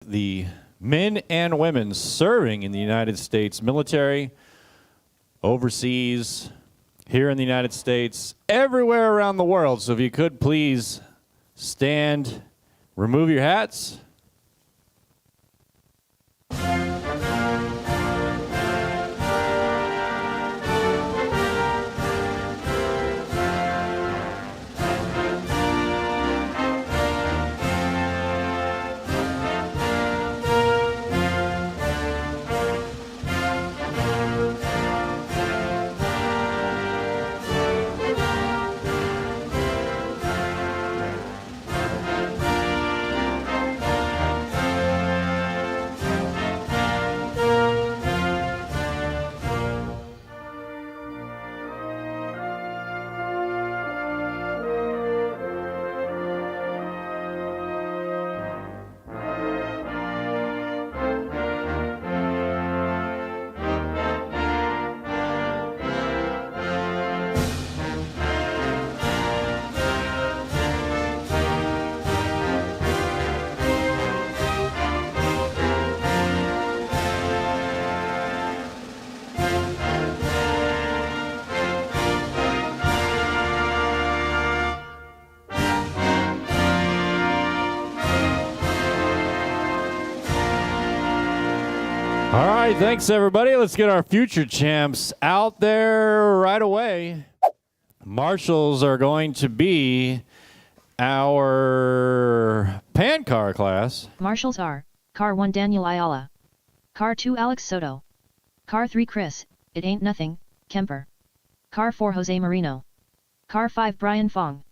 the men and women serving in the United States military, overseas, here in the United States, everywhere around the world. So if you could please stand, remove your hats. All right, thanks everybody. Let's get our future champs out there right away. Marshals are going to be our pan car class. Marshals are Car 1 Daniel Ayala, Car 2 Alex Soto, Car 3 Chris, It Ain't Nothing, Kemper, Car 4 Jose Marino, Car 5 Brian Fong.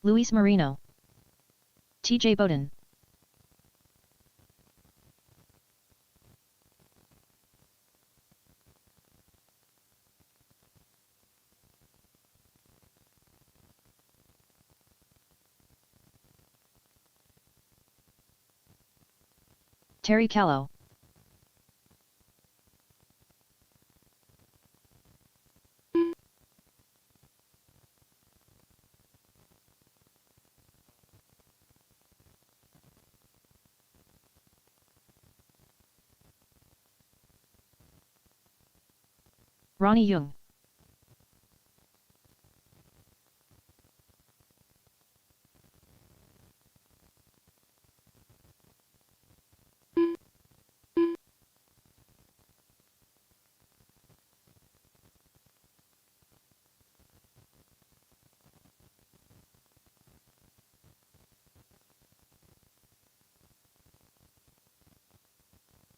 Luis Marino, TJ Bowden, Terry Callow, Ronnie Young,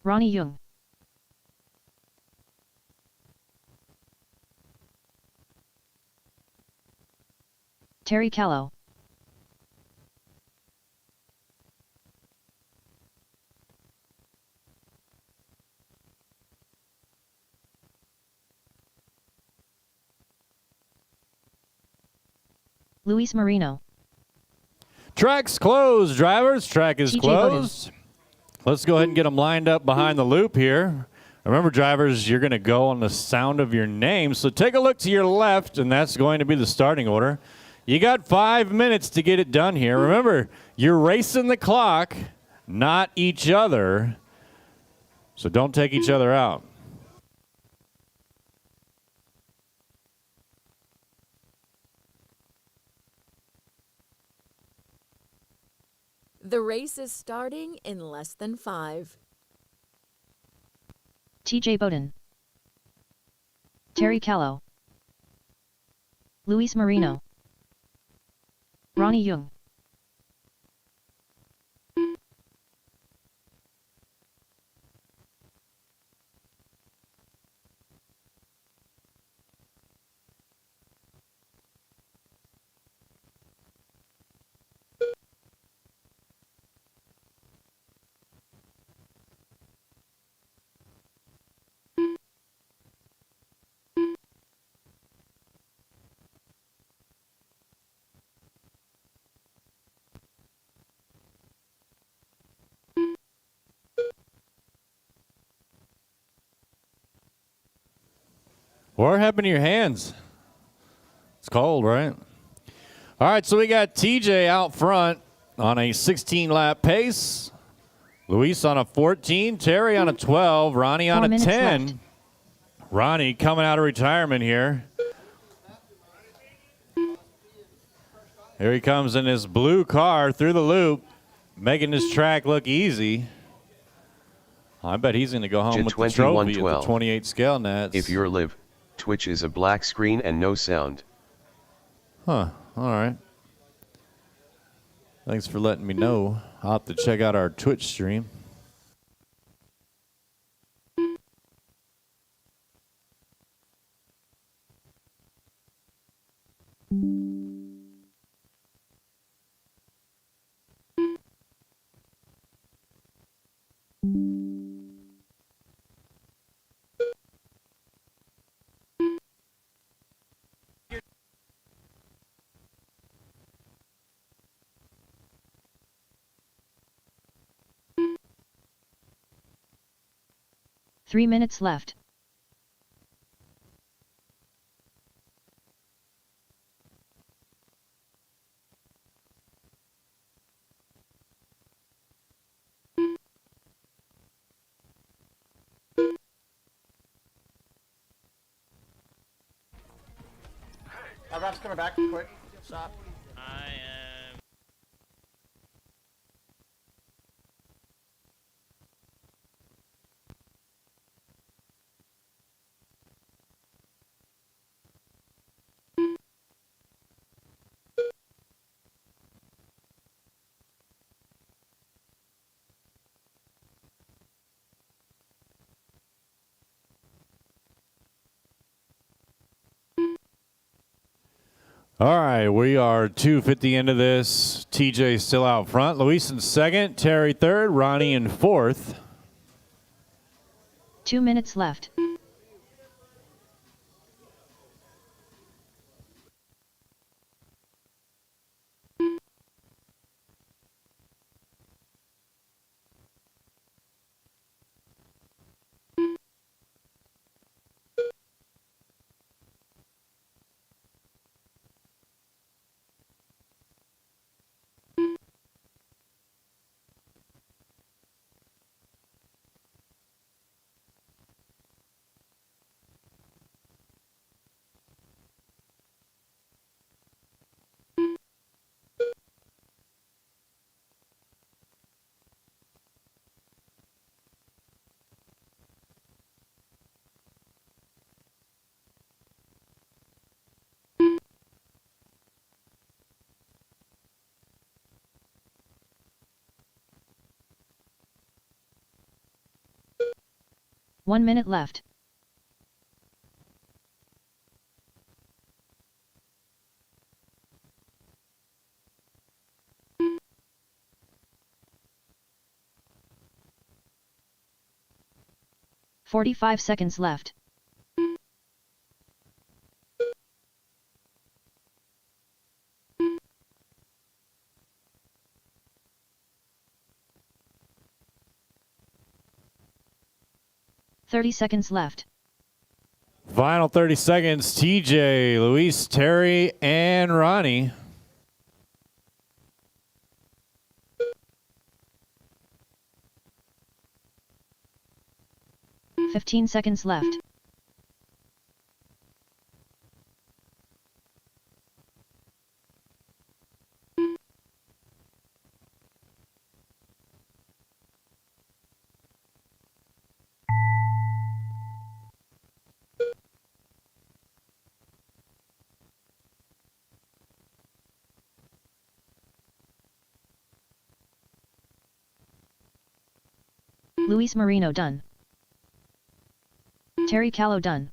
Ronnie Young, Terry Callow, Luis Marino. Track's closed, drivers. Track is TJ closed. Let's go ahead and get them lined up behind the loop here. Remember, drivers, you're going to go on the sound of your name. So take a look to your left, and that's going to be the starting order. You got 5 minutes to get it done here. Remember, you're racing the clock, not each other. So don't take each other out. The race is starting in less than 5. TJ Bowden, Terry Callow, Luis Marino, Ronnie Young. What happened to your hands? It's cold, right? All right, so we got TJ out front on a 16-lap pace. Luis on a 14, Terry on a 12, Ronnie on 4 a minutes 10. left. Ronnie coming out of retirement here. Here he comes in his blue car through the loop, making this track look easy. I bet he's going to go home with the trophy at the 28 scale nets. If you're live, Twitch is a black screen and no sound. Huh, all right. Thanks for letting me know. I'll have to check out our Twitch stream. Three minutes left. Rap's coming back, quick. Stop. I am. All right, we are 2:50 into this. TJ still out front. Luis in second, Terry third, Ronnie in fourth. 2 minutes left. One minute left. "45 seconds left. "30 seconds left. Final 30 seconds. TJ, Luis, Terry, and Ronnie. "15 seconds left. Luis Marino done. Terry Callow done.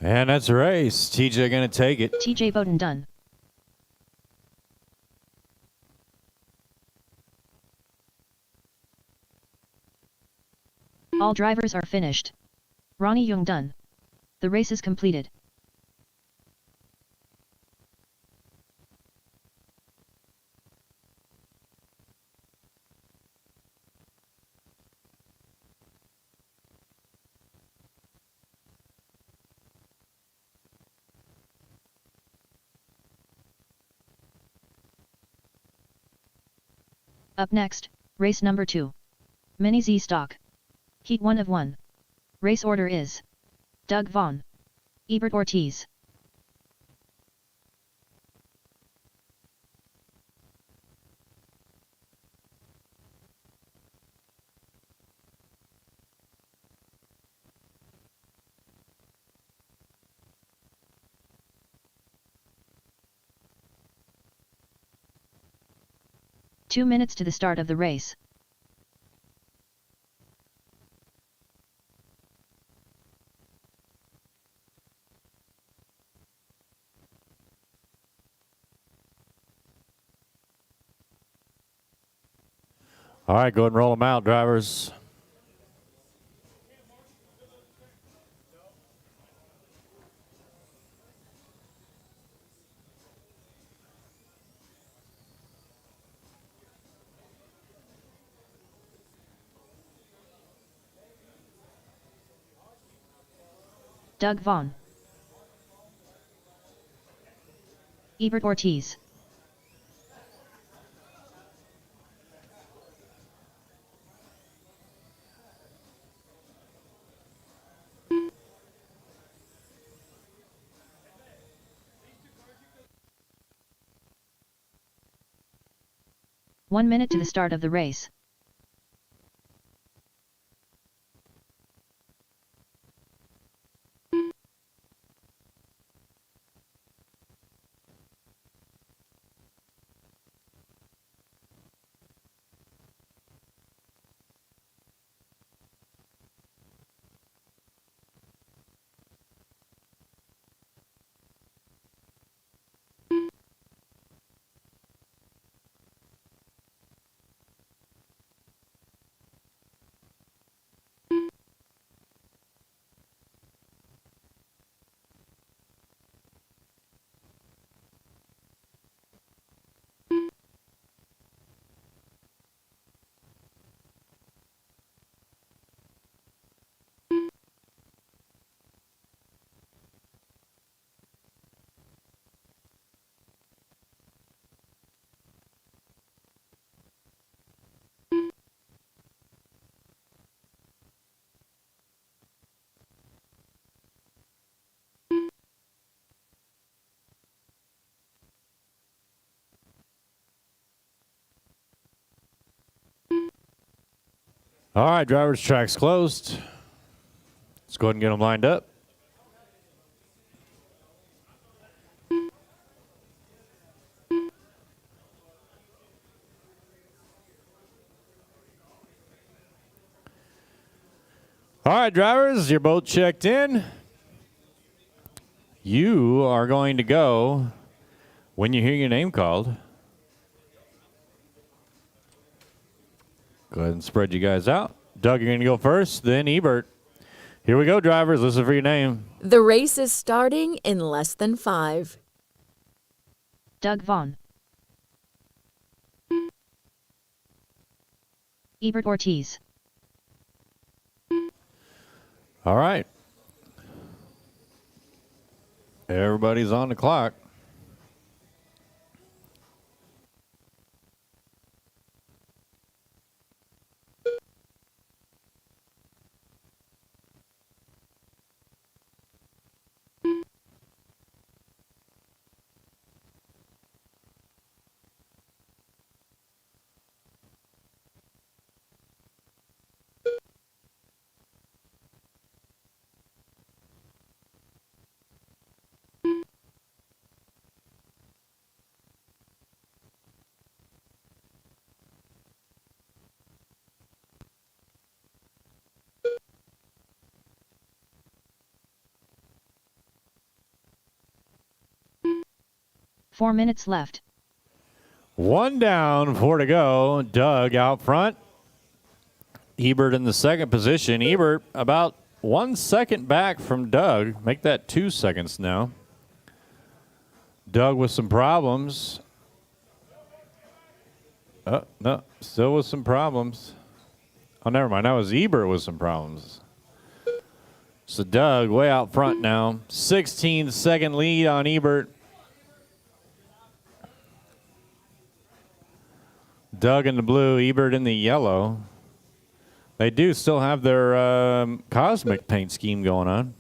And that's a race. TJ going to take it. TJ Bowden done. All drivers are finished. Ronnie Young done. The race is completed. Up next, race number 2. Mini Z Stock. Heat 1 of 1. Race order is Doug Vaughn, Ebert Ortiz. Two minutes to the start of the race. All right, go ahead and roll them out, drivers. Doug Vaughn, Ebert Ortiz. One minute to the start of the race. All right, drivers, track's closed. Let's go ahead and get them lined up. All right, drivers, you're both checked in. You are going to go when you hear your name called. Go ahead and spread you guys out. Doug, you're going to go first, then Ebert. Here we go, drivers. Listen for your name. The race is starting in less than 5. Doug Vaughn, Ebert Ortiz. All right. Everybody's on the clock. 4 minutes left. 1 down, 4 to go. Doug out front. Ebert in the second position. Ebert about 1 second back from Doug. Make that 2 seconds now. Doug with some problems. No, still with some problems. Oh, never mind. That was Ebert with some problems. So Doug way out front now. 16-second lead on Ebert. Doug in the blue, Ebert in the yellow. They do still have their cosmic paint scheme going on.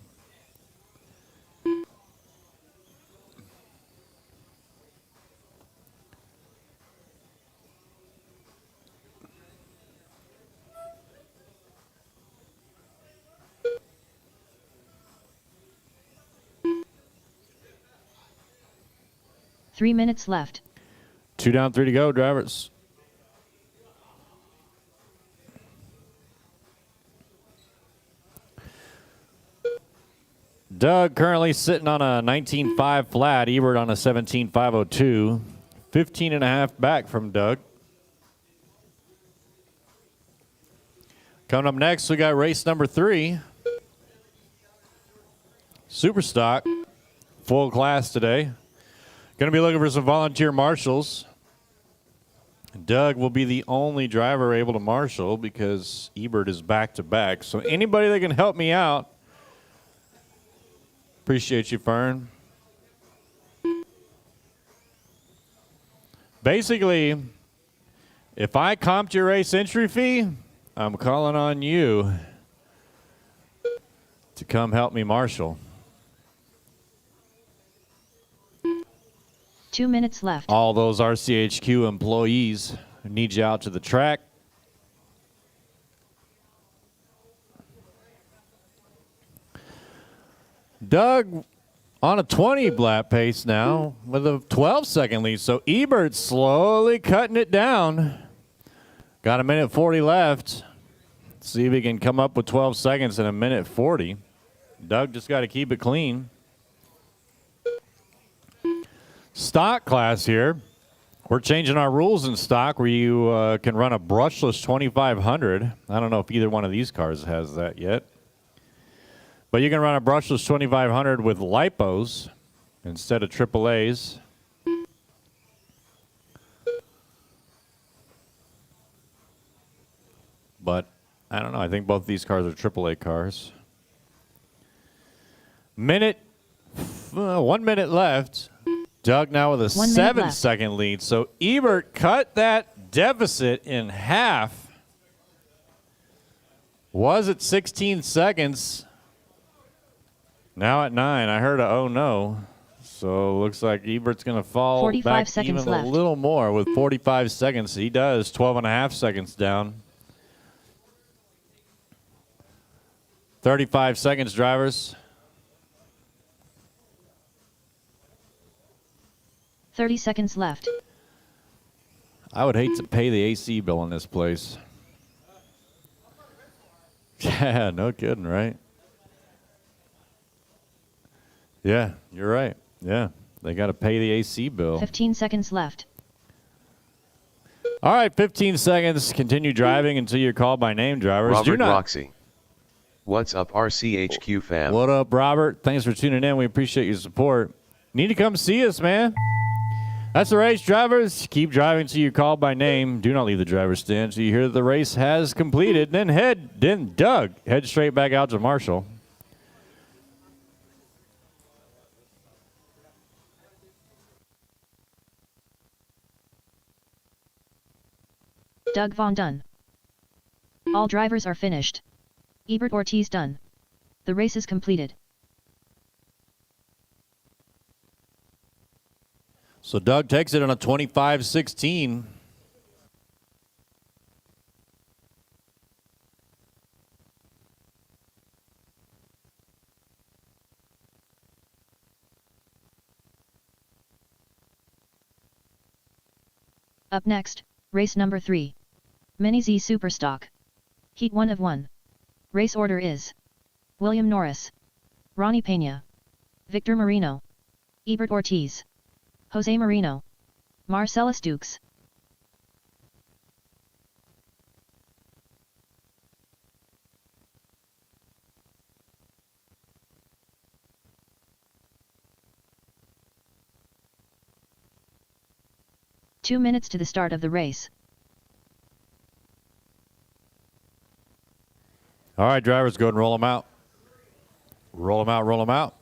Three minutes left. 2 down, 3 to go, drivers. Doug currently sitting on a 19.5 flat. Ebert on a 17.502. 15.5 back from Doug. Coming up next, we got race number 3. Super stock. Full class today. Going to be looking for some volunteer marshals. Doug will be the only driver able to marshal because Ebert is back-to-back. So anybody that can help me out, appreciate you, Fern. Basically, if I comped your race entry fee, I'm calling on you to come help me marshal. 2 minutes left. All those RCHQ employees who need you out to the track. Doug on a 20 lap pace now with a 12-second lead. So Ebert slowly cutting it down. Got a minute 40 left. See if he can come up with 12 seconds in a minute 40. Doug just got to keep it clean. Stock class here. We're changing our rules in stock where you can run a brushless 2500. I don't know if either one of these cars has that yet. But you can run a brushless 2500 with lipos instead of AAAs. But I don't know. I think both these cars are AAA cars. 1 minute left. Doug now with a 7-second lead. So Ebert cut that deficit in half. Was at 16 seconds. Now at 9. I heard a oh no. So looks like Ebert's going to fall 45 back seconds even left. a little more with 45 seconds. He does. 12.5 seconds down. 35 seconds, drivers. 30 seconds left. I would hate to pay the AC bill in this place. Yeah, no kidding, right? Yeah, you're right. Yeah, they got to pay the AC bill. 15 seconds left. All right, 15 seconds. Continue driving until you're called by name, drivers. Robert Roxy. What's up, RCHQ fam? What up, Robert? Thanks for tuning in. We appreciate your support. Need to come see us, man. That's the race, drivers. Keep driving until you're called by name. Do not leave the driver's stand until you hear that the race has completed. Then Doug, head straight back out to Marshall. Doug Vaughn done. All drivers are finished. Ebert Ortiz done. The race is completed. So Doug takes it on a 25-16. Up next, race number 3. Mini Z Superstock. Heat 1 of 1. Race order is William Norris, Ronnie Pena, Victor Marino, Ebert Ortiz, Jose Marino. Marcellus Dukes. Two minutes to the start of the race. All right, drivers, go ahead and roll them out. Roll them out, roll them out.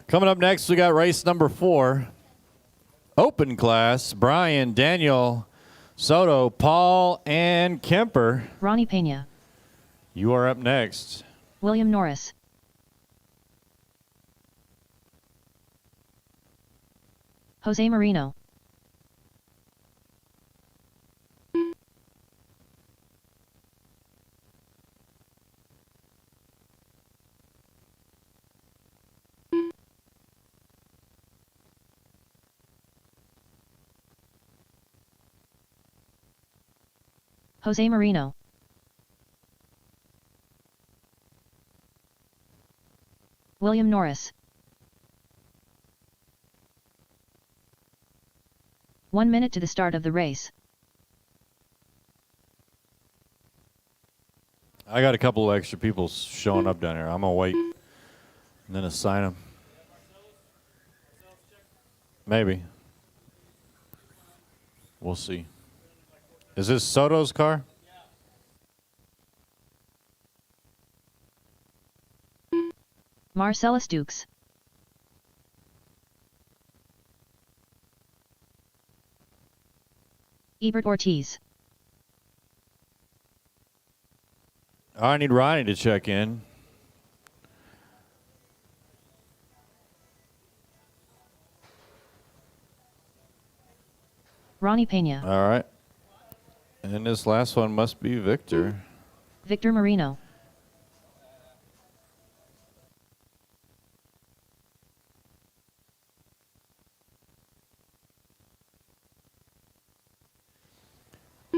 Coming up next, we got race number 4. Open class, Brian, Daniel, Soto, Paul, and Kemper. Ronnie Pena. You are up next. William Norris. Jose Marino. Jose Marino. William Norris. 1 minute to the start of the race. I got a couple of extra people showing up down here. I'm going to wait and then assign them. Maybe. We'll see. Is this Soto's car? Marcellus Dukes. Ebert Ortiz. I need Ronnie to check in. Ronnie Pena. All right. And this last one must be Victor. Victor Marino.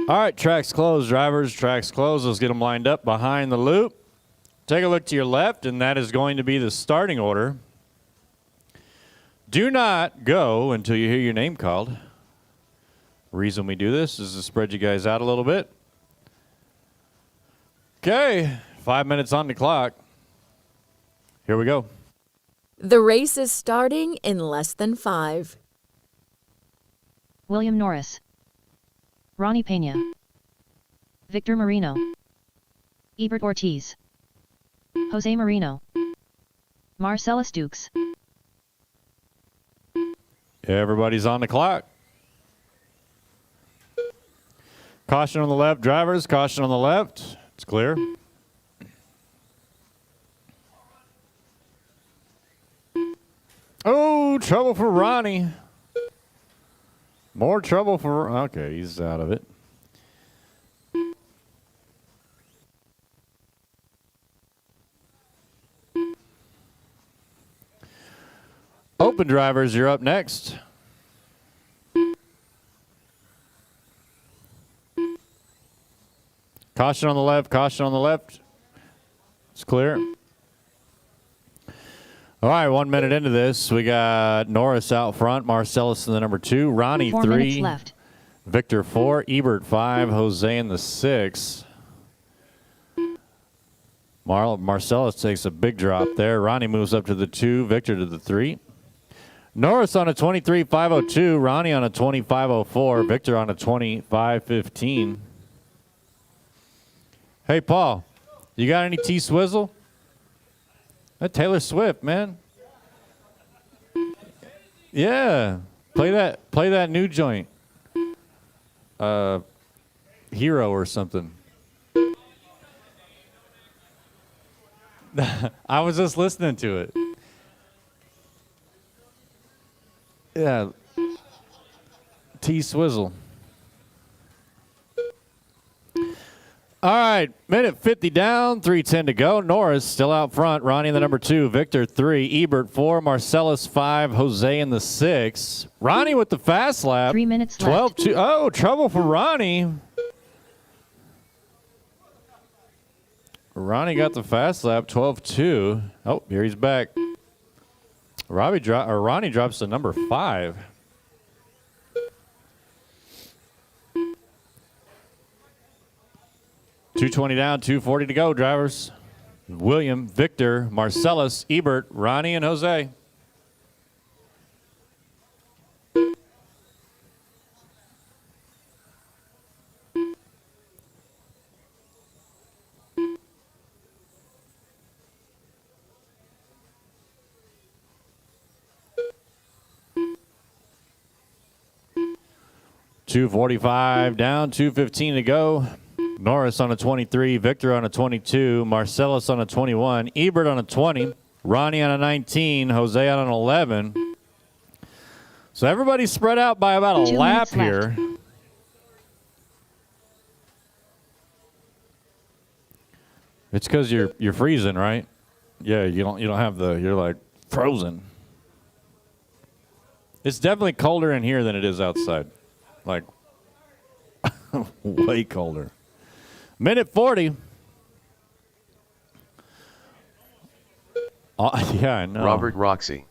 All right, track's closed, drivers. Track's closed. Let's get them lined up behind the loop. Take a look to your left, and that is going to be the starting order. Do not go until you hear your name called. Reason we do this is to spread you guys out a little bit. Okay, 5 minutes on the clock. Here we go. The race is starting in less than 5. William Norris. Ronnie Pena. Victor Marino. Ebert Ortiz. Jose Marino. Marcellus Dukes. Everybody's on the clock. Caution on the left, drivers. Caution on the left. It's clear. Oh, trouble for Ronnie. More trouble for... Okay, he's out of it. Open drivers, you're up next. Caution on the left, caution on the left. It's clear. All right, 1 minute into this, we got Norris out front, Marcellus in the number 2, Ronnie 4 3, minutes left. Victor 4, Ebert 5, Jose in the 6. Marcellus takes a big drop there. Ronnie moves up to the 2, Victor to the 3. Norris on a 23.502, Ronnie on a 25.04, Victor on a 25.15. Hey, Paul, you got any T-Swizzle? That Taylor Swift, man. Yeah, play that new joint. Hero or something. I was just listening to it. Yeah. T-Swizzle. All right, minute 50 down, 3:10 to go. Norris still out front. Ronnie in the number 2, Victor 3, Ebert 4, Marcellus 5, Jose in the 6. Ronnie with the fast lap. 3 minutes left. 12-2. Oh, trouble for Ronnie. Ronnie got the fast lap, 12-2. Oh, here he's back. Ronnie drops to number 5. .220 down, 240 to go, drivers. William, Victor, Marcellus, Ebert, Ronnie, and Jose. .245 down, 215 to go. Norris on a 23, Victor on a 22, Marcellus on a 21, Ebert on a 20, Ronnie on a 19, Jose on an 11. So everybody's spread out by about a 2 lap minutes left. here. It's because you're freezing, right? Yeah, you don't have you're like frozen. It's definitely colder in here than it is outside. Like way colder. Minute 40. Yeah, I know. Robert Roxy.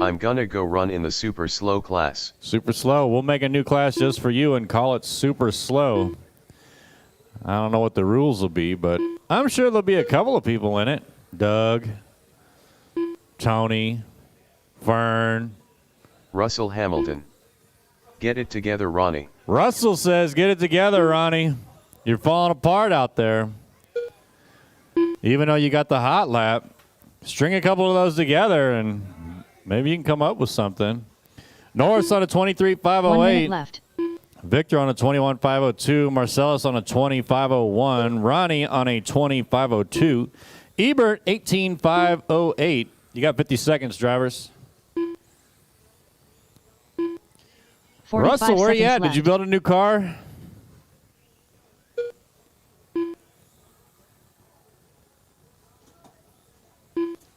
I'm gonna go run in the super slow class. Super slow. We'll make a new class just for you and call it super slow. I don't know what the rules will be, but I'm sure there'll be a couple of people in it. Doug, Tony, Vern. Russell Hamilton. Get it together, Ronnie. Russell says, get it together, Ronnie. You're falling apart out there. Even though you got the hot lap, string a couple of those together and maybe you can come up with something. Norris on a 23.508. 1 minute left. Victor on a 21.502. Marcellus on a 20.501. Ronnie on a 20.502. Ebert 18.508. You got 50 seconds, drivers. 45 Russell, where are you seconds at? left. Did you build a new car?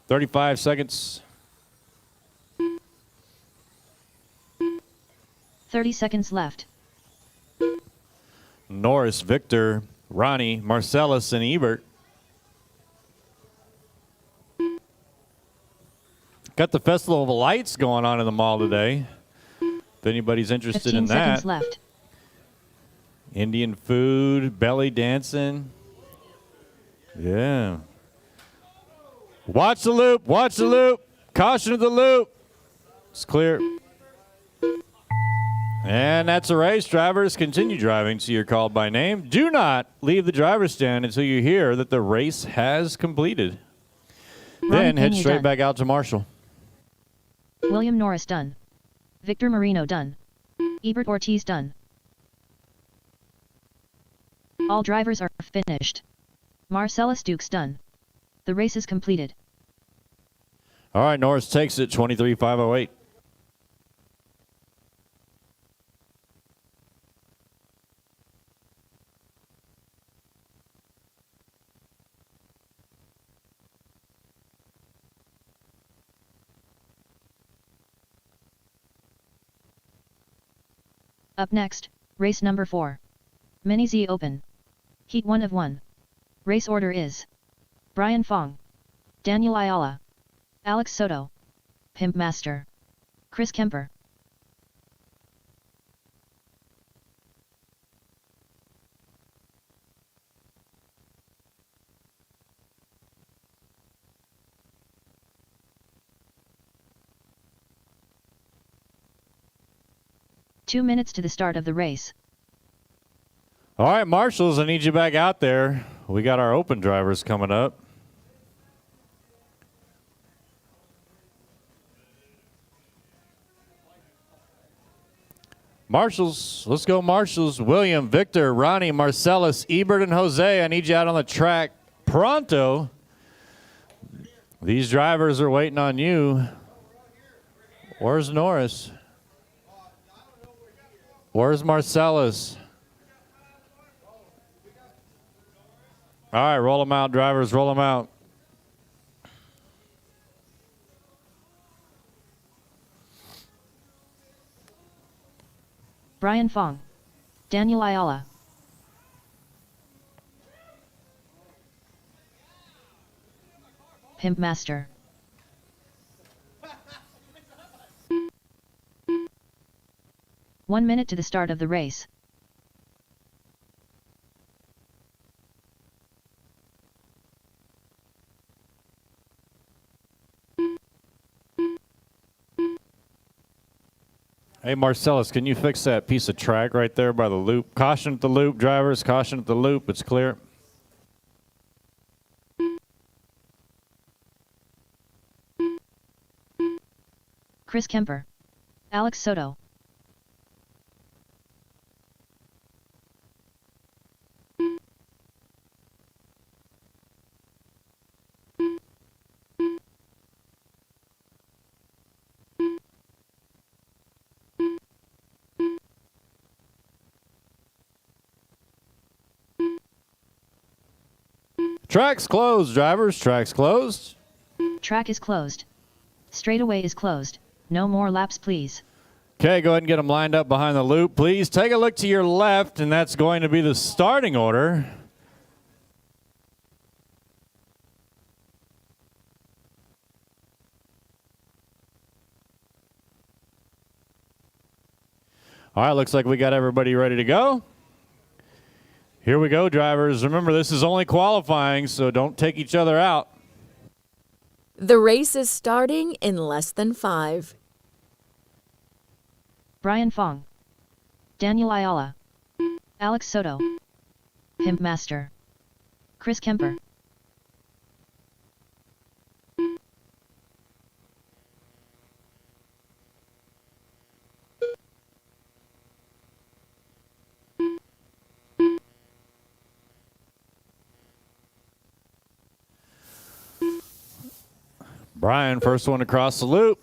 .35 seconds. 30 seconds left. Norris, Victor, Ronnie, Marcellus, and Ebert. Got the Festival of Lights going on in the mall today. If anybody's interested 15 in seconds that. left. Indian food, belly dancing. Yeah. Watch the loop. Watch the loop. Caution of the loop. It's clear. And that's a race. Drivers, continue driving till you're called by name. Do not leave the driver's stand until you hear that the race has completed. Then head Pena straight done. back out to Marshall. William Norris done. Victor Marino done. Ebert Ortiz done. All drivers are finished. Marcellus Dukes done. The race is completed. All right, Norris takes it, 23.508. Up next, race number 4. Mini Z Open. Heat 1 of 1. Race order is Brian Fong, Daniel Ayala, Alex Soto, Pimp Master, Chris Kemper. Two minutes to the start of the race. All right, Marshals, I need you back out there. We got our open drivers coming up. Marshals, let's go Marshals. William, Victor, Ronnie, Marcellus, Ebert, and Jose. I need you out on the track pronto. These drivers are waiting on you. Where's Norris? Where's Marcellus? All right, roll them out, drivers, roll them out. Brian Fong, Daniel Ayala, Pimp Master, 1 minute to the start of the race. Hey, Marcellus, can you fix that piece of track right there by the loop? Caution at the loop, drivers. Caution at the loop. It's clear. Chris Kemper. Alex Soto. Track's closed, drivers. Track's closed. Track is closed. Straightaway is closed. No more laps, please. Okay, go ahead and get them lined up behind the loop, please. Take a look to your left, and that's going to be the starting order. All right, looks like we got everybody ready to go. Here we go, drivers. Remember, this is only qualifying, so don't take each other out. The race is starting in less than 5. Brian Fong. Daniel Ayala. Alex Soto. Pimp Master. Chris Kemper. Brian, first one across the loop.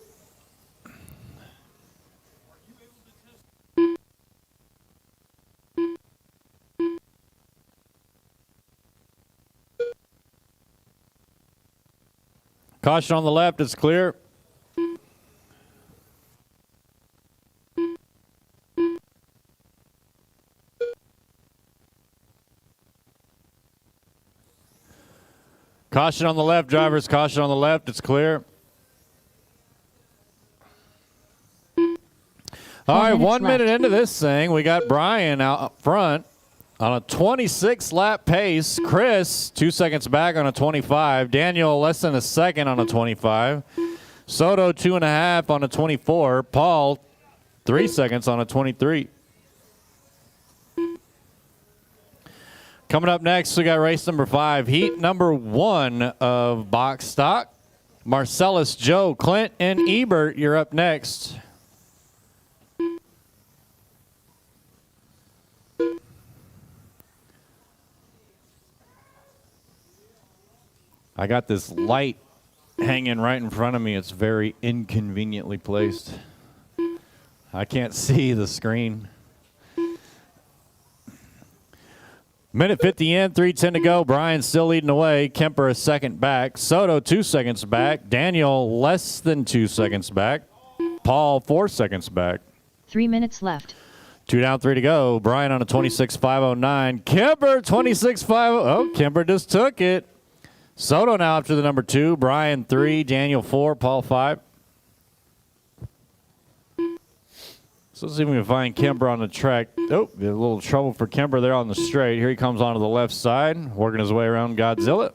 Caution on the left, it's clear. Caution on the left, drivers. Caution on the left. It's clear. All right, 1 minute into this thing, we got Brian out up front on a 26-lap pace. Chris, 2 seconds back on a 25. Daniel, less than a second on a 25. Soto, 2.5 on a 24. Paul, 3 seconds on a 23. Coming up next, we got race number 5, heat number 1 of box stock. Marcellus, Joe, Clint, and Ebert, you're up next. I got this light hanging right in front of me. It's very inconveniently placed. I can't see the screen. Minute 50 in, 3:10 to go. Brian still leading the way. Kemper a second back. Soto 2 seconds back. Daniel less than 2 seconds back. Paul 4 seconds back. 3 minutes left. 2 down, 3 to go. Brian on a 26.509. Kemper 26.50. Oh, Kemper just took it. Soto now up to the number 2. Brian 3, Daniel 4, Paul 5. So let's see if we can find Kemper on the track. Oh, a little trouble for Kemper there on the straight. Here he comes onto the left side, working his way around Godzilla.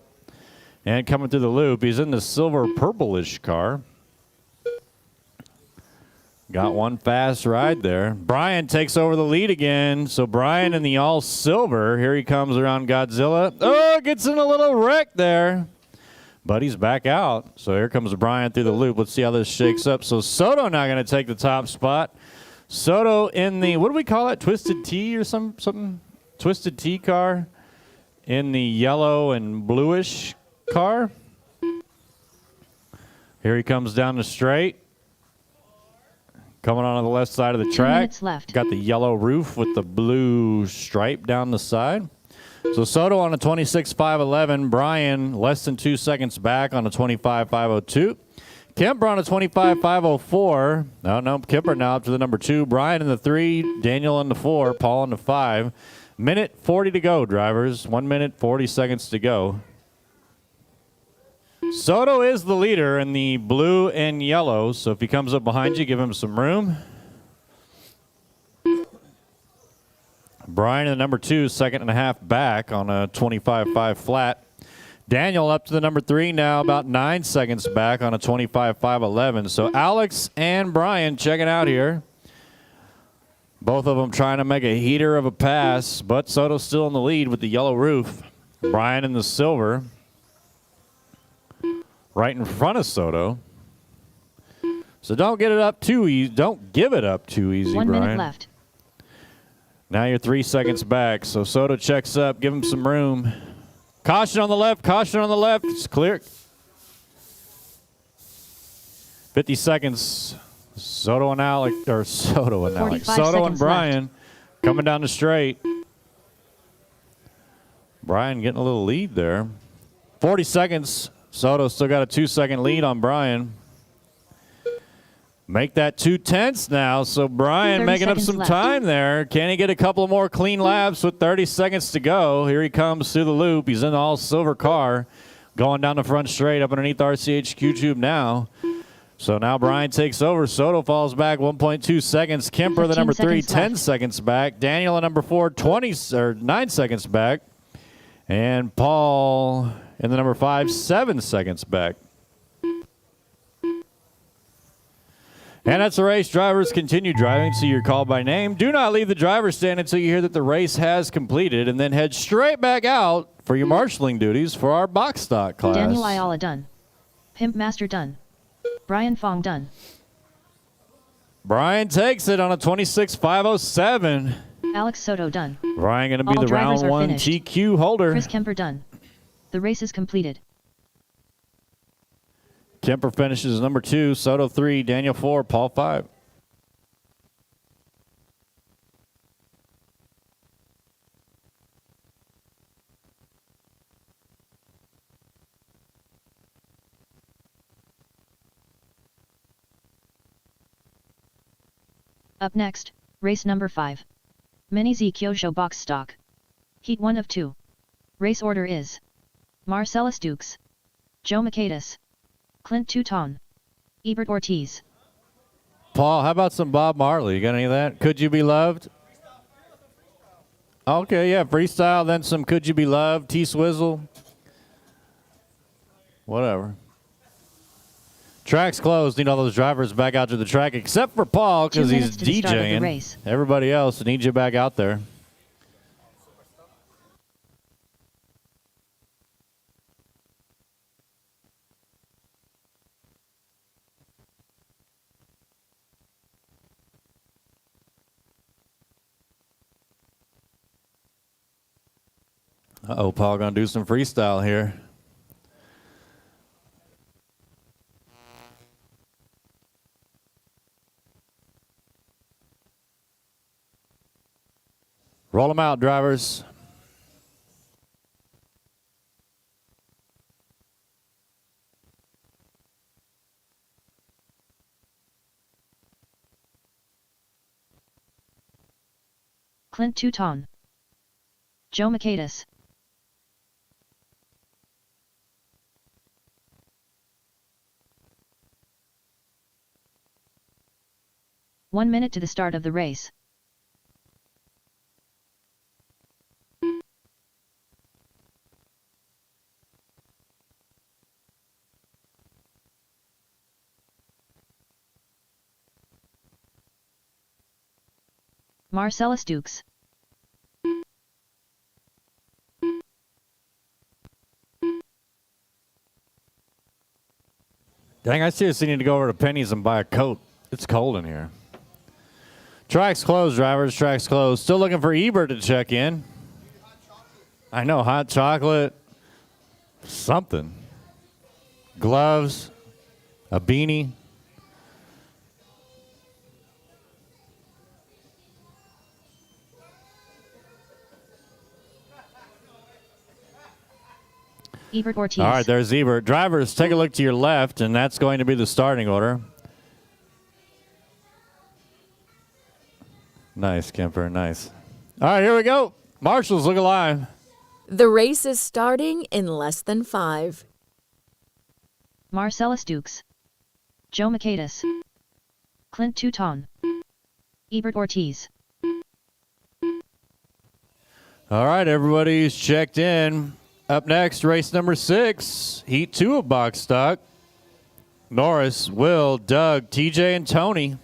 And coming through the loop, he's in the silver purplish car. Got one fast ride there. Brian takes over the lead again. So Brian in the all silver. Here he comes around Godzilla. Oh, gets in a little wreck there. But he's back out. So here comes Brian through the loop. Let's see how this shakes up. So Soto now going to take the top spot. Soto in the, what do we call it? Twisted T or something? Twisted T car in the yellow and bluish car. Here he comes down the straight. Coming on the left side of the 2 track. minutes left. Got the yellow roof with the blue stripe down the side. So Soto on a 26.511. Brian less than 2 seconds back on a 25.502. Kemper on a 25.504. No, Kemper now up to the number 2. Brian in the 3. Daniel in the 4. Paul in the 5. Minute 40 to go, drivers. 1 minute, 40 seconds to go. Soto is the leader in the blue and yellow, so if he comes up behind you, give him some room. Brian in the number 2, second and a half back on a 25.5 flat. Daniel up to the number 3 now, about 9 seconds back on a 25.511. So Alex and Brian checking out here. Both of them trying to make a heater of a pass, but Soto's still in the lead with the yellow roof. Brian in the silver, right in front of Soto. So don't get it up too easy. Don't give it up too easy, 1 Brian. minute left. Now you're 3 seconds back. So Soto checks up, give him some room. Caution on the left, caution on the left. It's clear. 50 seconds. Soto and 45 Soto and seconds Brian coming down the straight. Brian getting a little lead there. 40 seconds. Soto still got a 2-second lead on Brian. Make that 2/10 now. So Brian 30 making up seconds some left. time there. Can he get a couple more clean laps with 30 seconds to go? Here he comes through the loop. He's in the all silver car going down the front straight up underneath the RCHQ tube now. So now Brian takes over. Soto falls back 1.2 seconds. Kemper, the number 3, 10 seconds back. Daniel, the number 4, 9 seconds back. And Paul in the number 5, 7 seconds back. And that's the race. Drivers continue driving so you're called by name. Do not leave the driver's stand until you hear that the race has completed, and then head straight back out for your marshaling duties for our box stock class. Daniel Ayala done. Pimp Master done. Brian Fong done. Brian takes it on a 26.507. Alex Soto done. Brian going to be All the drivers round are 1 finished. TQ holder. Chris Kemper done. The race is completed. Kemper finishes number 2, Soto 3, Daniel 4, Paul 5. Up next, race number 5. Mini Z Kyosho box stock. Heat 1 of 2. Race order is Marcellus Dukes, Joe Macatus, Clint Touton, Ebert Ortiz. Paul, how about some Bob Marley? You got any of that? Could You Be Loved? Okay, yeah, freestyle, then some Could You Be Loved, T-Swizzle. Whatever. Track's closed. Need all those drivers back out to the track, except for Paul, 2 because he's minutes to the start of the DJing. race. Everybody else needs you back out there. Uh-oh, Paul gonna do some freestyle here. Roll them out, drivers. Clint Touton, Joe Macatus, One minute to the start of the race. Marcellus Dukes, Dang, I seriously need to go over to Penny's and buy a coat. It's cold in here. Track's closed, drivers. Track's closed. Still looking for Ebert to check in. I know, hot chocolate, something. Gloves, a beanie. Ebert Ortiz. All right, there's Ebert. Drivers, take a look to your left, and that's going to be the starting order. Nice, Kemper, nice. All right, here we go. Marshals, look alive. The race is starting in less than 5. Marcellus Dukes, Joe Macatus, Clint Touton, Ebert Ortiz. All right, everybody's checked in. Up next, race number 6, Heat 2 of box stock. Norris, Will, Doug, TJ, and Tony.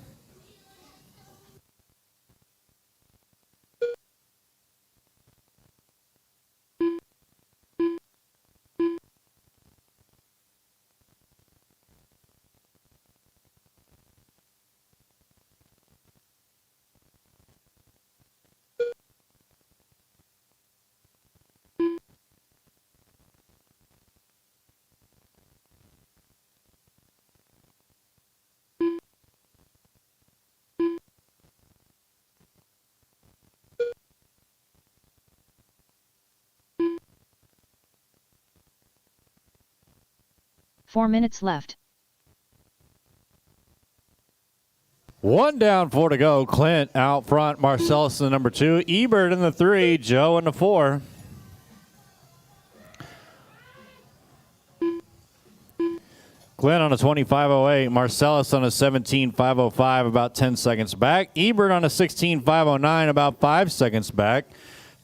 Four minutes left. 1 down, 4 to go. Clint out front. Marcellus in the number 2. Ebert in the 3. Joe in the 4. Clint on a 25.08. Marcellus on a 17.505, about 10 seconds back. Ebert on a 16.509, about 5 seconds back.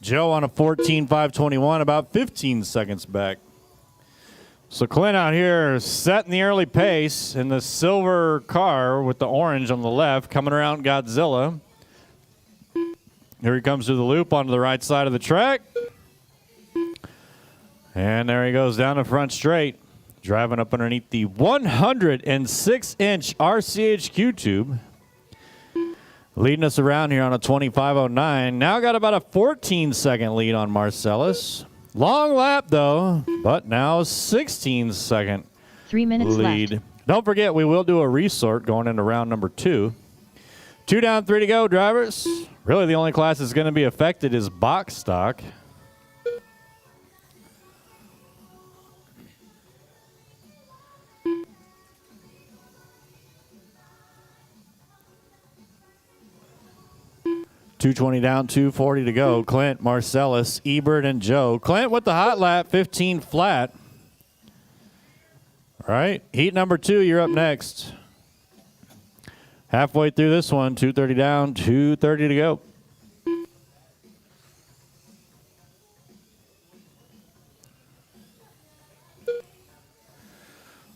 Joe on a 14.521, about 15 seconds back. So Clint out here setting the early pace in the silver car with the orange on the left, coming around Godzilla. Here he comes to the loop onto the right side of the track. And there he goes down the front straight, driving up underneath the 106-inch RCHQ tube. Leading us around here on a 25.09. Now got about a 14-second lead on Marcellus. Long lap, though, but now 16-second 3 minutes lead. left. Don't forget, we will do a resort going into round number 2. 2 down, 3 to go, drivers. Really, the only class that's going to be affected is box stock. .220 down, 240 to go. Clint, Marcellus, Ebert, and Joe. Clint with the hot lap, 15 flat. All right, heat number 2, you're up next. Halfway through this one, 230 down, 230 to go.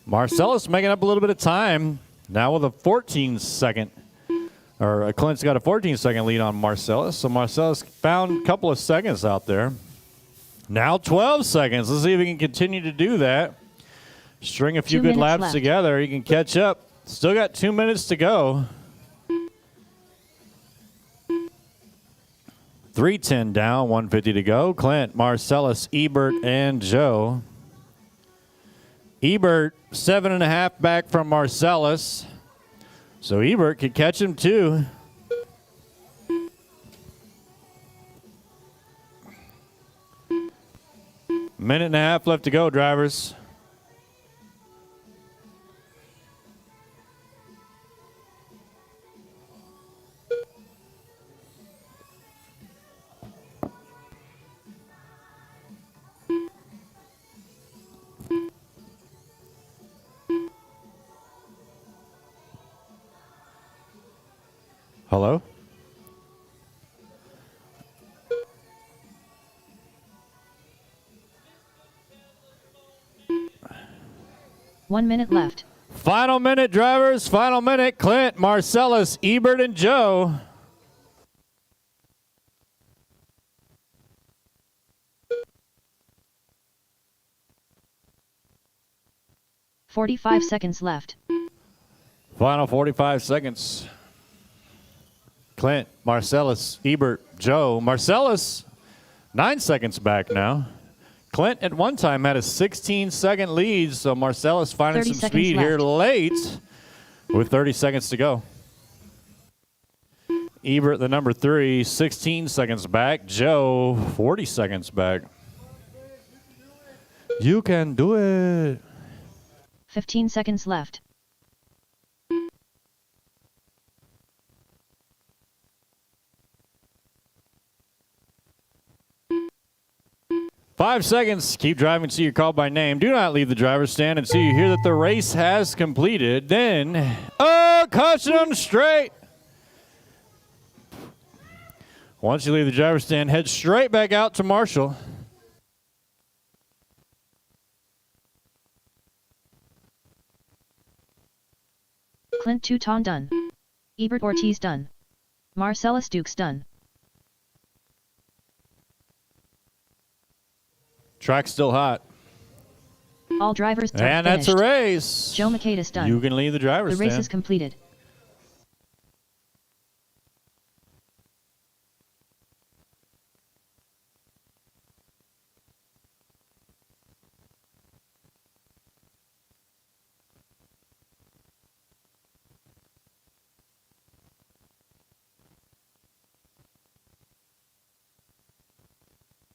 Marcellus making up a little bit of time, now with a 14-second. Clint's got a 14-second lead on Marcellus, so Marcellus found a couple of seconds out there. Now 12 seconds. Let's see if he can continue to do that. String a few good laps left. together. He can catch up. Still got 2 minutes to go. 310 down, 150 to go. Clint, Marcellus, Ebert, and Joe. Ebert, 7.5 back from Marcellus. So Ebert could catch him too. Minute and a half left to go, drivers. Hello? One minute left. Final minute, drivers. Final minute. Clint, Marcellus, Ebert, and Joe. .45 seconds left. Final 45 seconds. Clint, Marcellus, Ebert, Joe. Marcellus, 9 seconds back now. Clint at one time had a 16-second lead, so Marcellus finding some speed here late with 30 seconds to go. Ebert, the number 3, 16 seconds back. Joe, 40 seconds back. You can do it. 15 seconds left. Five seconds. Keep driving until you're called by name. Do not leave the driver's stand until you hear that the race has completed. Then, caution on the straight. Once you leave the driver's stand, head straight back out to Marshall. Clint Touton done. Ebert Ortiz done. Marcellus Dukes done. Track's still hot. All drivers done. And that's a race. Joe Makaitis done. You can leave the driver's The race stand. is completed.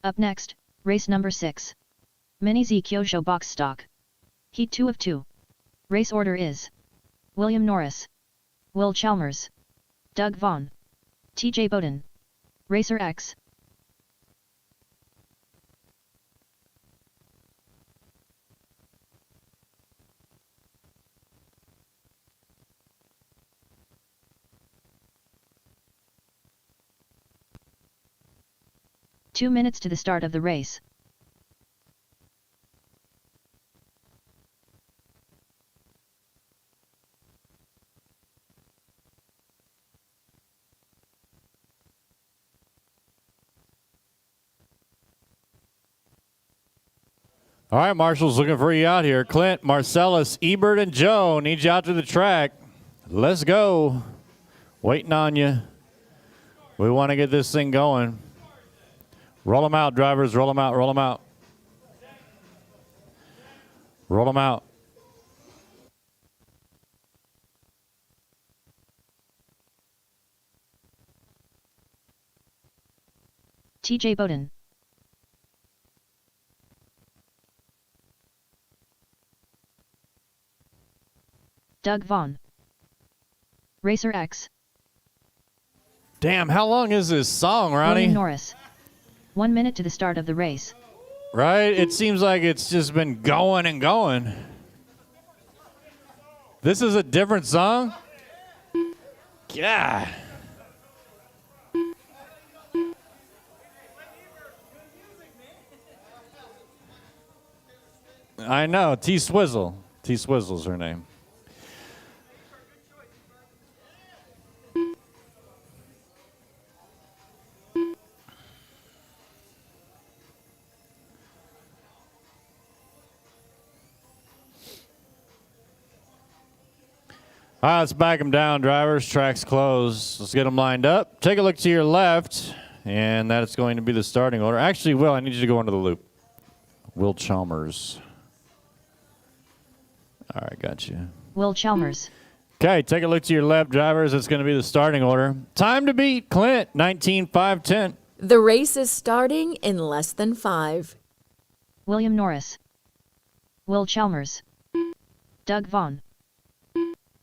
Up next, race number 6. Mini Z Kyosho box stock. Heat 2 of 2. Race order is William Norris, Will Chalmers, Doug Vaughn, TJ Bowden, Racer X. Two minutes to the start of the race. All right, Marshall's looking for you out here. Clint, Marcellus, Ebert, and Joe need you out to the track. Let's go. Waiting on you. We want to get this thing going. Roll them out, drivers. Roll them out. Roll them out. Roll them out. TJ Bowden. Doug Vaughn. Racer X. Damn, how long is this song, Ronnie? William Norris. 1 minute to the start of the race. Right? It seems like it's just been going and going. This is a different song? God. I know. T-Swizzle. T-Swizzle's her name. All right, let's back them down, drivers. Track's closed. Let's get them lined up. Take a look to your left, and that is going to be the starting order. Actually, Will, I need you to go into the loop. Will Chalmers. All right, got you. Will Chalmers. Okay, take a look to your left, drivers. It's going to be the starting order. Time to beat Clint, 19.510. The race is starting in less than 5. William Norris. Will Chalmers. Doug Vaughn.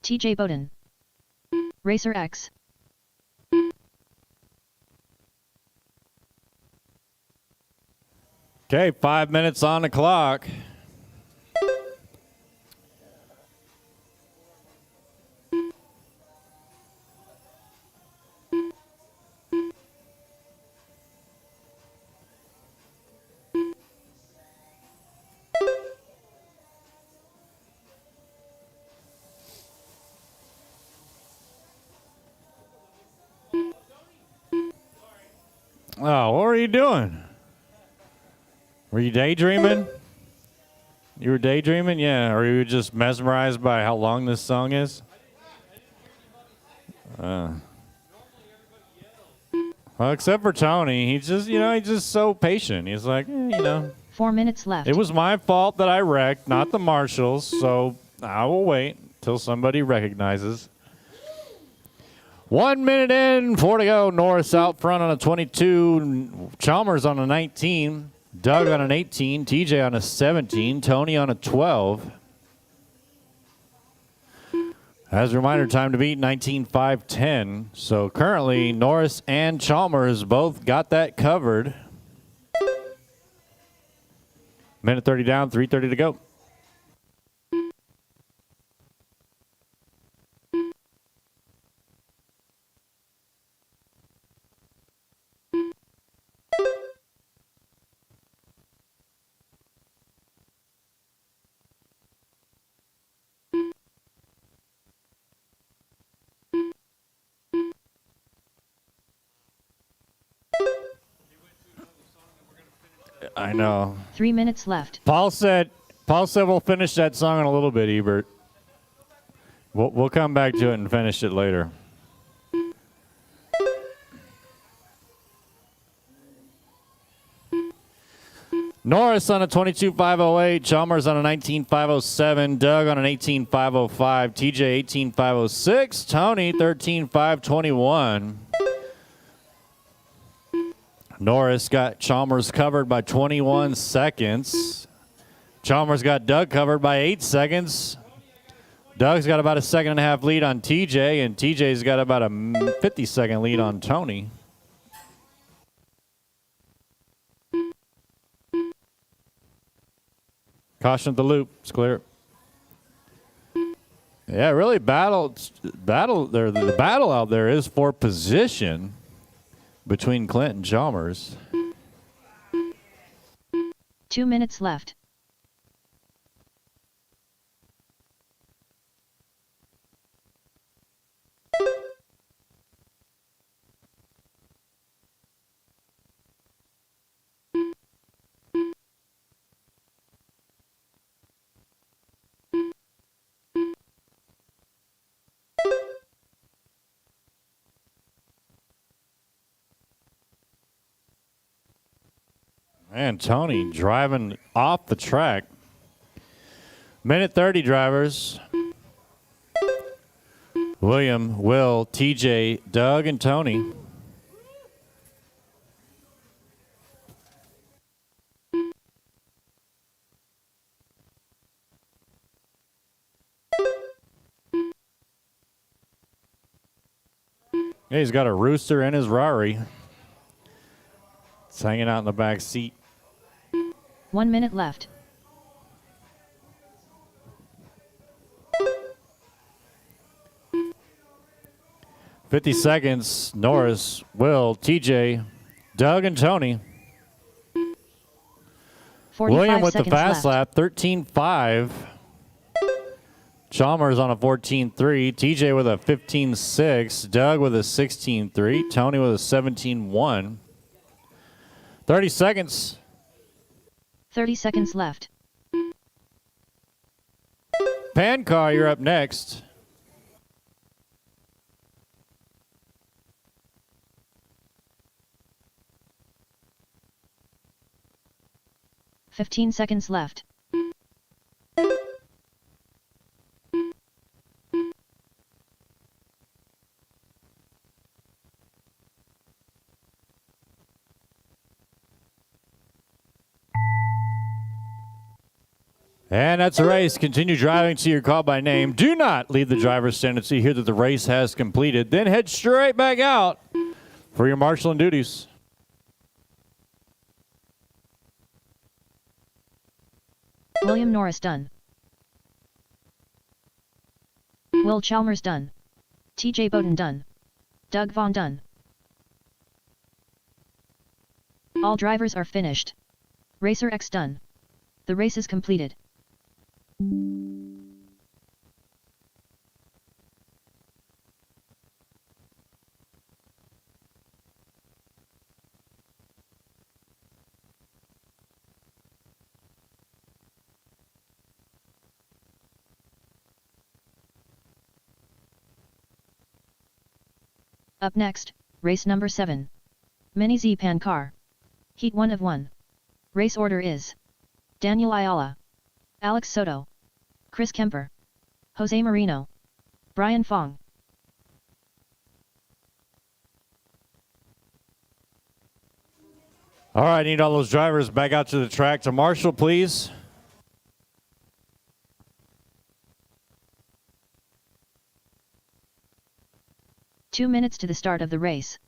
TJ Bowden. Racer X. Okay, 5 minutes on the clock. Oh, what were you doing? Were you daydreaming? You were daydreaming? Yeah. Or were you just mesmerized by how long this song is? Well, except for Tony. He's just, he's just so patient. He's like, 4 minutes left. It was my fault that I wrecked, not the marshals, so I will wait until somebody recognizes. 1 minute in, 4 to go. Norris out front on a 22. Chalmers on a 19. Doug on an 18. TJ on a 17. Tony on a 12. As a reminder, time to beat 19.510. So currently, Norris and Chalmers both got that covered. Minute 30 down, 3:30 to go. I know. 3 minutes left. Paul said we'll finish that song in a little bit, Ebert. We'll come back to it and finish it later. Norris on a 22.508, Chalmers on a 19.507, Doug on an 18.505, TJ 18.506, Tony 13.521. Norris got Chalmers covered by 21 seconds. Chalmers got Doug covered by 8 seconds. Doug's got about a 1.5 lead on TJ, and TJ's got about a 50-second lead on Tony. Caution at the loop. It's clear. Yeah, really battle there. The battle out there is for position between Clint and Chalmers. 2 minutes left. Man, Tony driving off the track. Minute 30, drivers. William, Will, TJ, Doug, and Tony. Yeah, he's got a rooster in his Rari. It's hanging out in the back seat. 1 minute left. $50 seconds. Norris, Will, TJ, Doug, and Tony. 45 William with the seconds fast left. lap, 13.5. Chalmers on a 14.3. TJ with a 15.6. Doug with a 16.3. Tony with a 17.1. 30 seconds. 30 seconds left. Pancar, you're up next. $15 seconds left. And that's a race. Continue driving till you're called by name. Do not leave the driver's stand until you hear that the race has completed. Then head straight back out for your marshalling duties. William Norris done. Will Chalmers done. TJ Bowden done. Doug Vaughn done. All drivers are finished. Racer X done. The race is completed. Up next, race number 7. Mini Z Pan Car. Heat 1 of 1. Race order is Daniel Ayala, Alex Soto, Chris Kemper, Jose Marino, Brian Fong. All right, need all those drivers back out to the track to marshal, please. Two minutes to the start of the race.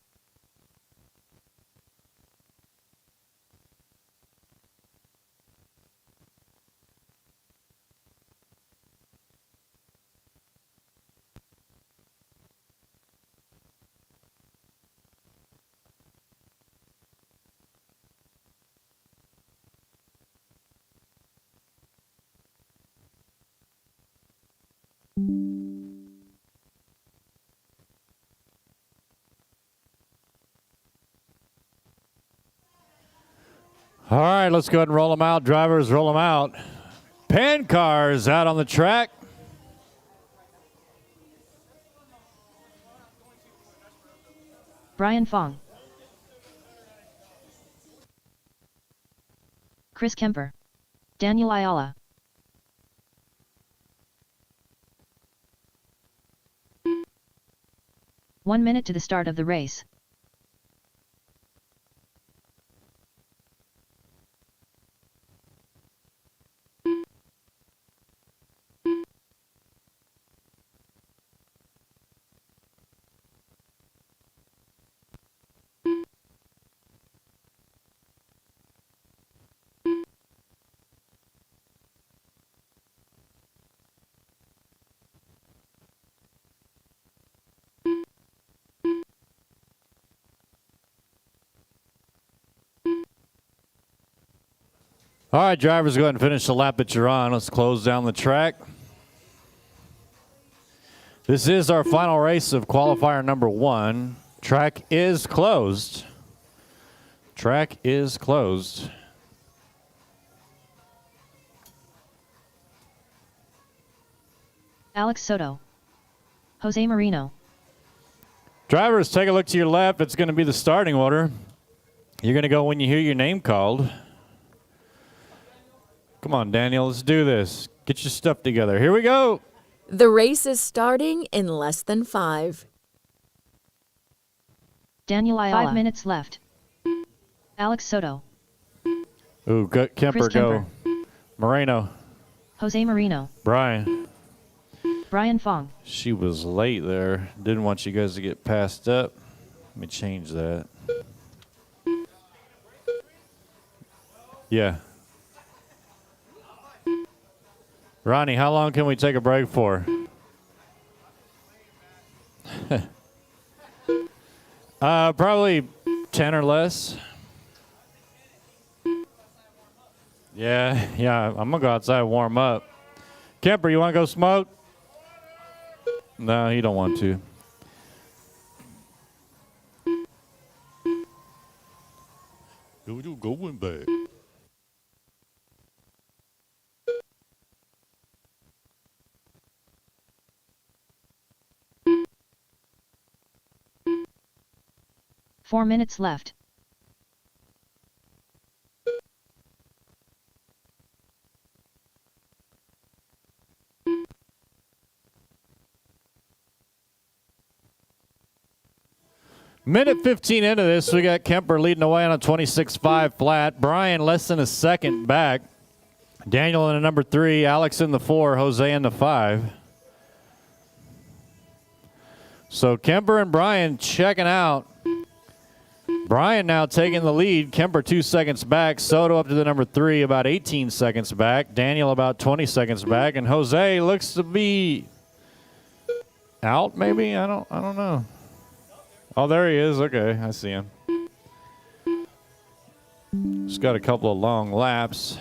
All right, let's go ahead and roll them out. Drivers, roll them out. Pen cars out on the track. Brian Fong. Chris Kemper. Daniel Ayala. One minute to the start of the race. All right, drivers, go ahead and finish the lap that you're on. Let's close down the track. This is our final race of qualifier number 1. Track is closed. Track is closed. Alex Soto. Jose Marino. Drivers, take a look to your left. It's going to be the starting order. You're going to go when you hear your name called. Come on, Daniel, let's do this. Get your stuff together. Here we go. The race is starting in less than 5. Daniel Ayala. 5 minutes left. Alex Soto. Ooh, Kemper, go. Moreno. Jose Marino. Brian. Brian Fong. She was late there. Didn't want you guys to get passed up. Let me change that. Yeah. Ronnie, how long can we take a break for? Probably 10 or less. Yeah, I'm going to go outside and warm up. Kemper, you want to go smoke? No, he don't want to. You're going back. Four minutes left. Minute 15 into this, we got Kemper leading away on a 26.5 flat. Brian less than a second back. Daniel in the number 3, Alex in the 4, Jose in the 5. So Kemper and Brian checking out. Brian now taking the lead. Kemper 2 seconds back. Soto up to the number 3, about 18 seconds back. Daniel about 20 seconds back. And Jose looks to be out, maybe? I don't know. Oh, there he is. Okay, I see him. Just got a couple of long laps.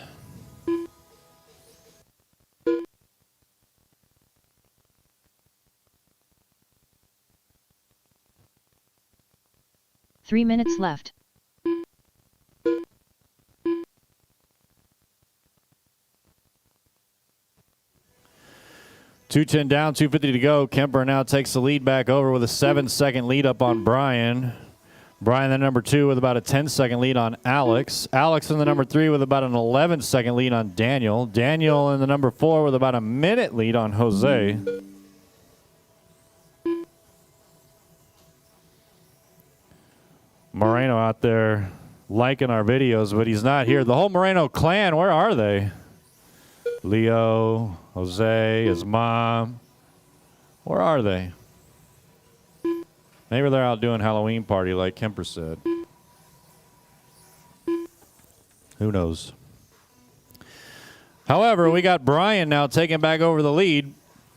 Three minutes left. .210 down, 250 to go. Kemper now takes the lead back over with a 7-second lead up on Brian. Brian, the number 2, with about a 10-second lead on Alex. Alex in the number 3 with about an 11-second lead on Daniel. Daniel in the number 4 with about a minute lead on Jose. Moreno out there liking our videos, but he's not here. The whole Moreno clan, where are they? Leo, Jose, his mom. Where are they? Maybe they're out doing Halloween party like Kemper said. Who knows? However, we got Brian now taking back over the lead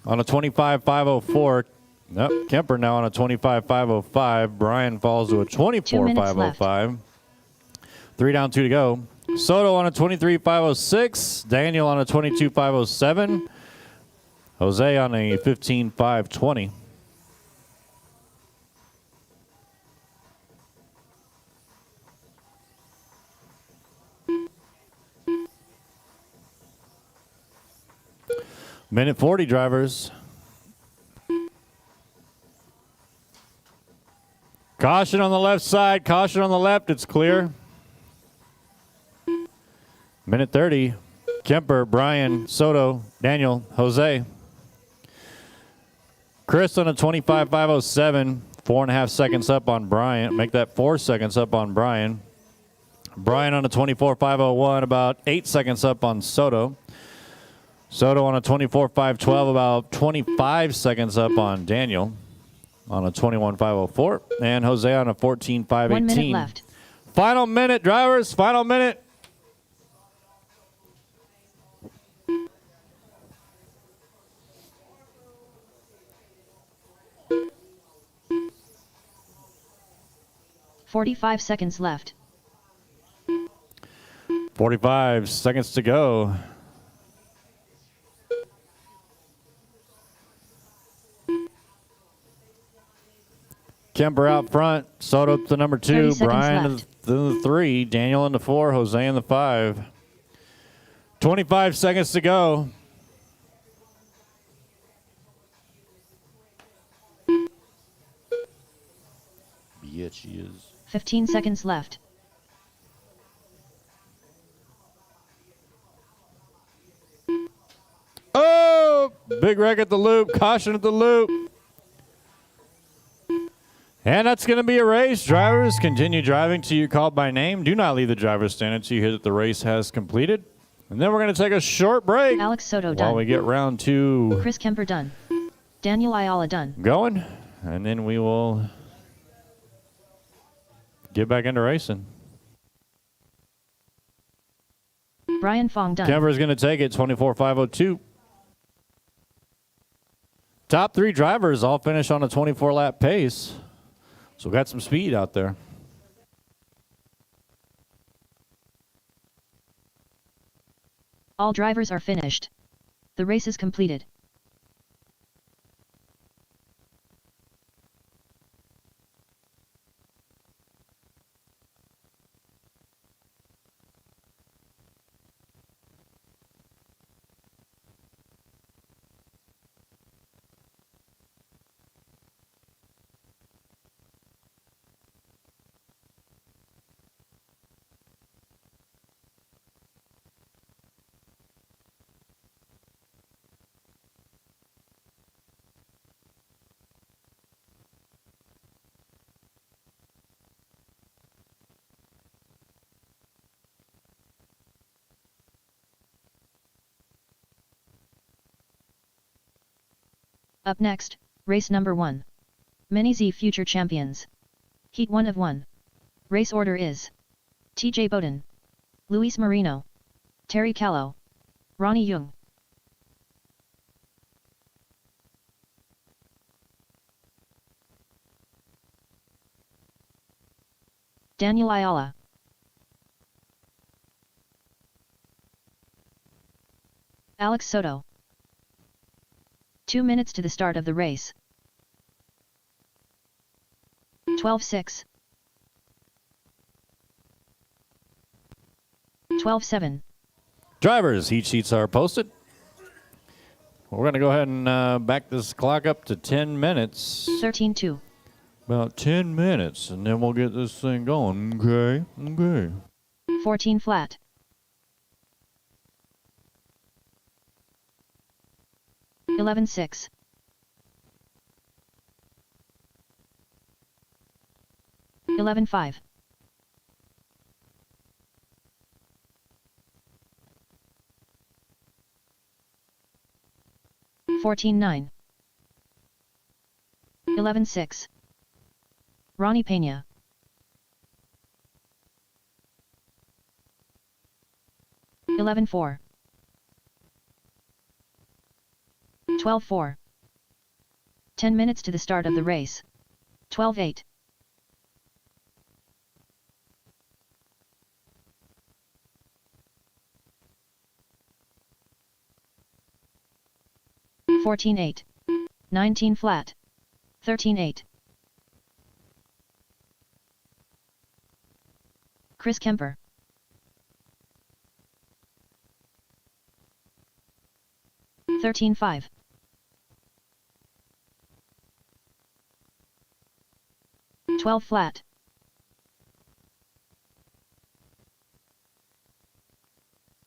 on a 25.504. Nope, Kemper now on a 25.505. Brian falls to a 24.505. 3 down, 2 to go. Soto on a 23.506. Daniel on a 22.507. Jose on a 15.520. Minute 40, drivers. Caution on the left side. Caution on the left. It's clear. Minute 30. Kemper, Brian, Soto, Daniel, Jose. Chris on a 25.507. 4.5 seconds up on Brian. Make that 4 seconds up on Brian. Brian on a 24.501. About 8 seconds up on Soto. Soto on a 24.512. About 25 seconds up on Daniel. On a 21.504. And Jose on a 14.518. 1 minute left. Final minute, drivers. Final minute. "45 seconds left. 45 seconds to go. Kemper out front. Soto to number 2. 30 seconds Brian left. to the 3. Daniel in the 4. Jose in the 5. 25 seconds to go. Yeah, she is. 15 seconds left. Oh! Big wreck at the loop. Caution at the loop. And that's going to be a race. Drivers, continue driving till you're called by name. Do not leave the driver's stand until you hear that the race has completed. And then we're going to take a short break Alex Soto while done. we get round 2 Chris Kemper done. Daniel Ayala done. going. And then we will get back into racing. Brian Fong done. Kemper's going to take it, 24.502. Top 3 drivers all finish on a 24-lap pace. So got some speed out there. All drivers are finished. The race is completed. Up next, race number 1. Mini Z Future Champions. Heat 1 of 1. Race order is TJ Bowden, Luis Marino, Terry Callow, Ronnie Young. Daniel Ayala. Alex Soto. 2 minutes to the start of the race. 12:6. 12:7. Drivers, heat sheets are posted. We're going to go ahead and back this clock up to 10 minutes. 13:2. About 10 minutes, and then we'll get this thing going. Okay, okay. 14 flat. 11:6. 11:5. 14:9. 11:6. Ronnie Pena. 11:4. 12:4. 10 minutes to the start of the race. 12:8. 14:8. 19 flat. 13:8. Chris Kemper. 13-5. 12 flat.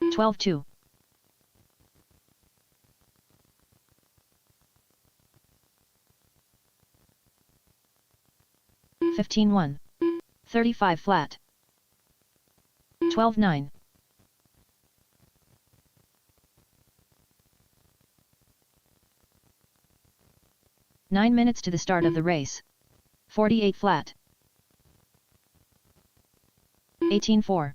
12-2. 15-1. 35 flat. 12-9. 9 minutes to the start of the race. 48 flat. 18-4.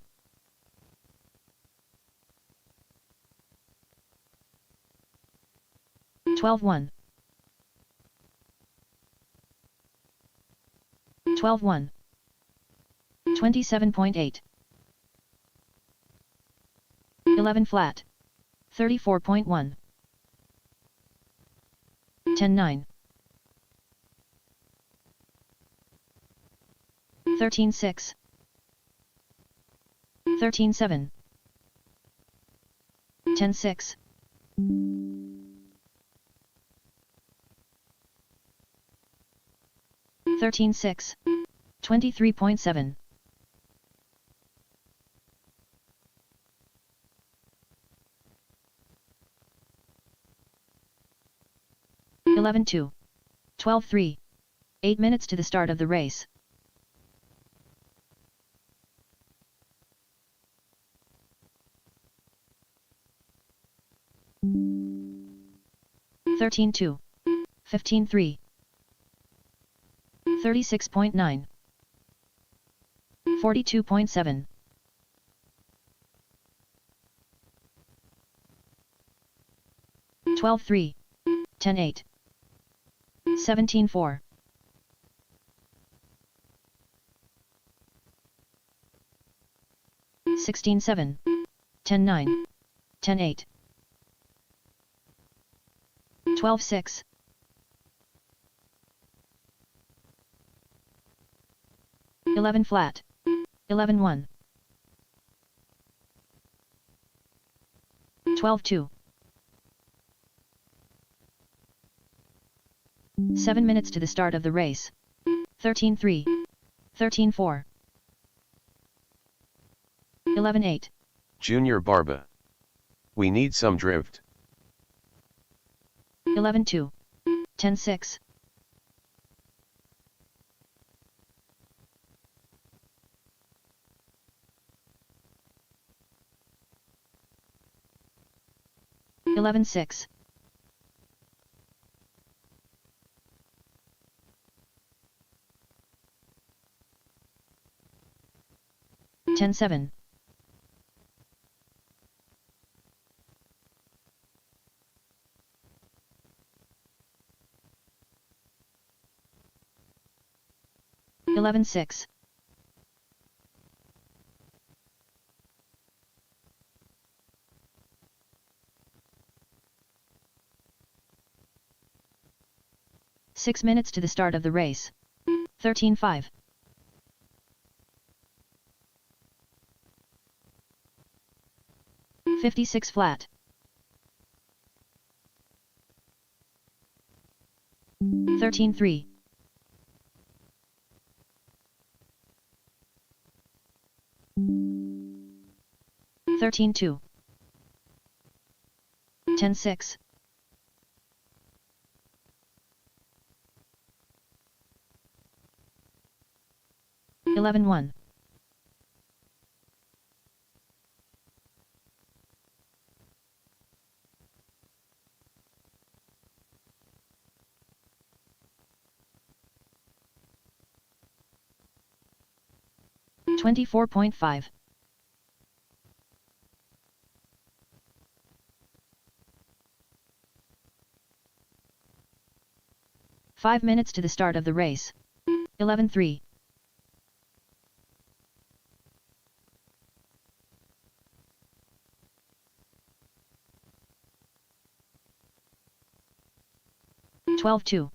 12-1. 12-1. 27.8. 11 flat. 34.1. 10-9. 13-6. 13-7. 10-6. 13-6. 23.7. 11-2. 12-3. 8 minutes to the start of the race. $13.2. 15.3. 36.9. 42.7. 12.3. 10.8. 17.4. 16.7. 10.9. 10.8. 12.6. 11 flat. 11.1. 12.2. 7 minutes to the start of the race. 13.3. 13.4. 11.8. Junior Barba. We need some drift. 11.2. 10.6. 11.6. 10.7. 11.6. 6 minutes to the start of the race. 13.5. 56 flat. 13.3. 13.2. 10.6. 11.1. 24.5. 5 minutes to the start of the race. 11.3. 12.2.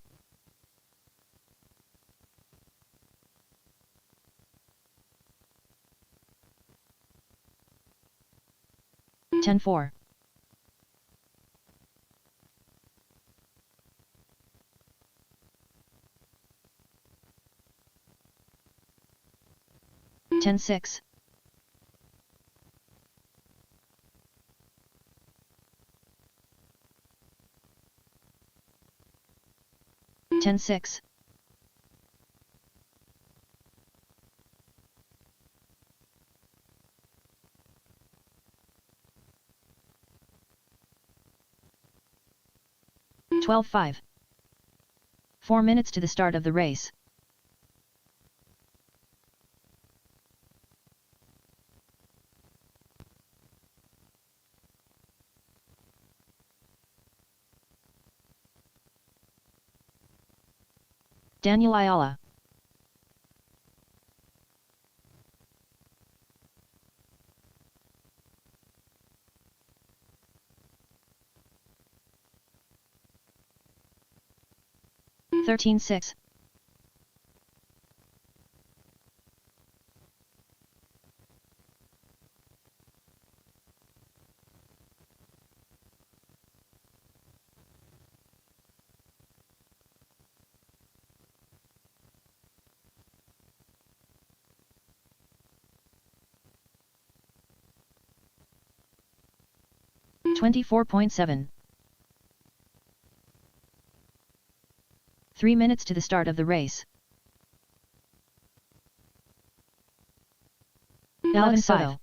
10.4. 10-6. 10-6. 12-5. 4 minutes to the start of the race. Daniel Ayala. Thirteen six. 24.7. 3 minutes to the start of the race. 11-5.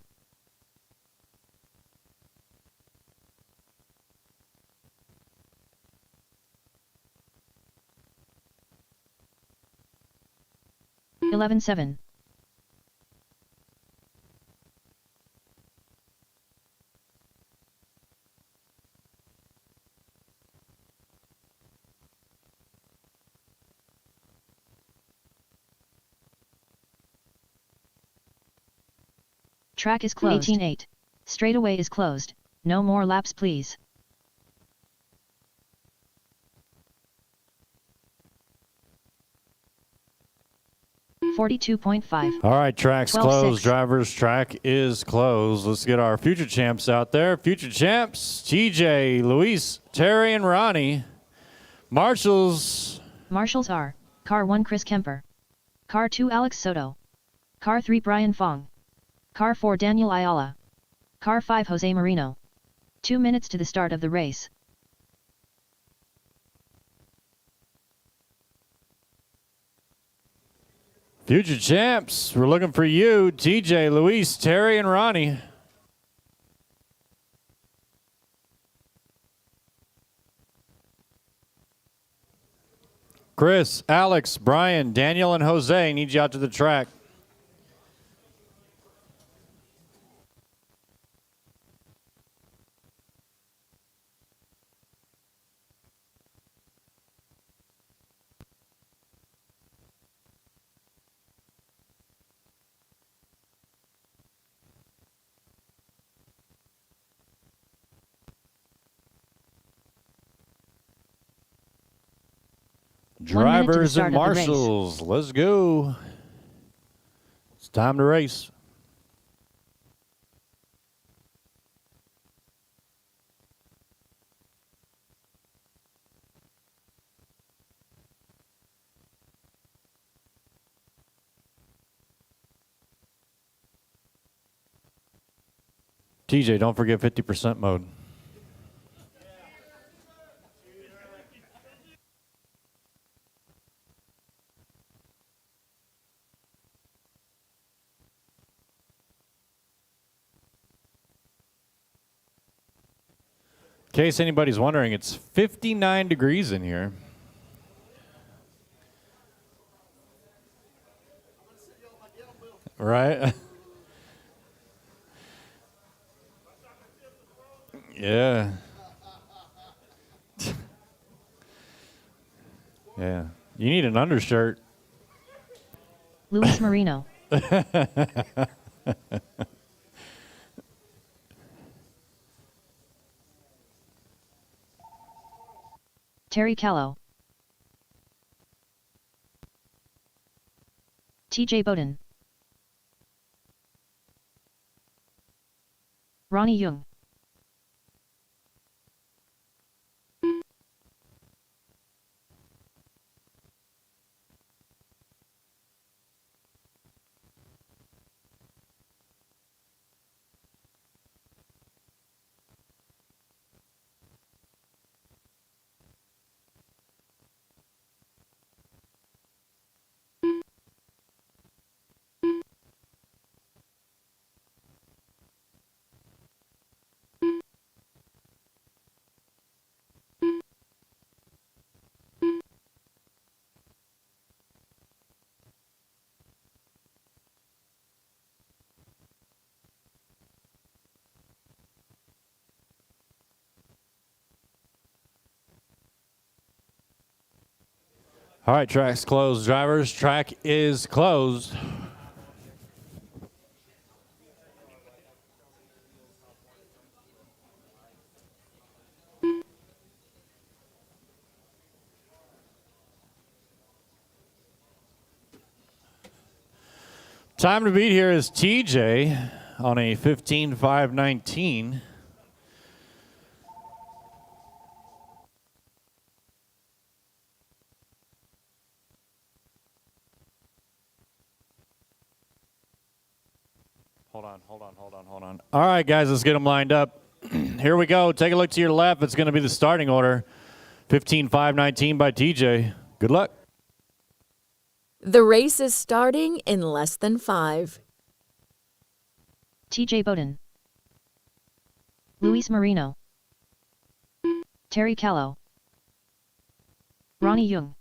11-7. 'Track is closed. 18-8. Straightaway is closed. No more laps please. $42.5. All right, track's 12-6. closed. Drivers, track is closed. Let's get our future champs out there. Future champs, TJ, Luis, Terry, and Ronnie. Marshals. Marshals are Car 1 Chris Kemper, Car 2 Alex Soto, Car 3 Brian Fong, Car 4 Daniel Ayala, Car 5 Jose Marino. 2 minutes to the start of the race. Future champs, we're looking for you, TJ, Luis, Terry, and Ronnie. Chris, Alex, Brian, Daniel, and Jose need you out to the track. Drivers and marshals, let's go. It's time to race. TJ, don't forget 50% mode. In case anybody's wondering, it's 59 degrees in here. Right? Yeah. Yeah. You need an undershirt. Luis Marino. Terry Callow. TJ Bowden. Ronnie Young. All right, track's closed, drivers. Track is closed. Time to beat here is TJ on a 15.519. Hold on. All right, guys, let's get them lined up. Here we go. Take a look to your left. It's going to be the starting order. 15.519 by TJ. Good luck. The race is starting in less than 5. TJ Bowden, Luis Marino, Terry Callow, Ronnie Young,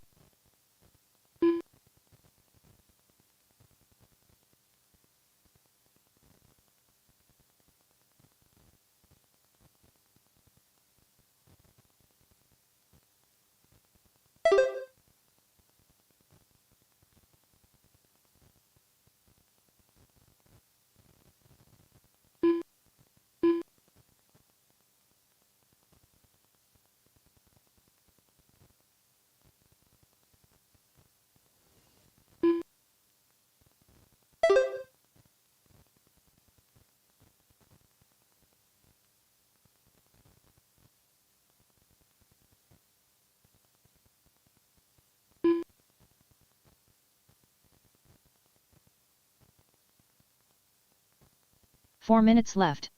Four minutes left.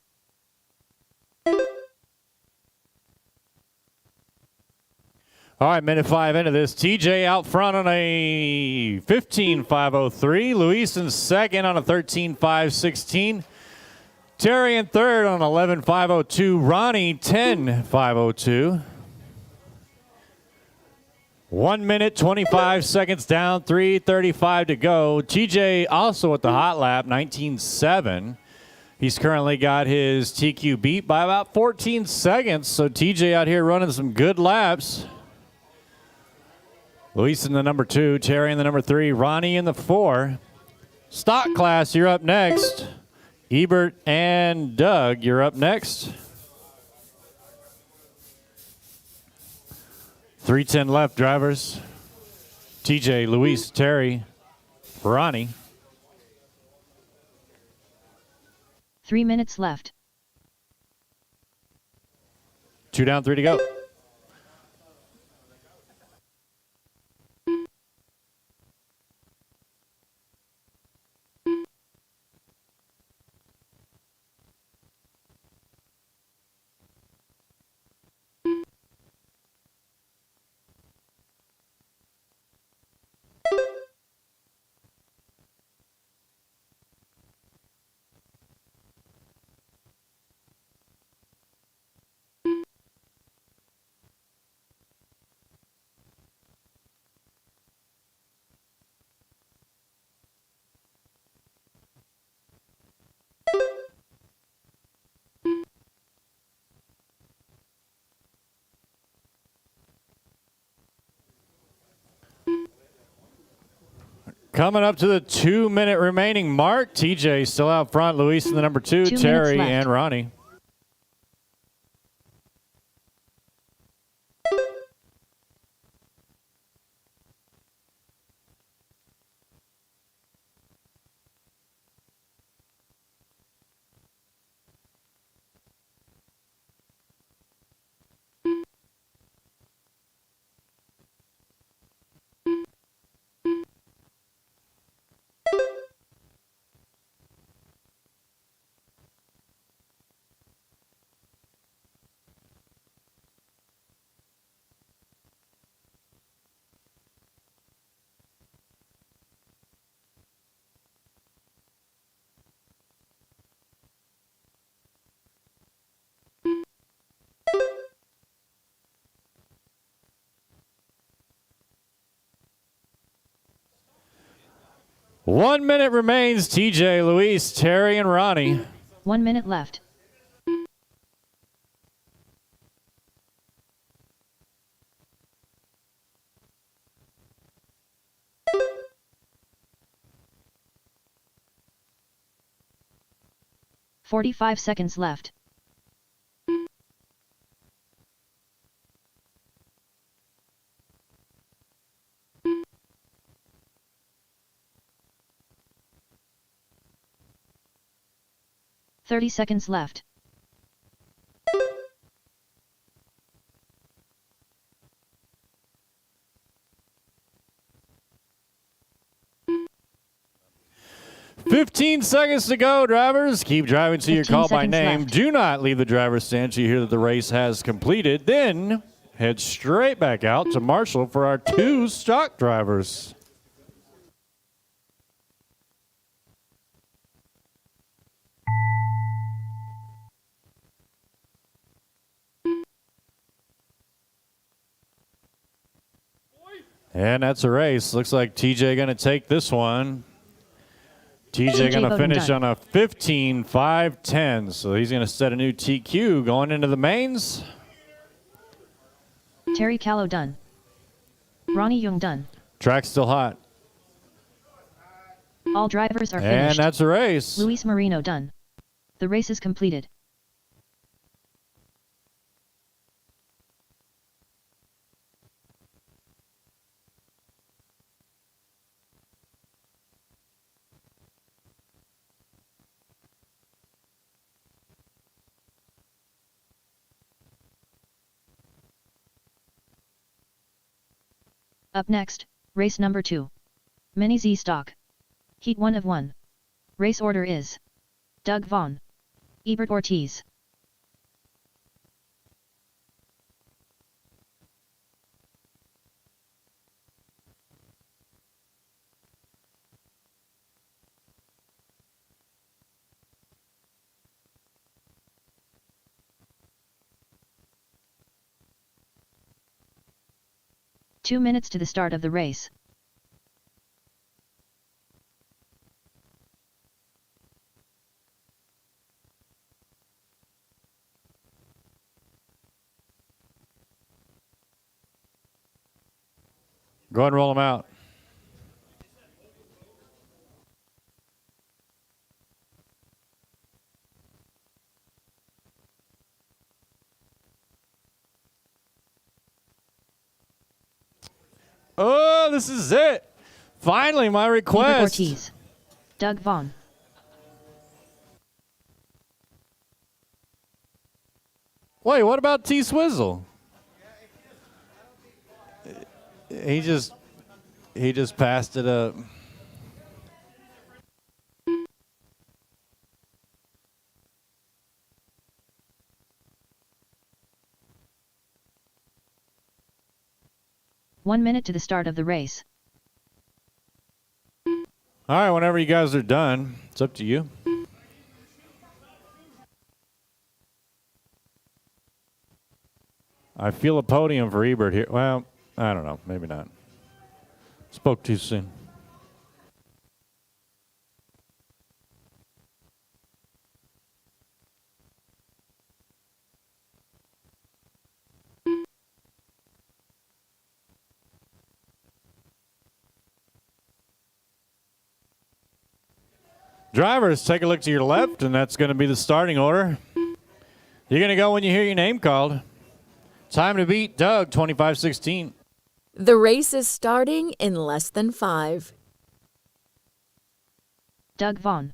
All right, minute 5 into this. TJ out front on a 15.503. Luis in second on a 13.516. Terry in third on 11.502. Ronnie 10.502. 1 minute, 25 seconds down, 3:35 to go. TJ also at the hot lap, 19.7. He's currently got his TQ beat by about 14 seconds. So TJ out here running some good laps. Luis in the number 2, Terry in the number 3, Ronnie in the 4. Stock class, you're up next. Ebert and Doug, you're up next. 3:10 left, drivers. TJ, Luis, Terry, Ronnie. 3 minutes left. 2 down, 3 to go. Coming up to the 2-minute remaining mark. TJ still out front. Luis in the number 2, 2 Terry minutes left. and Ronnie. One minute remains. TJ, Luis, Terry, and Ronnie. 1 minute left. 45 seconds left. $30 left. $15 seconds to go, drivers. Keep driving till you're 15 called by seconds name. left. Do not leave the driver's stand till you hear that the race has completed. Then head straight back out to Marshall for our 2 stock drivers. And that's a race. Looks like TJ going to take this one. TJ going to Bowden finish done. on a 15.510. So he's going to set a new TQ going into the mains. Terry Callow done. Ronnie Young done. Track's still hot. All drivers are And finished. that's a race. Luis Marino done. The race is completed. Up next, race number 2. Mini Z Stock. Heat 1 of 1. Race order is Doug Vaughn. Ebert Ortiz. Two minutes to the start of the race. Go ahead and roll them out. Oh, this is it. Finally, my Ebert request. Ortiz. Doug Vaughn. Wait, what about T Swizzle? He just passed it up. One minute to the start of the race. All right, whenever you guys are done, it's up to you. I feel a podium for Ebert here. Well, I don't know. Maybe not. Spoke too soon. Drivers, take a look to your left, and that's going to be the starting order. You're going to go when you hear your name called. Time to beat Doug, 25-16. The race is starting in less than 5. Doug Vaughn.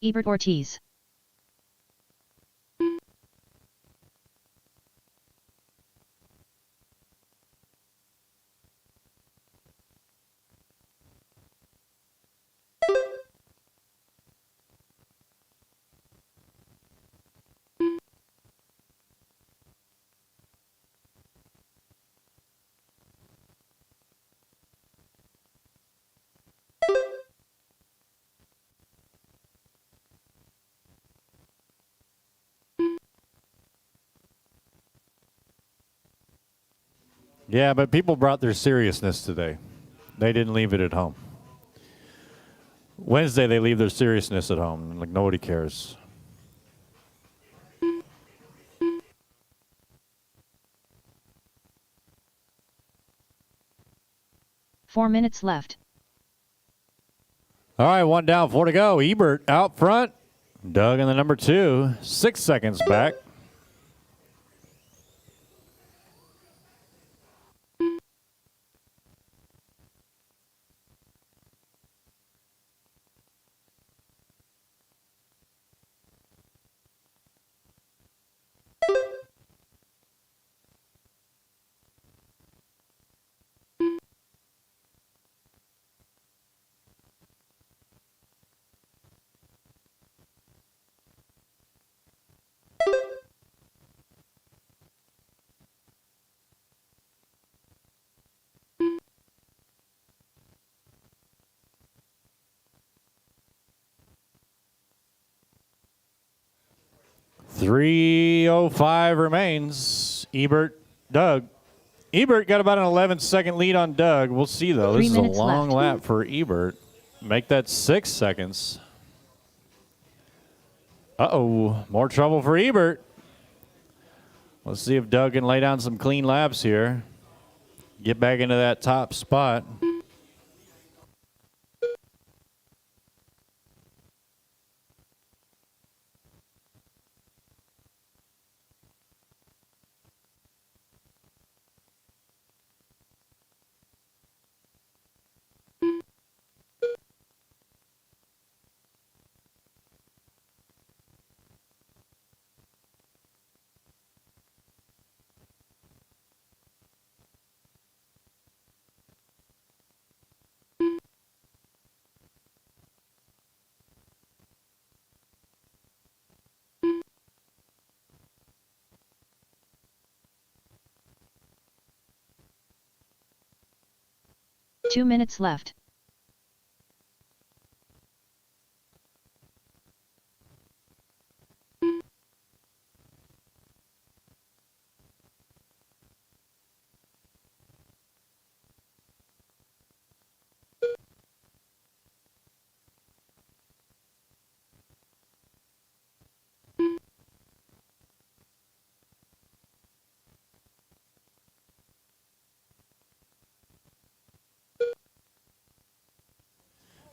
Ebert Ortiz. Yeah, but people brought their seriousness today. They didn't leave it at home. Wednesday, they leave their seriousness at home. Like, nobody cares. Four minutes left. All right, 1 down, 4 to go. Ebert out front. Doug in the number 2, 6 seconds back. .305 remains. Ebert, Doug. Ebert got about an 11-second lead on Doug. We'll see, though. 3 This is a minutes long left. lap for Ebert. Make that 6 seconds. Uh-oh, more trouble for Ebert. Let's see if Doug can lay down some clean laps here. Get back into that top spot. Two minutes left.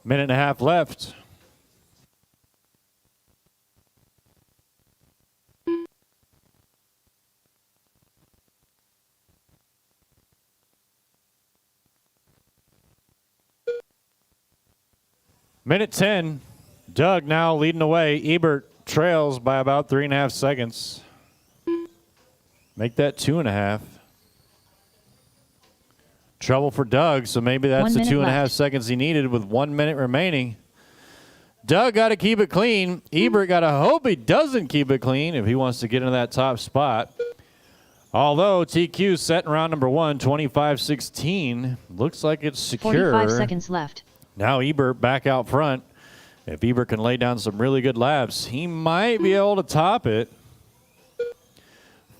Minute and a half left. Minute 10. Doug now leading the way. Ebert trails by about 3.5 seconds. Make that 2.5. Trouble for Doug, so maybe that's 1 the minute 2.5 left. seconds he needed with 1 minute remaining. Doug got to keep it clean. Ebert got to hope he doesn't keep it clean if he wants to get into that top spot. Although TQ set in round number 1, 25-16. Looks like it's secure. 45 seconds left. Now Ebert back out front. If Ebert can lay down some really good laps, he might be able to top it.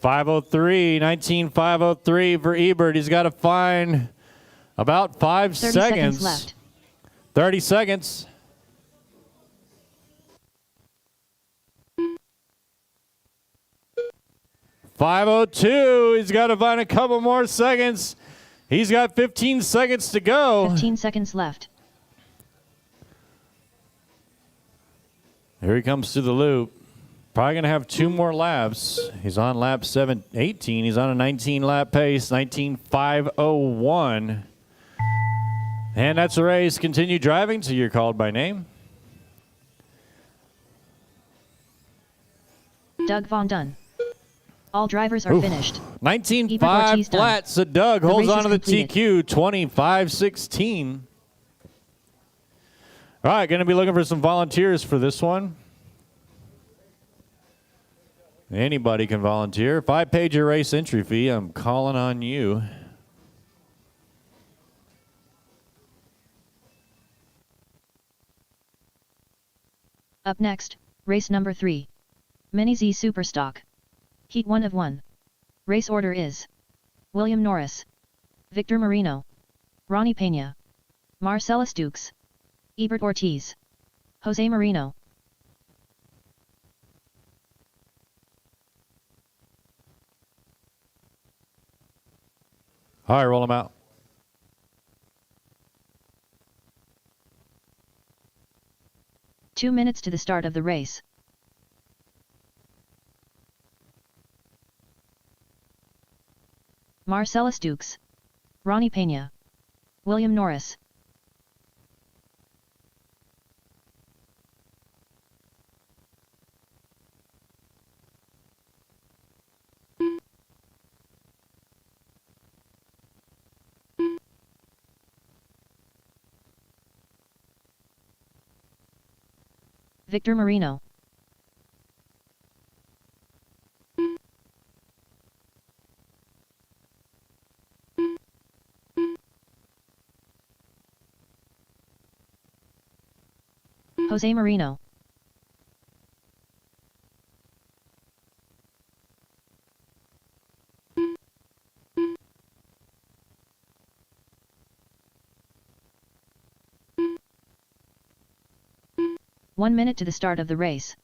5:03, 19.503 for Ebert. He's got to find about 5 30 seconds. seconds left. 30 seconds. .502. He's got to find a couple more seconds. He's got 15 seconds to go. 15 seconds left. Here he comes to the loop. Probably going to have 2 more laps. He's on lap 18. He's on a 19-lap pace, 19.501. And that's the race. Continue driving till you're called by name. Doug Von Dunn. All drivers are finished. 19.5 Ortiz done. flat, so Doug holds race on is to the completed. TQ, 25-16. All right, going to be looking for some volunteers for this one. Anybody can volunteer. If I paid your race entry fee, I'm calling on you. Up next, race number 3. Mini Z Superstock. Heat 1 of 1. Race order is William Norris, Victor Marino, Ronnie Pena, Marcellus Dukes, Ebert Ortiz, Jose Marino. All right, roll them out. 2 minutes to the start of the race. Marcellus Dukes. Ronnie Pena. William Norris. Victor Marino. Jose Marino. One minute to the start of the race.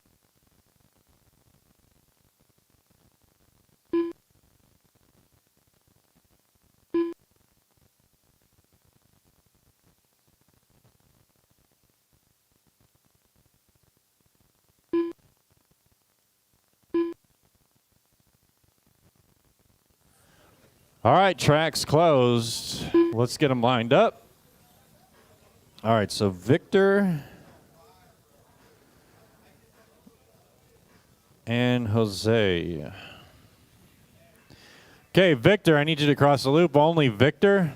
All right, track's closed. Let's get them lined up. All right, so Victor and Jose. Okay, Victor, I need you to cross the loop. Only Victor.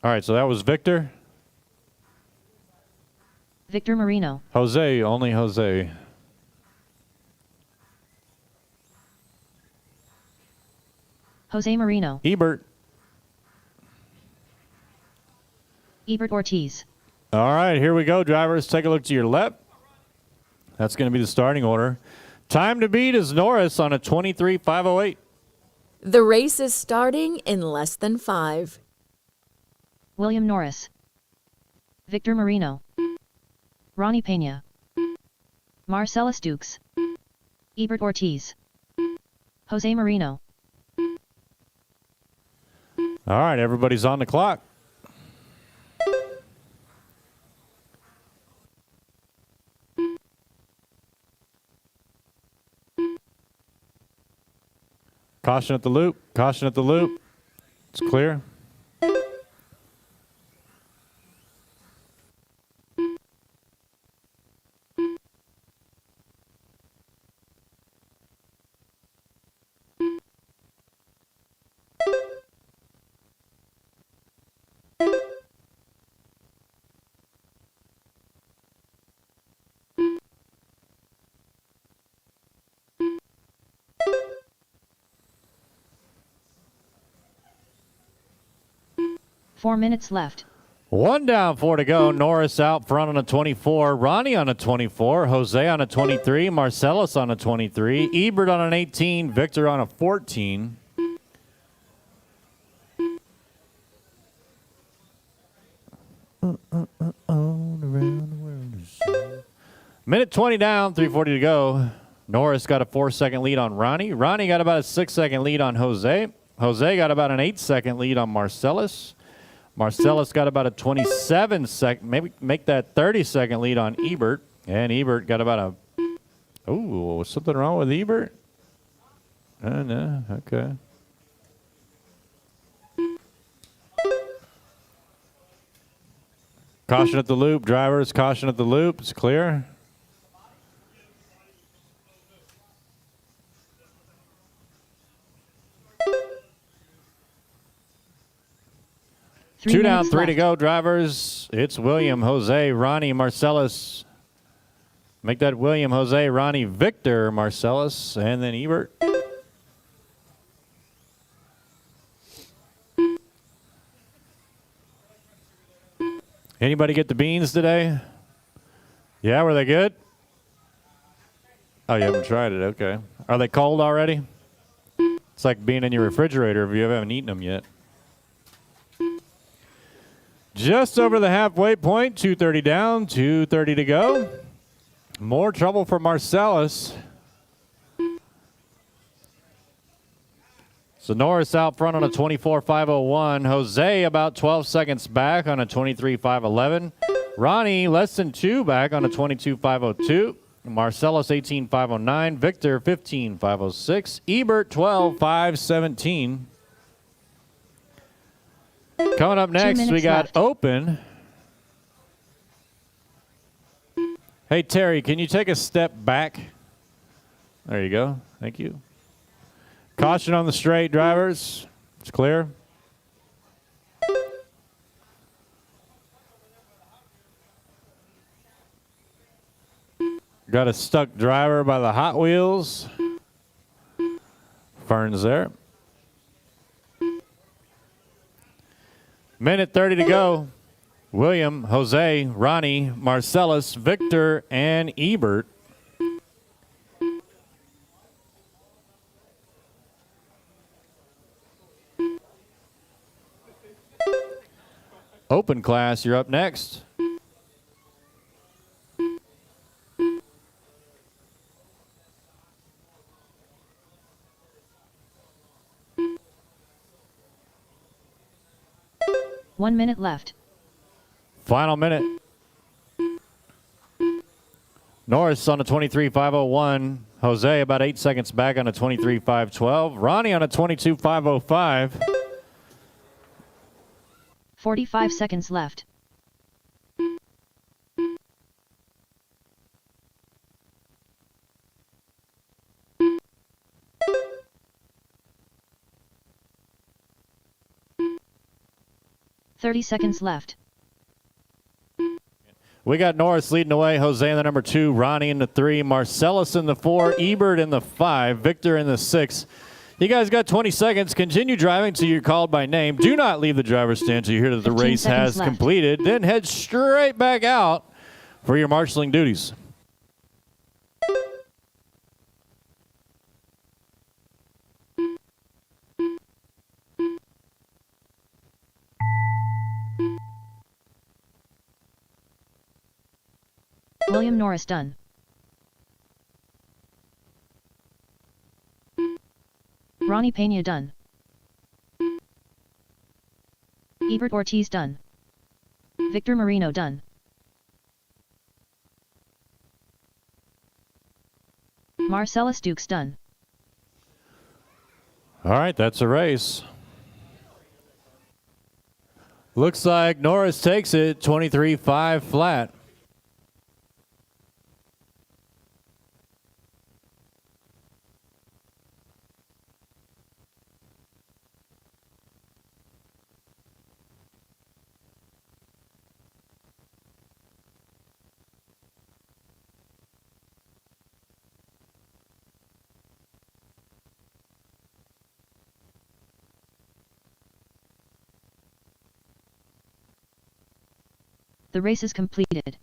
All right, so that was Victor. Victor Marino. Jose, only Jose. Jose Marino. Ebert. Ebert Ortiz. All right, here we go, drivers. Take a look to your left. That's going to be the starting order. Time to beat is Norris on a 23.508. The race is starting in less than 5. William Norris. Victor Marino. Ronnie Pena. Marcellus Dukes. Ebert Ortiz. Jose Marino. All right, everybody's on the clock. Caution at the loop. Caution at the loop. It's clear. Four minutes left. One down, 4 to go. Norris out front on a 24. Ronnie on a 24. Jose on a 23. Marcellus on a 23. Ebert on an 18. Victor on a 14. Minute 20 down, 3:40 to go. Norris got a 4-second lead on Ronnie. Ronnie got about a 6-second lead on Jose. Jose got about an 8-second lead on Marcellus. Marcellus got about a 27-second, maybe make that 30-second lead on Ebert. And Ebert got about a, ooh, something wrong with Ebert? No, okay. Caution at the loop, drivers, caution at the loop. It's clear. Two down, 3 to go, drivers. It's William, Jose, Ronnie, Marcellus. Make that William, Jose, Ronnie, Victor, Marcellus, and then Ebert. Anybody get the beans today? Yeah, were they good? Oh, you haven't tried it, okay. Are they cold already? It's like being in your refrigerator if you haven't eaten them yet. Just over the halfway point, 2:30 down, 2:30 to go. More trouble for Marcellus. So Norris out front on a 24.501. Jose about 12 seconds back on a 23.511. Ronnie less than 2 back on a 22.502. Marcellus 18.509. Victor 15.506. Ebert 12.517. Coming up next, we 2 minutes got left. Open. Hey, Terry, can you take a step back? There you go. Thank you. Caution on the straight, drivers. It's clear. Got a stuck driver by the Hot Wheels. Fern's there. Minute 30 to go. William, Jose, Ronnie, Marcellus, Victor, and Ebert. Open class, you're up next. One minute left. Final minute. Norris on a 23.501. Jose about 8 seconds back on a 23.512. Ronnie on a 22.505. 45 seconds left. $30 left. We got Norris leading away. Jose in the number 2. Ronnie in the 3. Marcellus in the 4. Ebert in the 5. Victor in the 6. You guys got 20 seconds. Continue driving till you're called by name. Do not leave the driver's stand until you hear that the 15 race has seconds left. completed. Then head straight back out for your marshaling duties. William Norris done. Ronnie Pena done. Ebert Ortiz done. Victor Marino done. Marcellus Dukes done. All right, that's a race. Looks like Norris takes it 23.5 flat. The race is completed.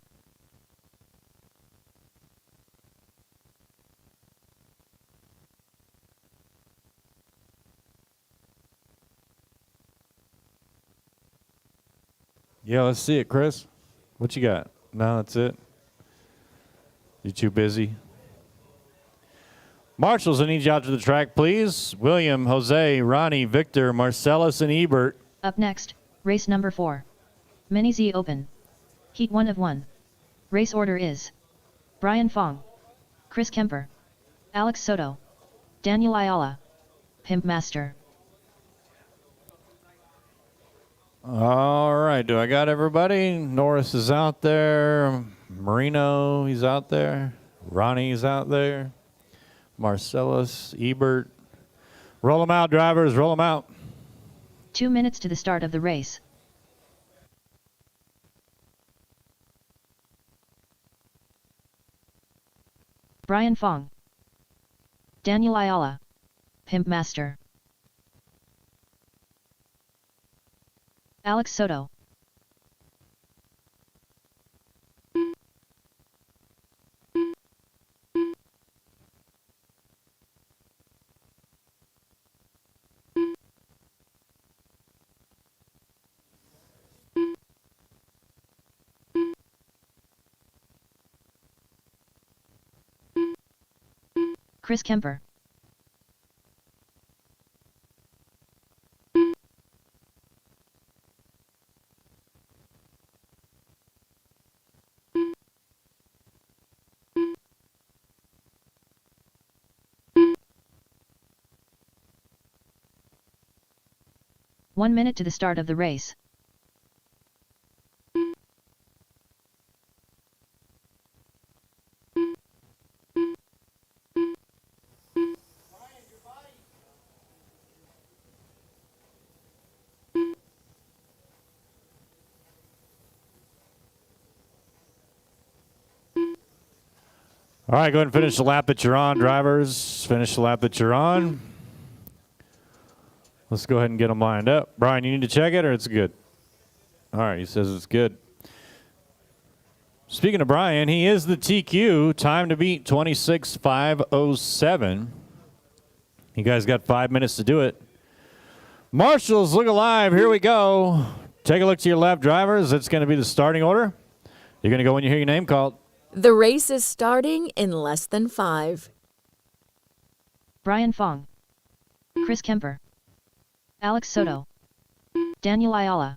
Yeah, let's see it, Chris. What you got? No, that's it. You too busy? Marshals, I need you out to the track, please. William, Jose, Ronnie, Victor, Marcellus, and Ebert. Up next, race number 4. Mini Z Open. Heat 1 of 1. Race order is Brian Fong, Chris Kemper, Alex Soto, Daniel Ayala, Pimp Master. All right, do I got everybody? Norris is out there. Marino, he's out there. Ronnie's out there. Marcellus, Ebert. Roll them out, drivers, roll them out. 2 minutes to the start of the race. Brian Fong, Daniel Ayala, Pimp Master. Alex Soto, Chris Kemper, 1 minute to the start of the race. All right, go ahead and finish the lap that you're on, drivers. Finish the lap that you're on. Let's go ahead and get them lined up. Brian, you need to check it or it's good? All right, he says it's good. Speaking of Brian, he is the TQ. Time to beat 26:507. You guys got 5 minutes to do it. Marshals, look alive. Here we go. Take a look to your left, drivers. It's going to be the starting order. You're going to go when you hear your name called. The race is starting in less than 5. Brian Fong, Chris Kemper, Alex Soto, Daniel Ayala,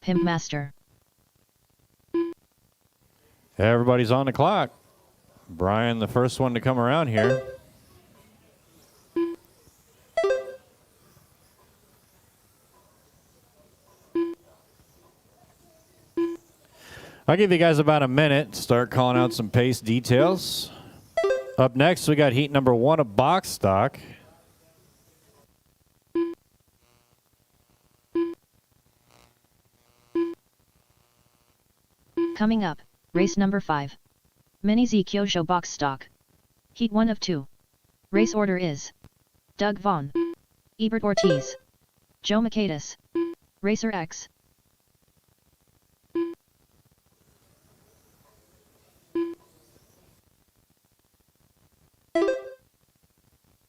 Pimp Master. Everybody's on the clock. Brian, the first one to come around here. I'll give you guys about a minute to start calling out some pace details. Up next, we got heat number 1 of box stock. Coming up, race number 5. Mini Z Kyosho box stock. Heat 1 of 2. Race order is Doug Vaughn, Ebert Ortiz, Joe Makaitis, Racer X.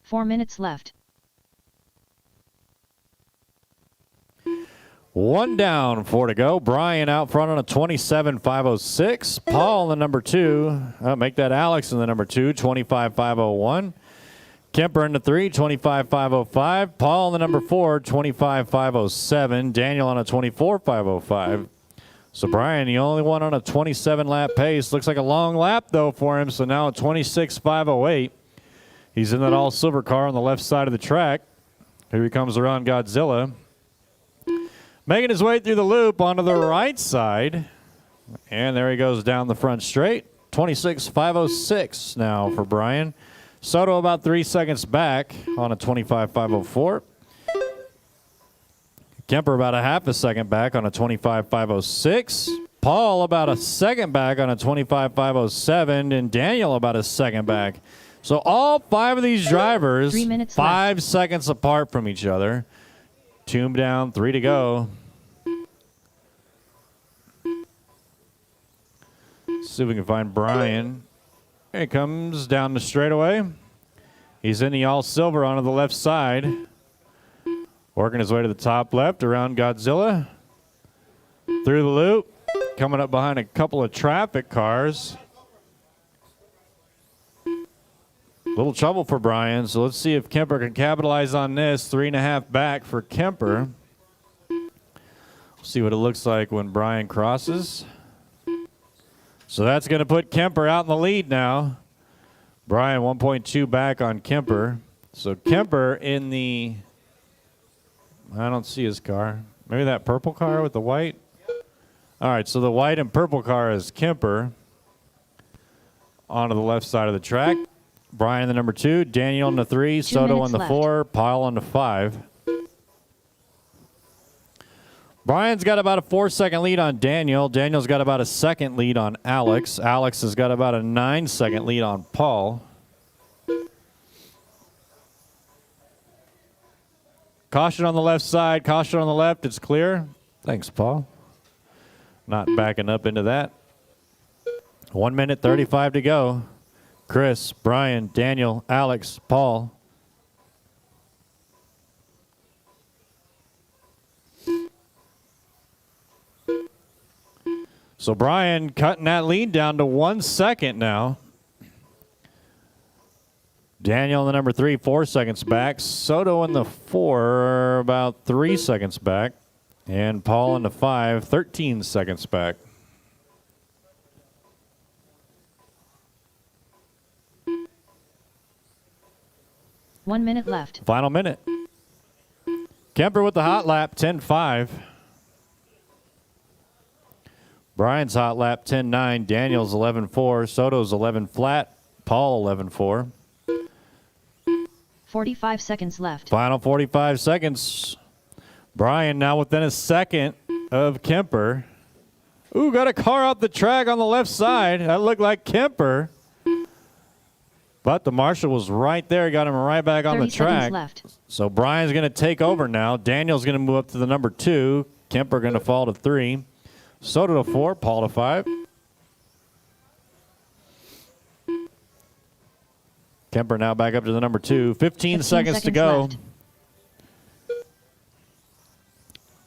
Four minutes left. 1 down, 4 to go. Brian out front on a 27.506. Paul in the number 2. Make that Alex in the number 2, 25.501. Kemper in the 3, 25.505. Paul in the number 4, 25.507. Daniel on a 24.505. So Brian, the only one on a 27-lap pace. Looks like a long lap, though, for him. So now a 26.508. He's in that all-silver car on the left side of the track. Here he comes around Godzilla. Making his way through the loop onto the right side. And there he goes down the front straight. 26.506 now for Brian. Soto about 3 seconds back on a 25.504. Kemper about a half a second back on a 25.506. Paul about a second back on a 25.507. And Daniel about a second back. So all 5 of these drivers, 3 minutes 5 seconds apart from each other. 2 down, 3 to go. See if we can find Brian. Here he comes down the straightaway. He's in the all-silver onto the left side. Working his way to the top left around Godzilla. Through the loop. Coming up behind a couple of traffic cars. Little trouble for Brian, so let's see if Kemper can capitalize on this. 3.5 back for Kemper. See what it looks like when Brian crosses. So that's going to put Kemper out in the lead now. Brian 1.2 back on Kemper. So Kemper in the, I don't see his car. Maybe that purple car with the white? All right, so the white and purple car is Kemper onto the left side of the track. Brian in the number 2, Daniel in the 3, Soto on the 4, Pyle on the 5. Brian's got about a 4-second lead on Daniel. Daniel's got about a second lead on Alex. Alex has got about a 9-second lead on Paul. Caution on the left side, caution on the left. It's clear. Thanks, Paul. Not backing up into that. 1 minute 35 to go. Chris, Brian, Daniel, Alex, Paul. So Brian cutting that lead down to 1 second now. Daniel in the number 3, 4 seconds back. Soto in the 4, about 3 seconds back. And Paul in the 5, 13 seconds back. One minute left. Final minute. Kemper with the hot lap, 10.5. Brian's hot lap, 10.9. Daniel's 11.4. Soto's 11 flat. Paul 11.4. 45 seconds left. Final 45 seconds. Brian now within a second of Kemper. Ooh, got a car out the track on the left side. That looked like Kemper. But the marshal was right there. Got him right back on the 30 seconds track. left. So Brian's going to take over now. Daniel's going to move up to the number 2. Kemper going to fall to 3. Soto to 4. Paul to 5. Kemper now back up to the number 2. 15 seconds to go. left.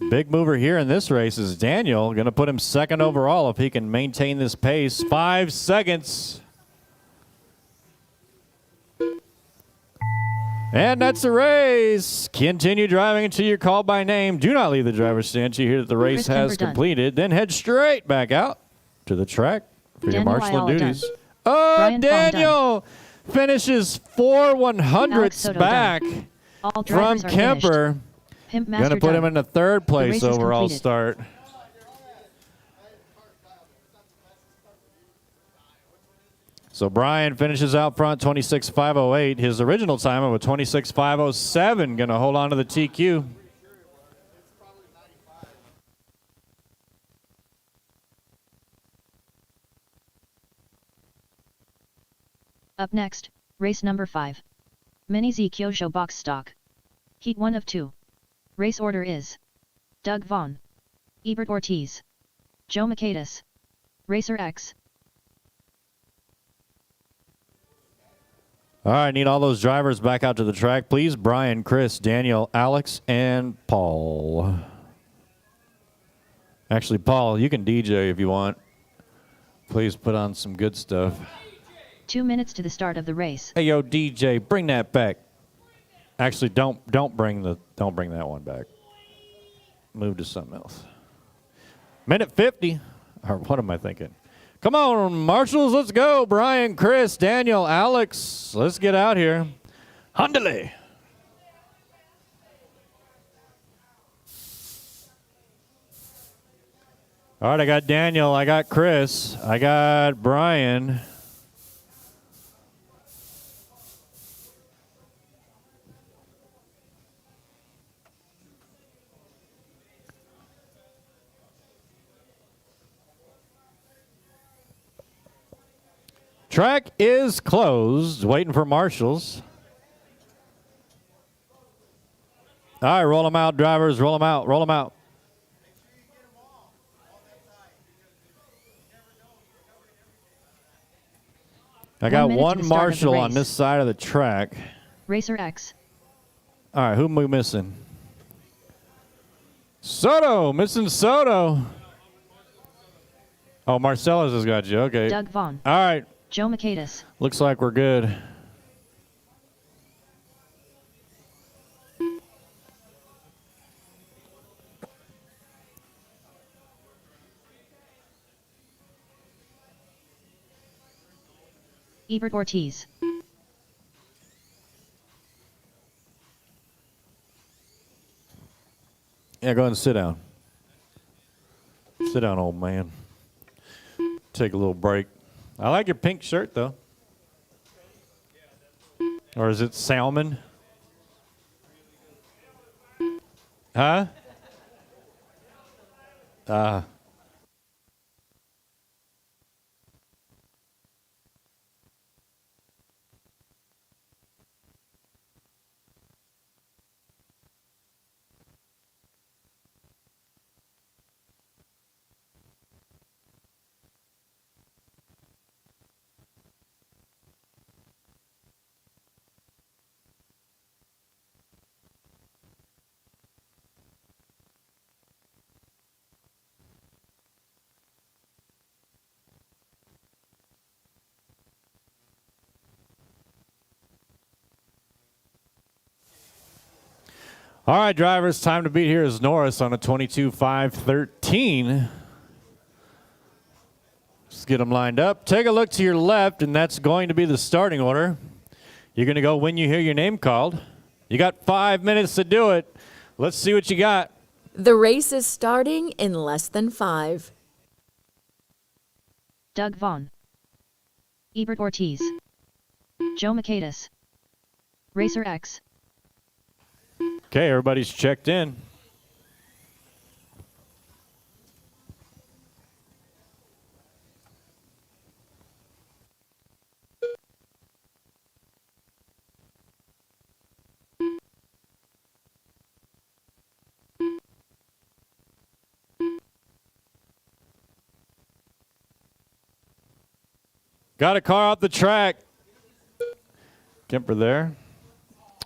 Big mover here in this race is Daniel. Going to put him second overall if he can maintain this pace. 5 seconds. And that's the race. Continue driving until you're called by name. Do not leave the driver's stand until you hear that the race Chris Kemper has done. completed. Then head straight back out to the track for your Daniel marshalling Ayala duties. done. Oh, Brian Fong Daniel finishes 4 Alex 100ths Soto back done. All from drivers are Kemper. finished. Pimp Going Master to put him done. in the third place race is overall completed. start. So Brian finishes out front 26.508. His original time of a 26.507. Going to hold on to the TQ. Up next, race number 5. Mini Z Kyosho box stock. Heat 1 of 2. Race order is Doug Vaughn, Ebert Ortiz, Joe Michaelis, Racer X. All right, need all those drivers back out to the track, please. Brian, Chris, Daniel, Alex, and Paul. Actually, Paul, you can DJ if you want. Please put on some good stuff. 2 minutes to the start of the race. Hey, yo, DJ, bring that back. Actually, don't bring that one back. Move to something else. Minute 50. Or what am I thinking? Come on, marshals, let's go. Brian, Chris, Daniel, Alex, let's get out here. Hundley. All right, I got Daniel, I got Chris, I got Brian. Track is closed, waiting for marshals. All right, roll them out, drivers, roll them out, roll them out. I got 1 minute to one the start of the marshal on race. this side of the track. Racer X. All right, who am we missing? Soto, missing Soto. Oh, Marcellus has got you, okay. Doug Vaughn, All right, Joe Michaelis. looks like we're good. Ebert Ortiz. Yeah, go ahead and sit down. Sit down, old man. Take a little break. I like your pink shirt, though. Or is it salmon? Huh? All right, drivers, time to beat here is Norris on a 22.513. Let's get them lined up. Take a look to your left, and that's going to be the starting order. You're going to go when you hear your name called. You got 5 minutes to do it. Let's see what you got. The race is starting in less than 5. Doug Vaughn, Ebert Ortiz, Joe Michaelis, Racer X. Okay, everybody's checked in. Got a car off the track. Kemper there.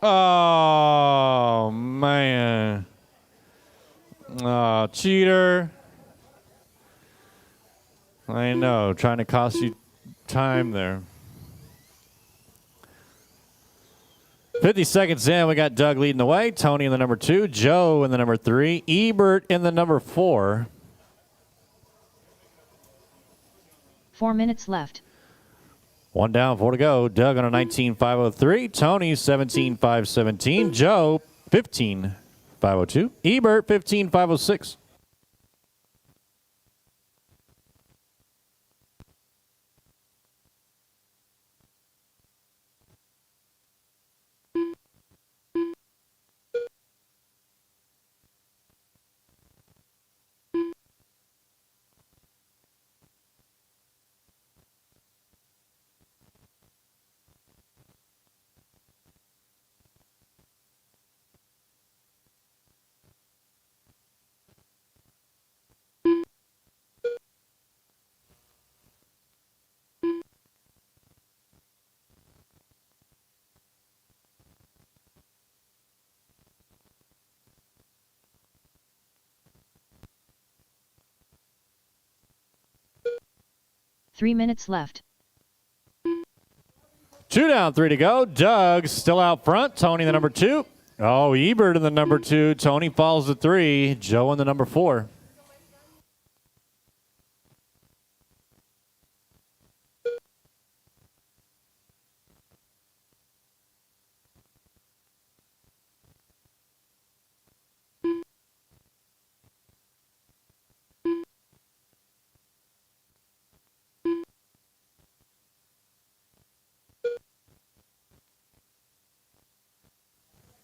Oh, man. Oh, cheater. I know, trying to cost you time there. 50 seconds in, we got Doug leading the way. Tony in the number 2. Joe in the number 3. Ebert in the number 4. 4 minutes left. 1 down, 4 to go. Doug on a 19.503. Tony 17.517. Joe 15.502. Ebert 15.506. Three minutes left. 2 down, 3 to go. Doug still out front. Tony the number 2. Oh, Ebert in the number 2. Tony falls to 3. Joe in the number 4.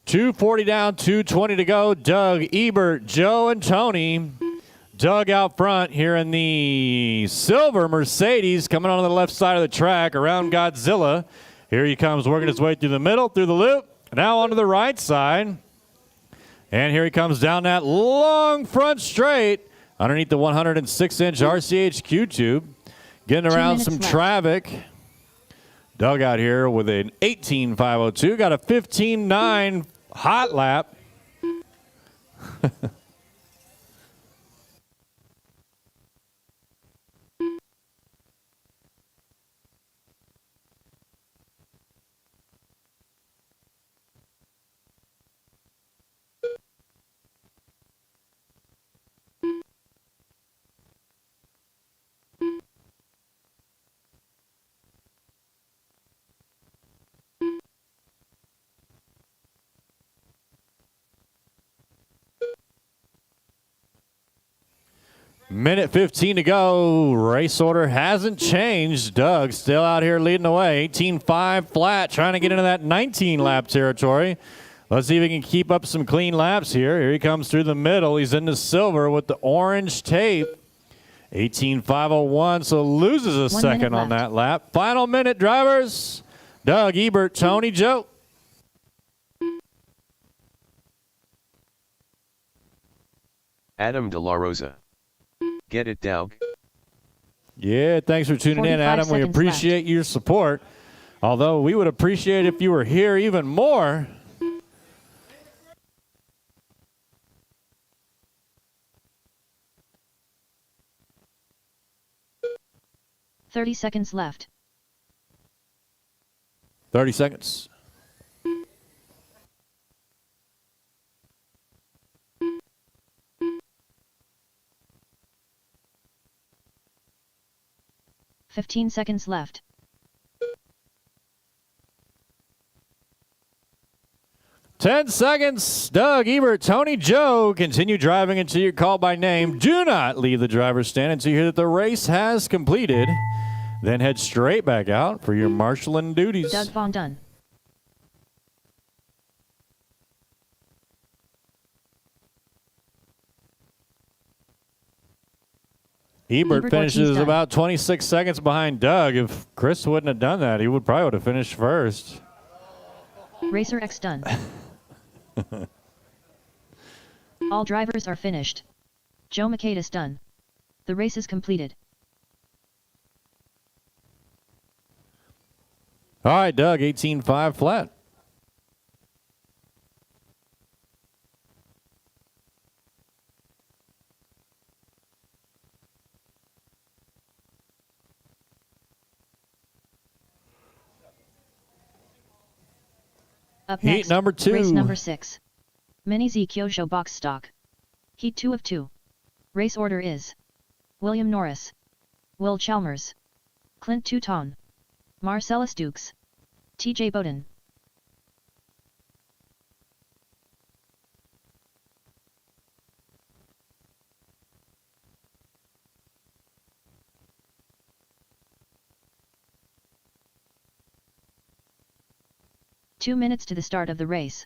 .240 down, 2:20 to go. Doug, Ebert, Joe, and Tony. Doug out front here in the silver Mercedes coming on the left side of the track around Godzilla. Here he comes working his way through the middle, through the loop. Now onto the right side. And here he comes down that long front straight underneath the 106-inch RCHQ tube. Getting around some traffic. Doug out here with an 18.502. Got a 15.9 hot lap. Minute 15 to go. Race order hasn't changed. Doug still out here leading the way. 18.5 flat, trying to get into that 19-lap territory. Let's see if he can keep up some clean laps here. Here he comes through the middle. He's in the silver with the orange tape. 18.501, so loses a second on that lap. Final minute, drivers. Doug, Ebert, Tony, Joe. Adam De La Rosa. Get it, Doug? Yeah, thanks for tuning in, Adam. We appreciate your support. Although we would appreciate if you were here even more. .30 seconds left. 30 seconds. .15 seconds left. 10 seconds. Doug, Ebert, Tony, Joe, continue driving until you're called by name. Do not leave the driver's stand until you hear that the race has completed. Then head straight back out for your marshalling duties. Doug Vaughn done. Ebert finishes Ortiz done. about 26 seconds behind Doug. If Chris wouldn't have done that, he would probably have finished first. Racer X done. All drivers are finished. Joe Makaitis done. The race is completed. All right, Doug, 18.5 flat. Up Heat next, number 2. race number 6. Mini Z Kyosho box stock. Heat 2 of 2. Race order is William Norris, Will Chalmers, Clint Touton, Marcellus Dukes, TJ Bowden. Two minutes to the start of the race.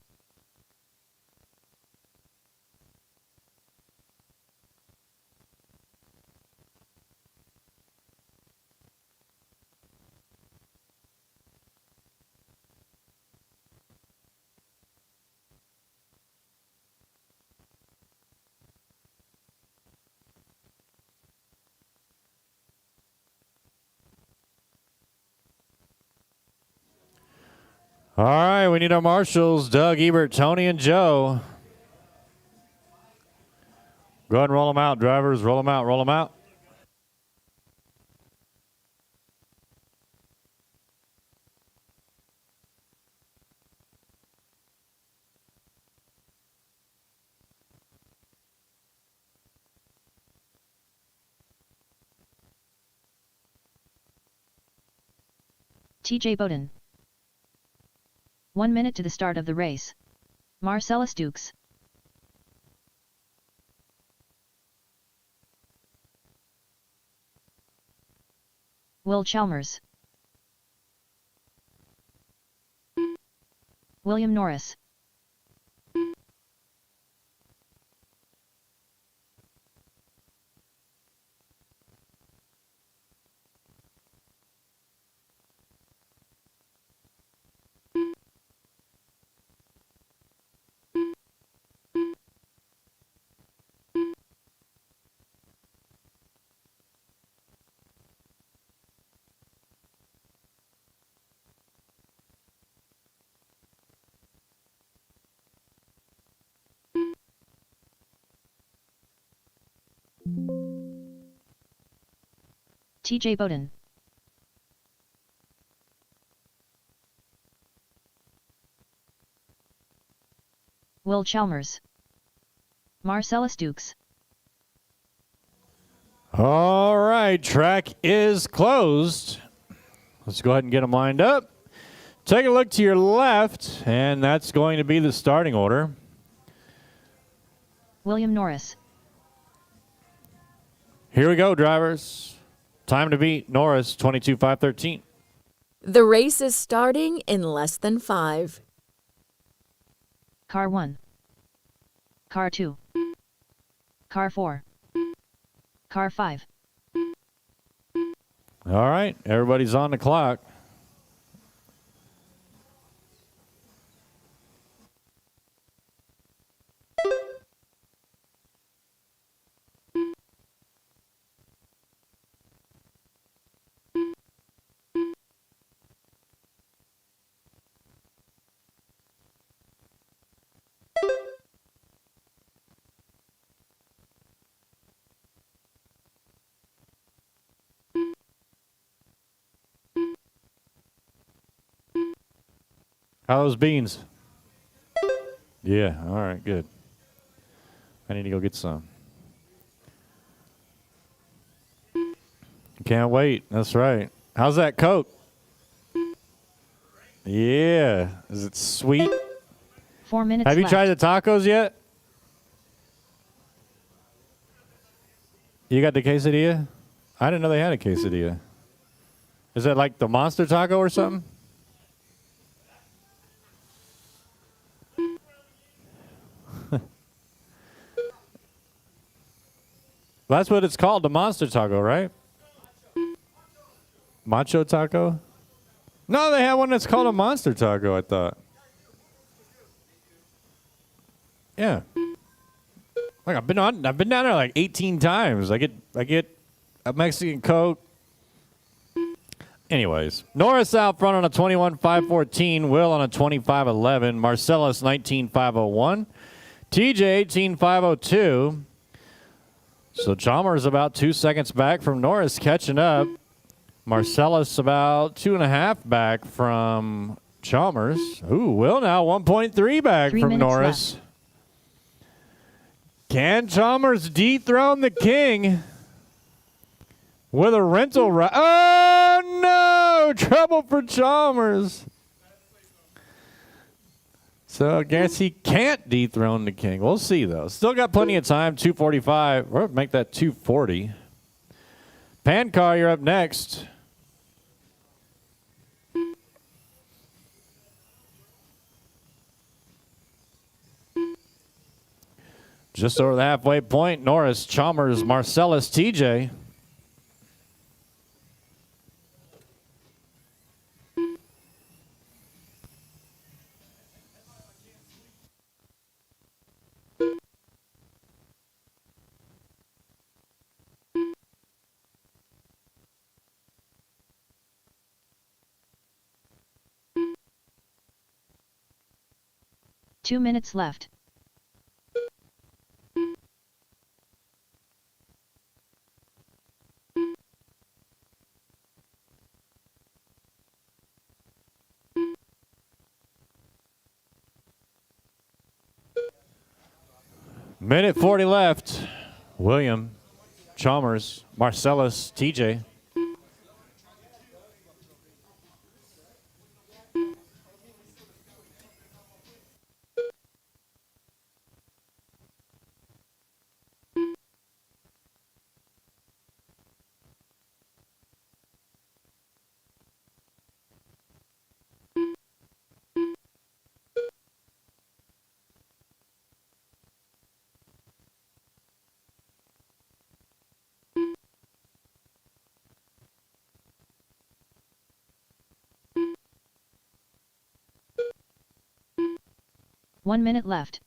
All right, we need our marshals, Doug, Ebert, Tony, and Joe. Go ahead and roll them out, drivers. Roll them out, roll them out. TJ Bowden. 1 minute to the start of the race. Marcellus Dukes. Will Chalmers. William Norris. TJ Bowden. Will Chalmers. Marcellus Dukes. All right, track is closed. Let's go ahead and get them lined up. Take a look to your left, and that's going to be the starting order. William Norris. Here we go, drivers. Time to beat Norris, 22.513. The race is starting in less than 5. Car 1. Car 2. Car 4. Car 5. All right, everybody's on the clock. How are those beans? Yeah, all right, good. I need to go get some. Can't wait. That's right. How's that Coke? Yeah. Is it sweet? 4 minutes Have you left. tried the tacos yet? You got the quesadilla? I didn't know they had a quesadilla. Is that like the monster taco or something? That's what it's called, the monster taco, right? Macho taco? No, they have one that's called a monster taco, I thought. Yeah. Like I've been down there like 18 times. I get a Mexican Coke. Anyways, Norris out front on a 21.514, Will on a 25.11, Marcellus 19.501, TJ 18.502. So Chalmers about 2 seconds back from Norris catching up. Marcellus about 2.5 back from Chalmers. Ooh, Will now 1.3 back 3 from minutes Norris. Can Chalmers dethrone the king with a rental ride? Oh, no! Trouble for Chalmers. So I guess he can't dethrone the king. We'll see, though. Still got plenty of time, 2:45. We'll make that 2:40. Pancar, you're up next. Just over the halfway point, Norris, Chalmers, Marcellus, TJ. Two minutes left. Minute 40 left. William, Chalmers, Marcellus, TJ. One minute left.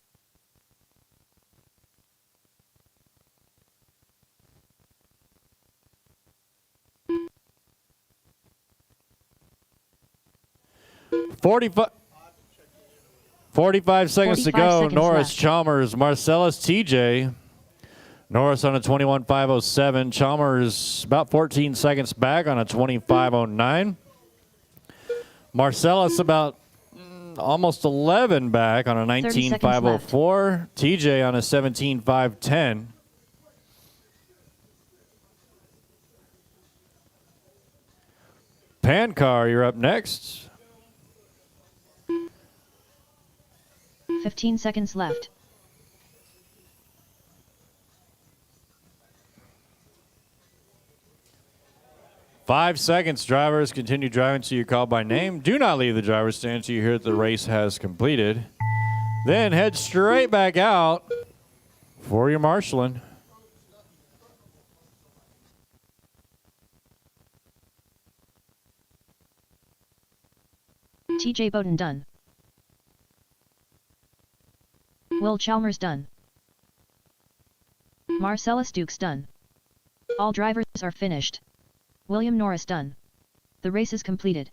Forty-five seconds to 45 go. seconds Norris, left. Chalmers, Marcellus, TJ. Norris on a 21.507. Chalmers about 14 seconds back on a 25.09. Marcellus about almost 11 back on a 19.504. TJ on a 17.510. Pancar, you're up next. 15 seconds left. Five seconds, drivers. Continue driving till you're called by name. Do not leave the driver's stand until you hear that the race has completed. Then head straight back out for your marshalling. TJ Bowden done. Will Chalmers done. Marcellus Dukes done. All drivers are finished. William Norris done. The race is completed.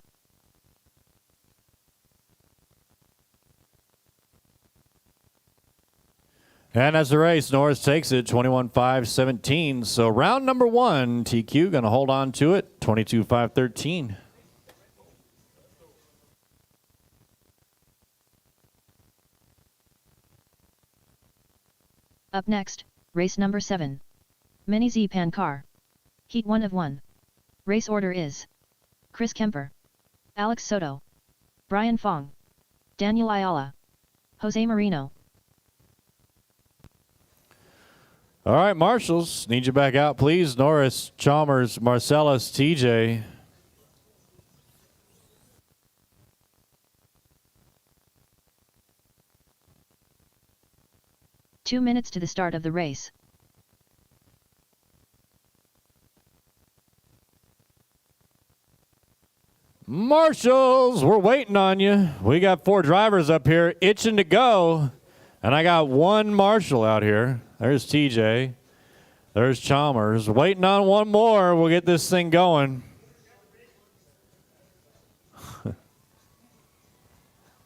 And as the race, Norris takes it 21.517. So round number one, TQ going to hold on to it 22.513. Up next, race number 7. Mini Z Pan Car. Heat 1 of 1. Race order is Chris Kemper, Alex Soto, Brian Fong, Daniel Ayala, Jose Marino. All right, marshals, need you back out, please. Norris, Chalmers, Marcellus, TJ. Two minutes to the start of the race. Marshals, we're waiting on you. We got 4 drivers up here itching to go, and I got 1 marshal out here. There's TJ. There's Chalmers. Waiting on 1 more. We'll get this thing going.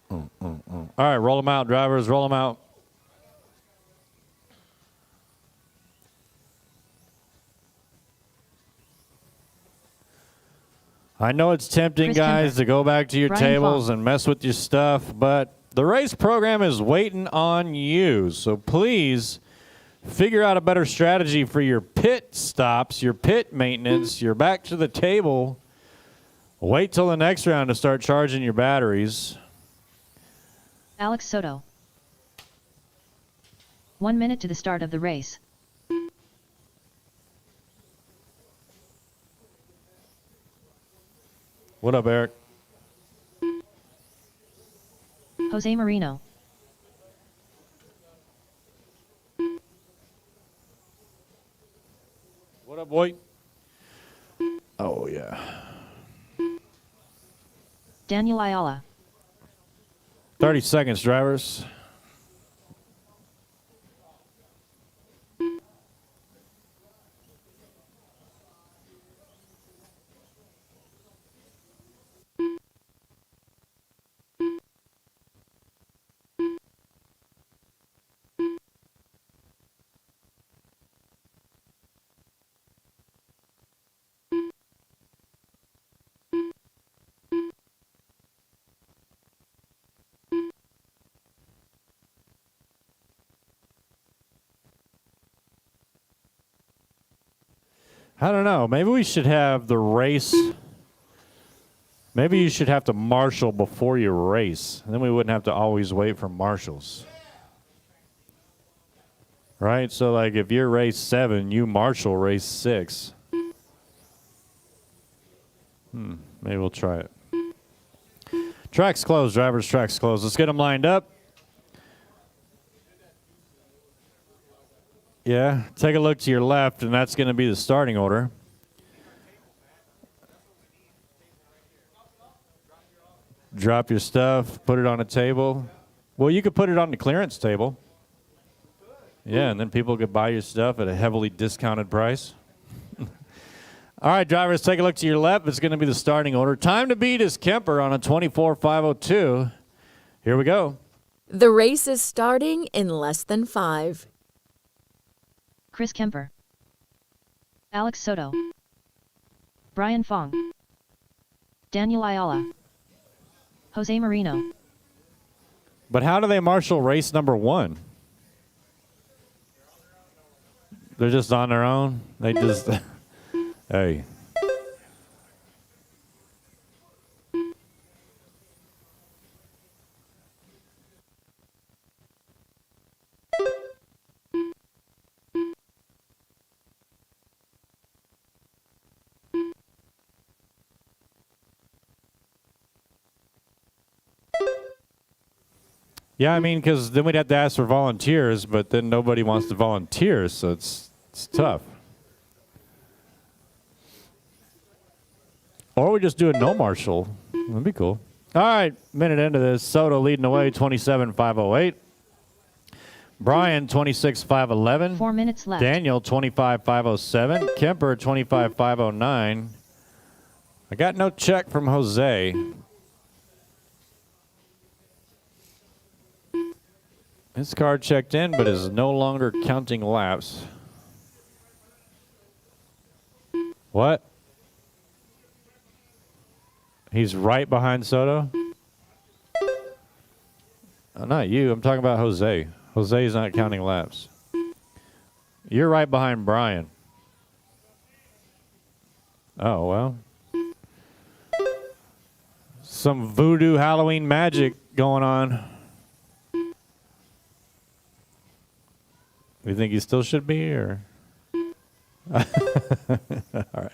All right, roll them out, drivers. Roll them out. I know it's tempting, Chris guys, Kemper. to go back to your Brian tables Fong. and mess with your stuff, but the race program is waiting on you. So please figure out a better strategy for your pit stops, your pit maintenance, your back to the table. Wait till the next round to start charging your batteries. Alex Soto. 1 minute to the start of the race. What up, Eric? Jose Marino. What up, boy? Oh, yeah. Daniel Ayala. 30 seconds, drivers. I don't know. Maybe we should have the race. Maybe you should have to marshal before you race. Then we wouldn't have to always wait for marshals. Right? So, like, if you're race 7, you marshal race 6. Maybe we'll try it. Track's closed, drivers. Track's closed. Let's get them lined up. Yeah, take a look to your left, and that's going to be the starting order. Drop your stuff, put it on a table. Well, you could put it on the clearance table. Yeah, and then people could buy your stuff at a heavily discounted price. All right, drivers, take a look to your left. It's going to be the starting order. Time to beat is Kemper on a 24.502. Here we go. The race is starting in less than 5. Chris Kemper. Alex Soto. Brian Fong. Daniel Ayala. Jose Marino. But how do they marshal race number 1? They're just on their own? They just... Hey. Yeah, I mean, because then we'd have to ask for volunteers, but then nobody wants to volunteer, so it's tough. Or we just do a no marshal. That'd be cool. All right, minute into this. Soto leading away, 27.508. Brian, 26.511. 4 minutes left. Daniel, 25.507. Kemper, 25.509. I got no check from Jose. His car checked in, but is no longer counting laps. What? He's right behind Soto? Not you. I'm talking about Jose. Jose's not counting laps. You're right behind Brian. Oh, well. Some voodoo Halloween magic going on. You think he still should be, or? All right.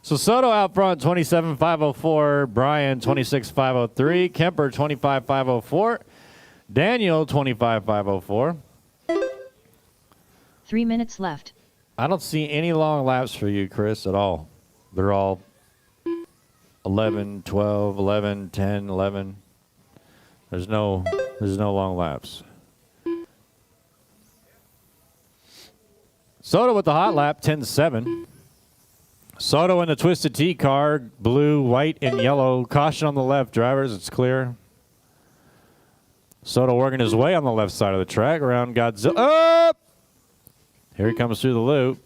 So Soto out front, 27,504. Brian, 26,503. Kemper, 25,504. Daniel, 25,504. 3 minutes left. I don't see any long laps for you, Chris, at all. They're all 11, 12, 11, 10, 11. There's no long laps. Soto with the hot lap, 10-7. Soto in the Twisted Tea car, blue, white, and yellow. Caution on the left, drivers. It's clear. Soto working his way on the left side of the track around Godzilla. Oh! Here he comes through the loop.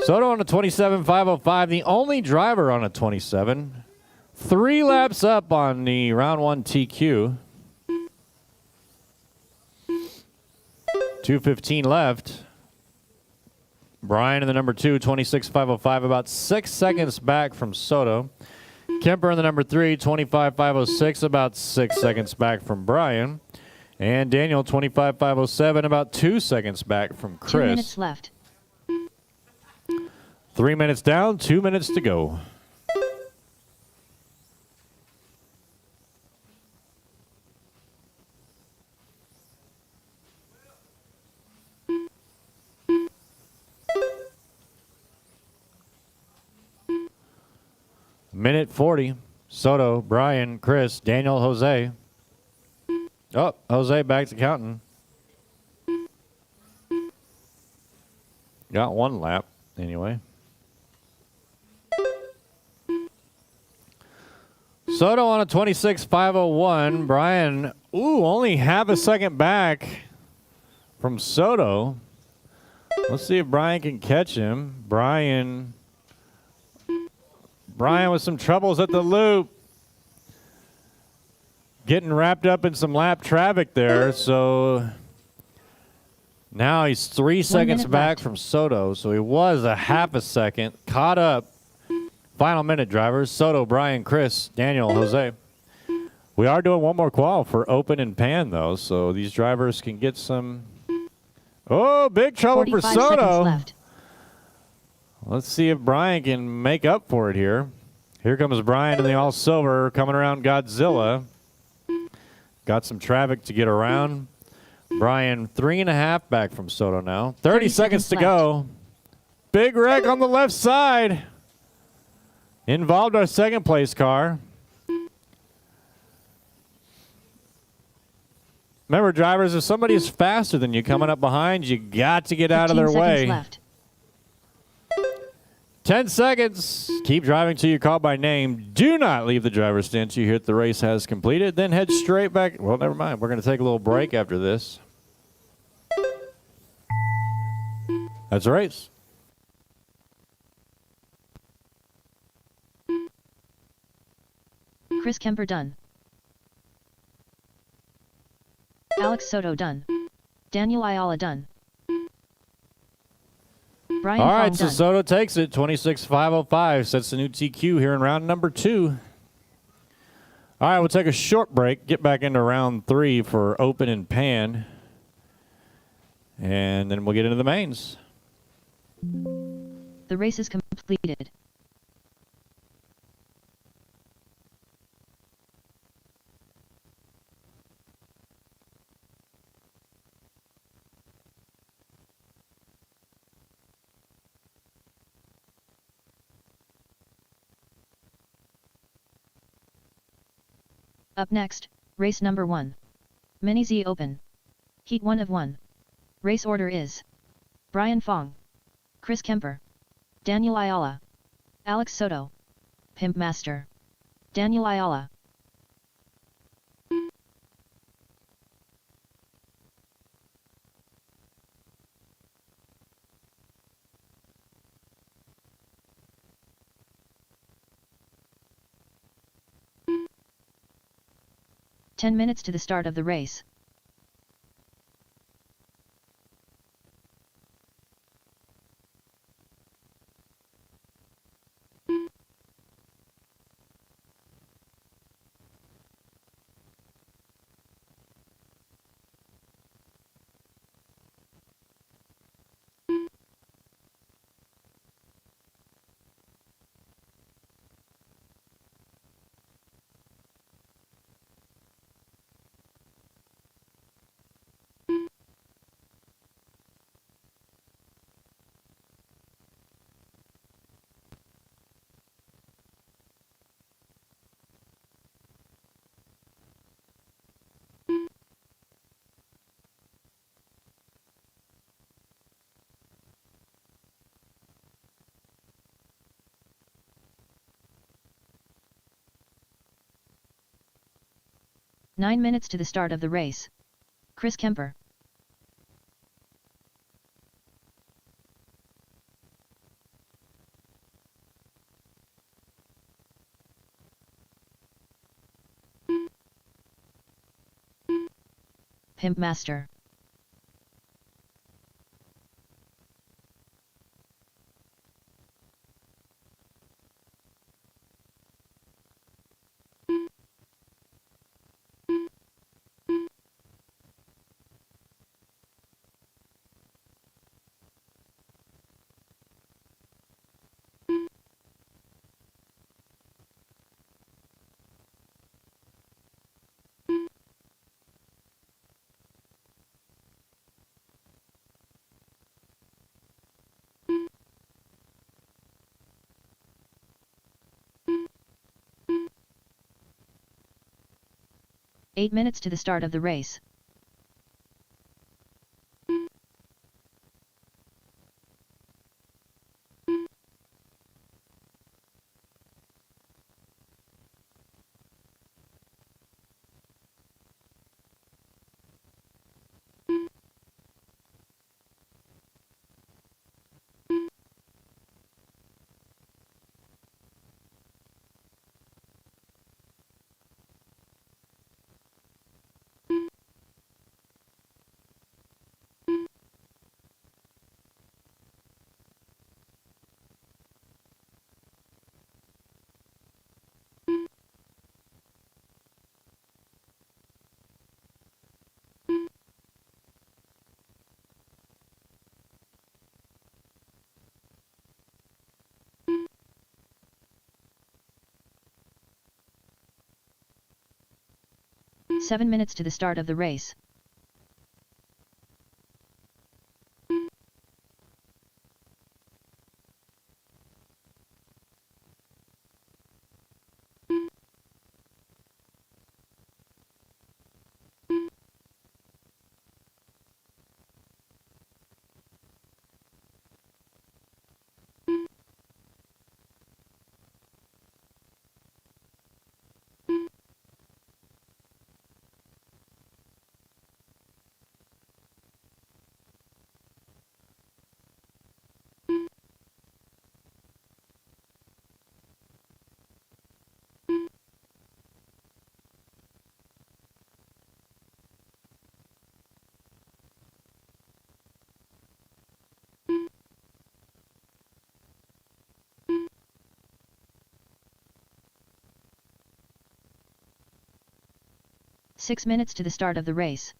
Soto on a 27,505, the only driver on a 27. 3 laps up on the round 1 TQ. 2:15 left. Brian in the number 2, 26,505, about 6 seconds back from Soto. Kemper in the number 3, 25,506, about 6 seconds back from Brian. And Daniel, 25,507, about 2 seconds back from Chris. 2 minutes left. 3 minutes down, 2 minutes to go. Minute 40. Soto, Brian, Chris, Daniel, Jose. Oh, Jose back to counting. Got 1 lap, anyway. Soto on a 26,501. Brian, only half a second back from Soto. Let's see if Brian can catch him. Brian with some troubles at the loop. Getting wrapped up in some lap traffic there, so now he's 3 seconds back left. from Soto, so he was a half a second. Caught up. Final minute, drivers. Soto, Brian, Chris, Daniel, Jose. We are doing one more qual for open and pan, though, so these drivers can get some... Oh, big trouble for 45 Soto. seconds left. Let's see if Brian can make up for it here. Here comes Brian in the all-silver coming around Godzilla. Got some traffic to get around. Brian, 3.5 back from Soto now. 30 seconds to go. Big wreck on the left side. Involved our second place car. Remember, drivers, if somebody is faster than you coming up behind, you got to get out of their 15 way. seconds left. 10 seconds. Keep driving till you're called by name. Do not leave the driver's stand till you hear that the race has completed. Then head straight back. Well, never mind. We're going to take a little break after this. That's a race. Chris Kemper done. Alex Soto done. Daniel Ayala done. Brian All right, Fong so done. Soto takes it. 26,505 sets the new TQ here in round number 2. All right, we'll take a short break. Get back into round 3 for open and pan. And then we'll get into the mains. The race is completed. Up next, race number 1. Mini Z Open. Heat 1 of 1. Race order is Brian Fong, Chris Kemper, Daniel Ayala, Alex Soto, Pimp Master, Daniel Ayala. "10 minutes to the start of the race. 9 minutes to the start of the race. Chris Kemper. Pimp Master. Eight minutes to the start of the race. Seven minutes to the start of the race. Six minutes to the start of the race.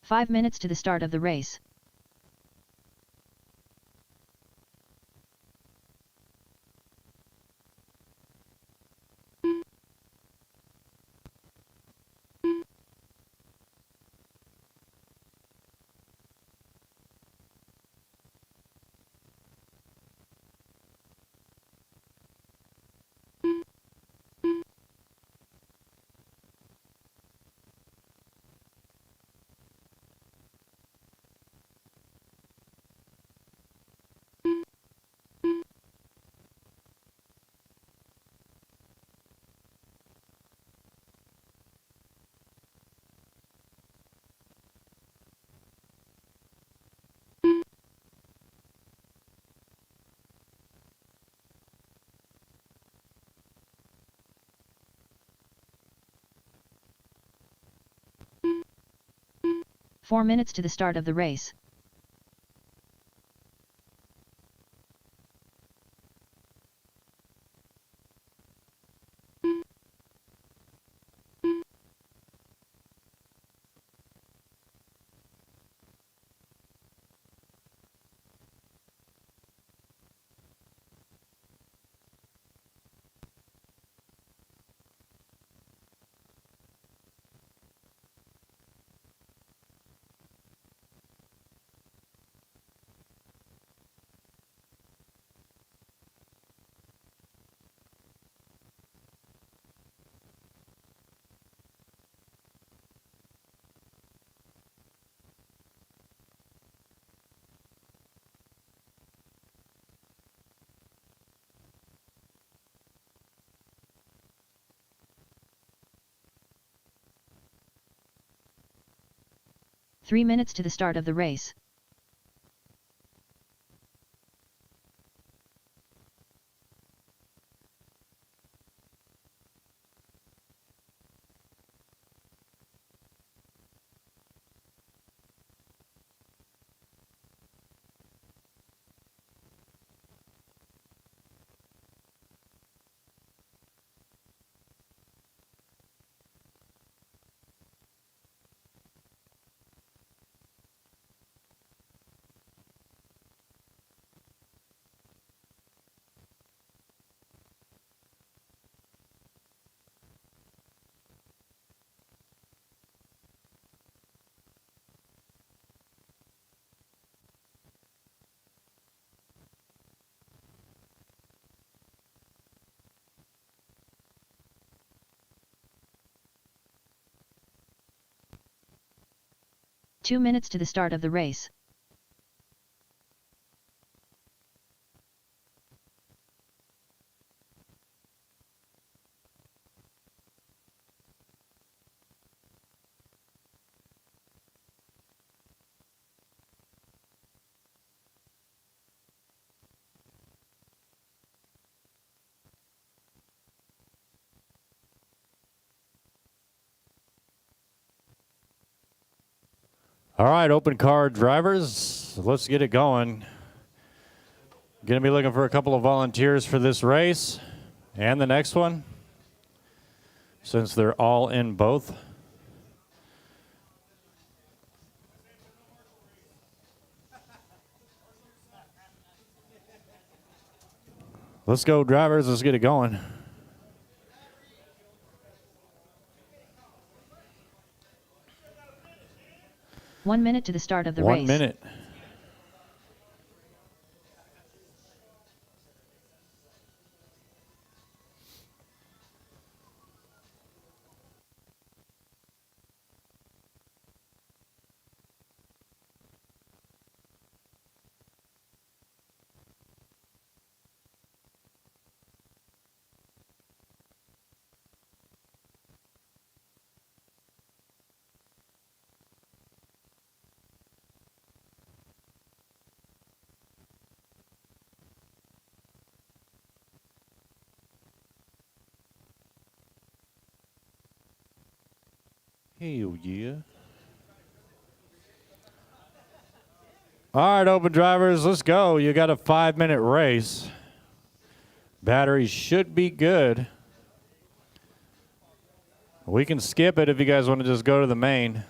Five minutes to the start of the race. 4 minutes to the start of the race. Three minutes to the start of the race. Two minutes to the start of the race. All right, open car drivers, let's get it going. Going to be looking for a couple of volunteers for this race and the next one, since they're all in both. Let's go, drivers. Let's get it going. One minute to the start of the race. 1 minute. Hell yeah. All right, open drivers, let's go. You got a 5-minute race. Batteries should be good. We can skip it if you guys want to just go to the main.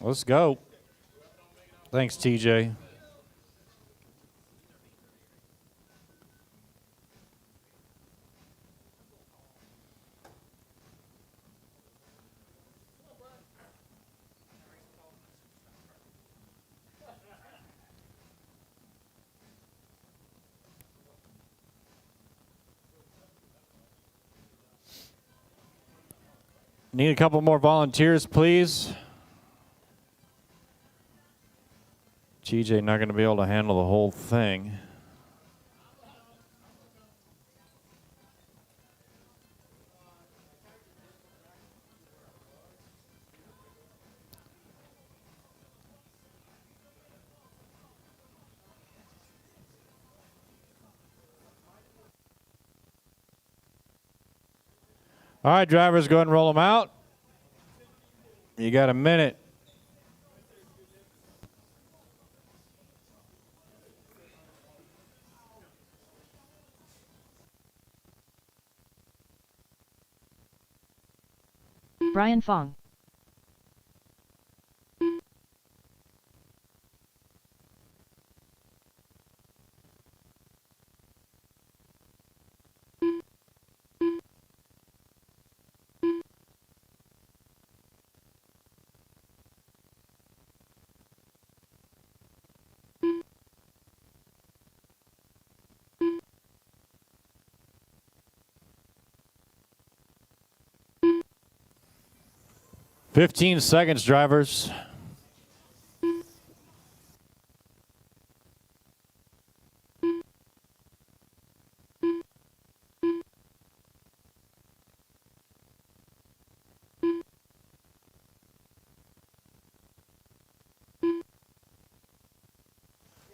Let's go. Thanks, TJ. Need a couple more volunteers, please. TJ not going to be able to handle the whole thing. All right, drivers, go ahead and roll them out. You got a minute. Brian Fong. "15 seconds, drivers."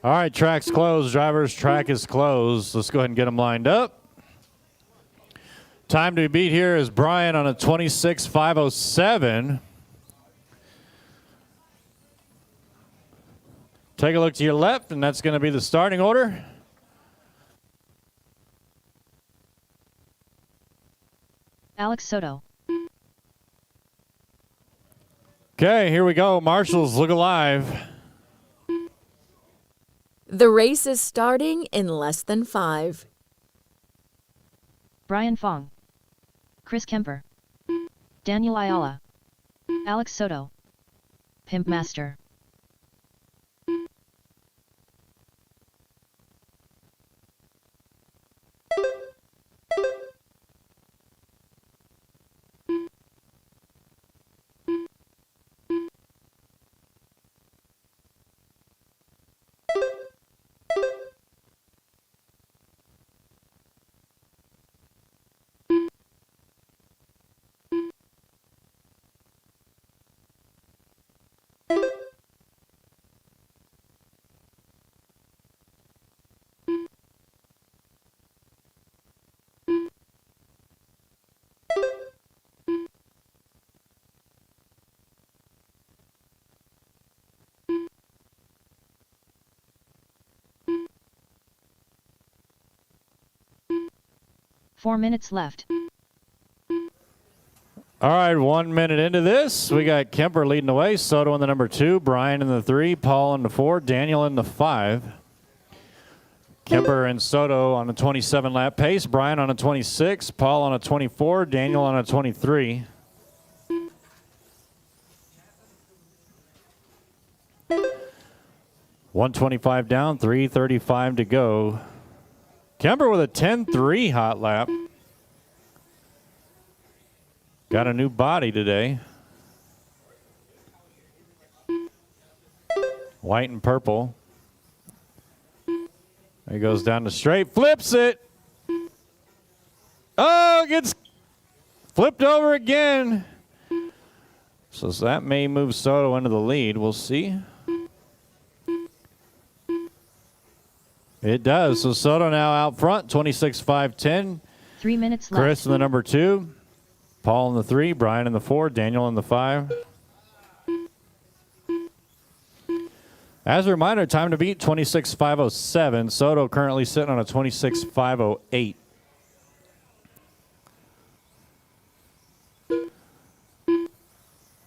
All right, track's closed, drivers. Track is closed. Let's go ahead and get them lined up. Time to beat here is Brian on a 26.507. Take a look to your left, and that's going to be the starting order. Alex Soto. Okay, here we go. Marshals, look alive. The race is starting in less than 5. Brian Fong. Chris Kemper. Daniel Ayala. Alex Soto. Pimp Master. Four minutes left. All right, 1 minute into this. We got Kemper leading the way, Soto in the number 2, Brian in the 3, Paul in the 4, Daniel in the 5. Kemper and Soto on a 27-lap pace, Brian on a 26, Paul on a 24, Daniel on a 23. $125 down, $335 to go. Kemper with a 10-3 hot lap. Got a new body today. White and purple. He goes down the straight, flips it. Oh, gets flipped over again. So that may move Soto into the lead. We'll see. It does. So Soto now out front, 26.510. 3 minutes left. Chris in the number 2, Paul in the 3, Brian in the 4, Daniel in the 5. As a reminder, time to beat 26.507. Soto currently sitting on a 26.508.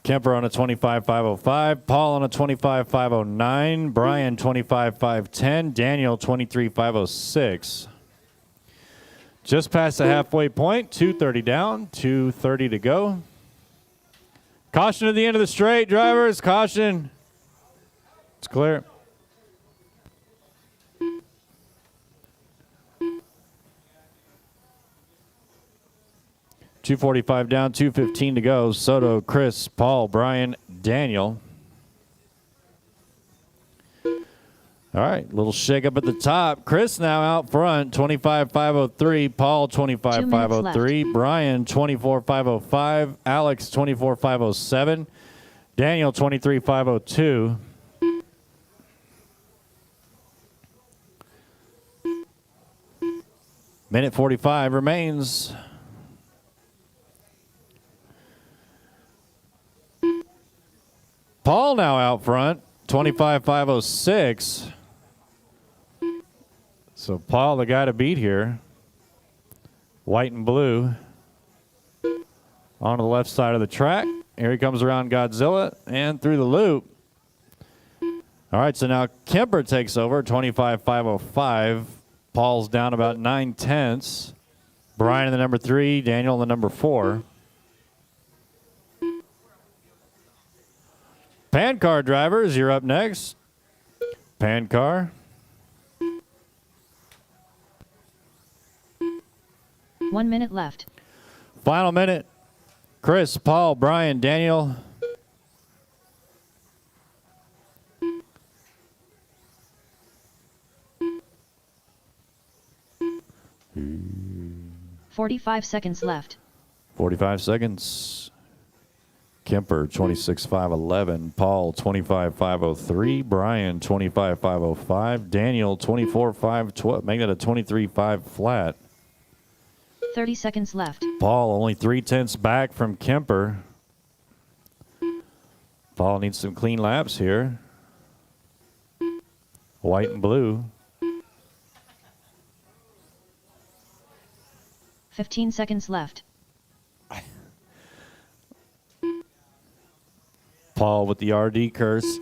Kemper on a 25.505, Paul on a 25.509, Brian 25.510, Daniel 23.506. Just past the halfway point, 230 down, 230 to go. Caution at the end of the straight, drivers, caution. It's clear. $245 down, $215 to go. Soto, Chris, Paul, Brian, Daniel. All right, little shake up at the top. Chris now out front, 25.503. Paul, 25.503. Brian, 24.505. Alex, 24.507. Daniel, 23.502. Minute 45 remains. Paul now out front, 25.506. So Paul, the guy to beat here. White and blue. On the left side of the track. Here he comes around Godzilla and through the loop. All right, so now Kemper takes over, 25.505. Paul's down about 9/10. Brian in the number 3, Daniel in the number 4. Pan car drivers, you're up next. Pan car. One minute left. Final minute. Chris, Paul, Brian, Daniel. Hmm. 45 seconds left. 45 seconds. Kemper, 26.511. Paul, 25.503. Brian, 25.505. Daniel, 24.512. Making it a 23.5 flat. 30 seconds left. Paul only 0.3 back from Kemper. Paul needs some clean laps here. White and blue. 15 seconds left. Paul with the RD curse.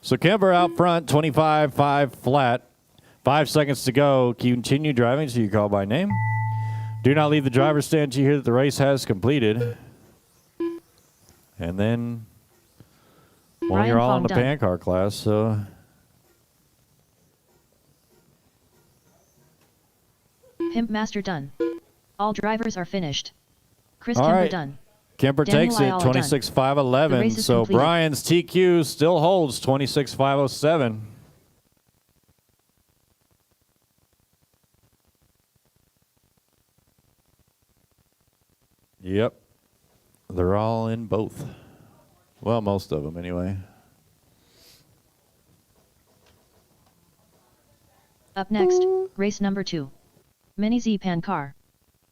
So Kemper out front, 25.5 flat. 5 seconds to go. Continue driving so you call by name. Do not leave the driver's stand until you hear that the race has completed. And then, well, Brian you're all in Fong the done. pan car class, so. Pimp Master done. All drivers are finished. Chris All Kemper right. done. Kemper Daniel takes it, Ayala done. 26.511. The race is So completed. Brian's TQ still holds 26.507. Yep. They're all in both. Well, most of them anyway. Up next, race number 2. Mini Z Pan Car.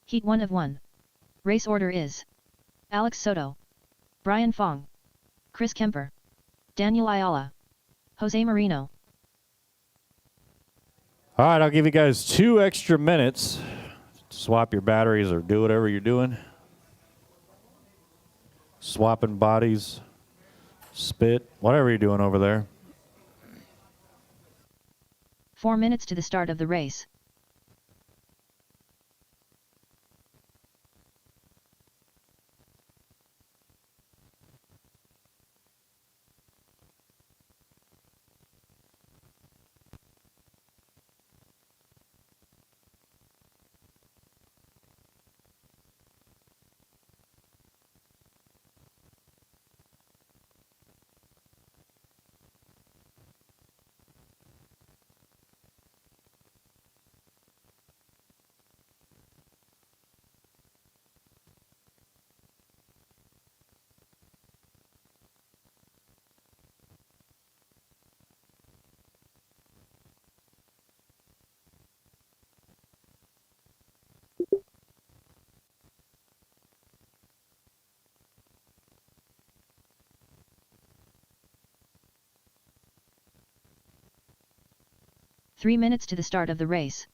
Heat 1 of 1. Race order is Alex Soto, Brian Fong, Chris Kemper, Daniel Ayala, Jose Marino. All right, I'll give you guys 2 extra minutes. Swap your batteries or do whatever you're doing. Swapping bodies, spit, whatever you're doing over there. 4 minutes to the start of the race. Three minutes to the start of the race.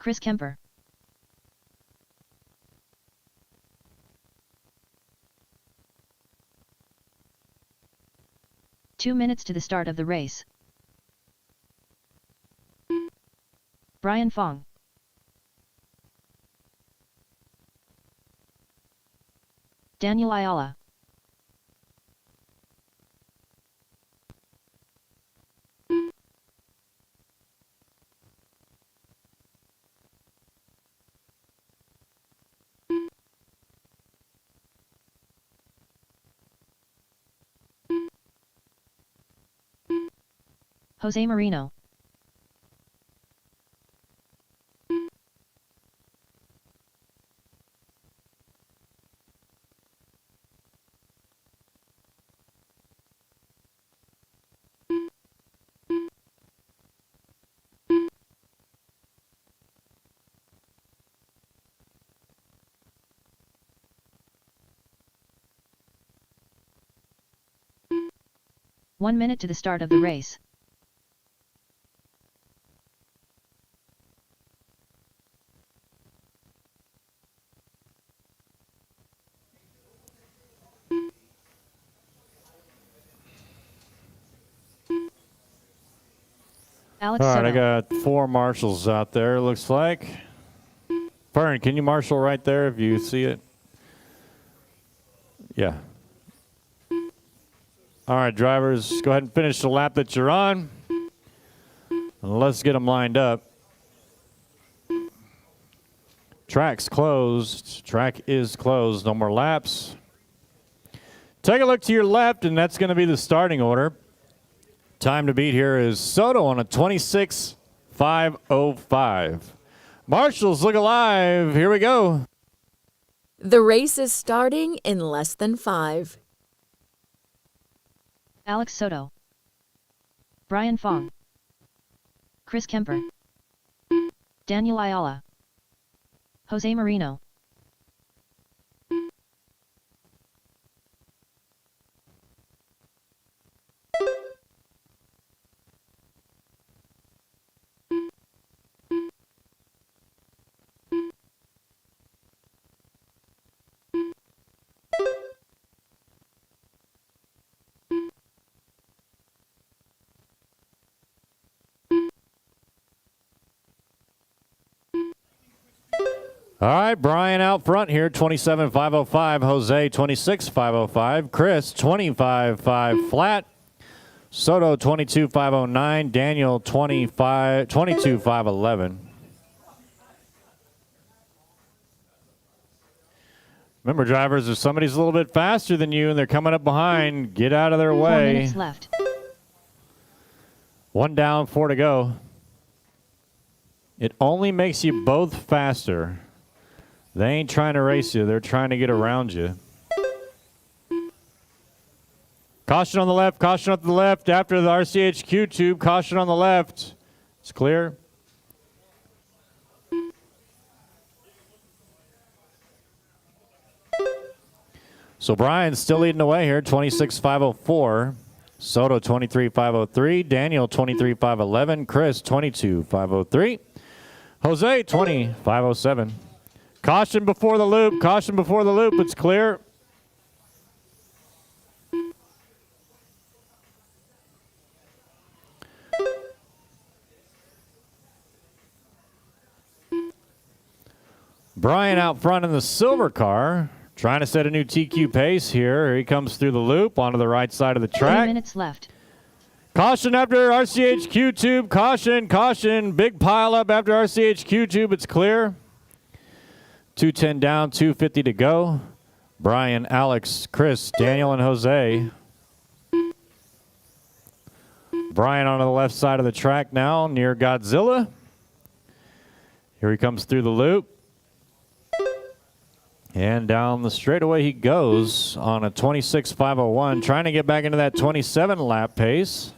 Chris Kemper. Two minutes to the start of the race. Brian Fong. Daniel Ayala. Jose Marino. One minute to the start of the race. Alex All right, I Soto. got 4 marshals out there, looks like. Fern, can you marshal right there if you see it? Yeah. All right, drivers, go ahead and finish the lap that you're on. And let's get them lined up. Track's closed. Track is closed. No more laps. Take a look to your left, and that's going to be the starting order. Time to beat here is Soto on a 26.505. Marshals, look alive. Here we go. The race is starting in less than 5. Alex Soto. Brian Fong. Chris Kemper. Daniel Ayala. Jose Marino. All right, Brian out front here, 27.505. Jose, 26.505. Chris, 25.5 flat. Soto, 22.509. Daniel, 22.511. Remember, drivers, if somebody's a little bit faster than you and they're coming up behind, get out of their 4 way. minutes left. 1 down, 4 to go. It only makes you both faster. They ain't trying to race you. They're trying to get around you. Caution on the left. Caution up the left. After the RCHQ tube, caution on the left. It's clear. So Brian's still leading the way here, 26.504. Soto, 23.503. Daniel, 23.511. Chris, 22.503. Jose, 20.507. Caution before the loop. Caution before the loop. It's clear. Brian out front in the silver car, trying to set a new TQ pace here. Here he comes through the loop onto the right side of the 3 track. minutes left. Caution after RCHQ tube. Caution, caution. Big pile up after RCHQ tube. It's clear. 210 down, 250 to go. Brian, Alex, Chris, Daniel, and Jose. Brian on the left side of the track now near Godzilla. Here he comes through the loop. And down the straightaway he goes on a 26.501, trying to get back into that 27 lap pace.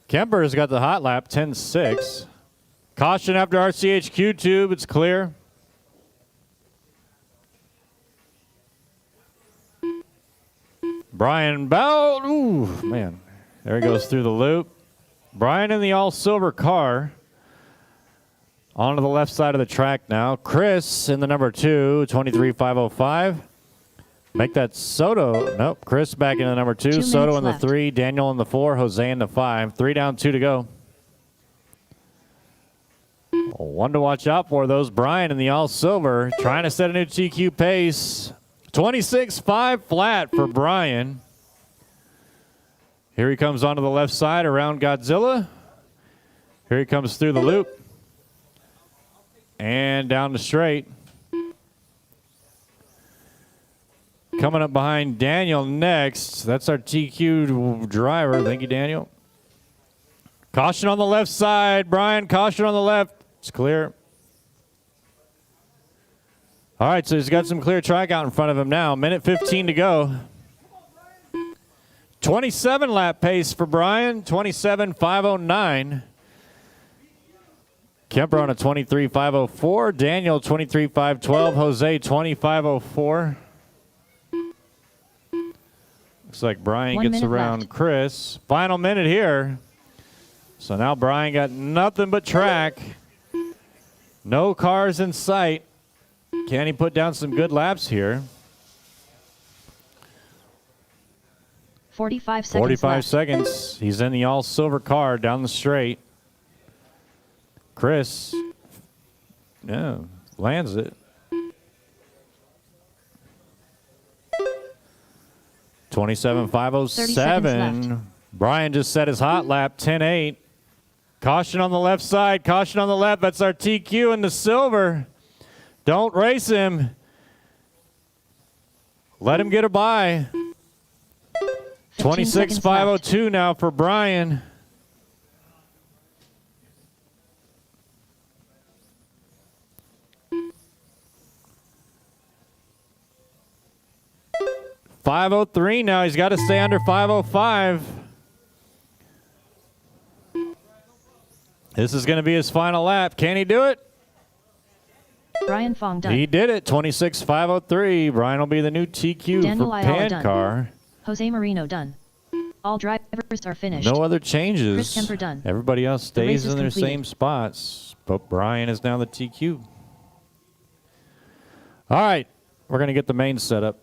Kemper's got the hot lap, 10.6. Caution after RCHQ tube, it's clear. Brian Bow, ooh, man. There he goes through the loop. Brian in the all-silver car. Onto the left side of the track now. Chris in the number 2, 23.505. Make that Soto. Nope, Chris back into the number 2. 2 Soto in the left. 3, Daniel in the 4, Jose in the 5. 3 down, 2 to go. One to watch out for, those Brian in the all-silver, trying to set a new TQ pace. 26.5 flat for Brian. Here he comes onto the left side around Godzilla. Here he comes through the loop. And down the straight. Coming up behind Daniel next. That's our TQ driver. Thank you, Daniel. Caution on the left side. Brian, caution on the left. It's clear. All right, so he's got some clear track out in front of him now. Minute 15 to go. 27 lap pace for Brian. 27.509. Kemper on a 23.504. Daniel 23.512. Jose 25.04. Looks like Brian 1 gets minute around left. Chris. Final minute here. So now Brian got nothing but track. No cars in sight. Can he put down some good laps here? 45 seconds 45 left. seconds. He's in the all-silver car down the straight. Chris, yeah, lands it. 30 seconds 27.507. left. Brian just set his hot lap, 10.8. Caution on the left side, caution on the left. That's our TQ in the silver. Don't race him. Let him get a bye. 15 seconds left. 26.502 now for Brian. .503 now. He's got to stay under 505. This is going to be his final lap. Can he do it? Brian Fong done. He did it. 26.503. Brian will be the new TQ Daniel for Ayala done. Pancar. Jose Marino done. All drivers are finished. No other changes. Chris Kemper done. Everybody else The race stays is in their completed. same spots. But Brian is now the TQ. All right. We're going to get the main set up.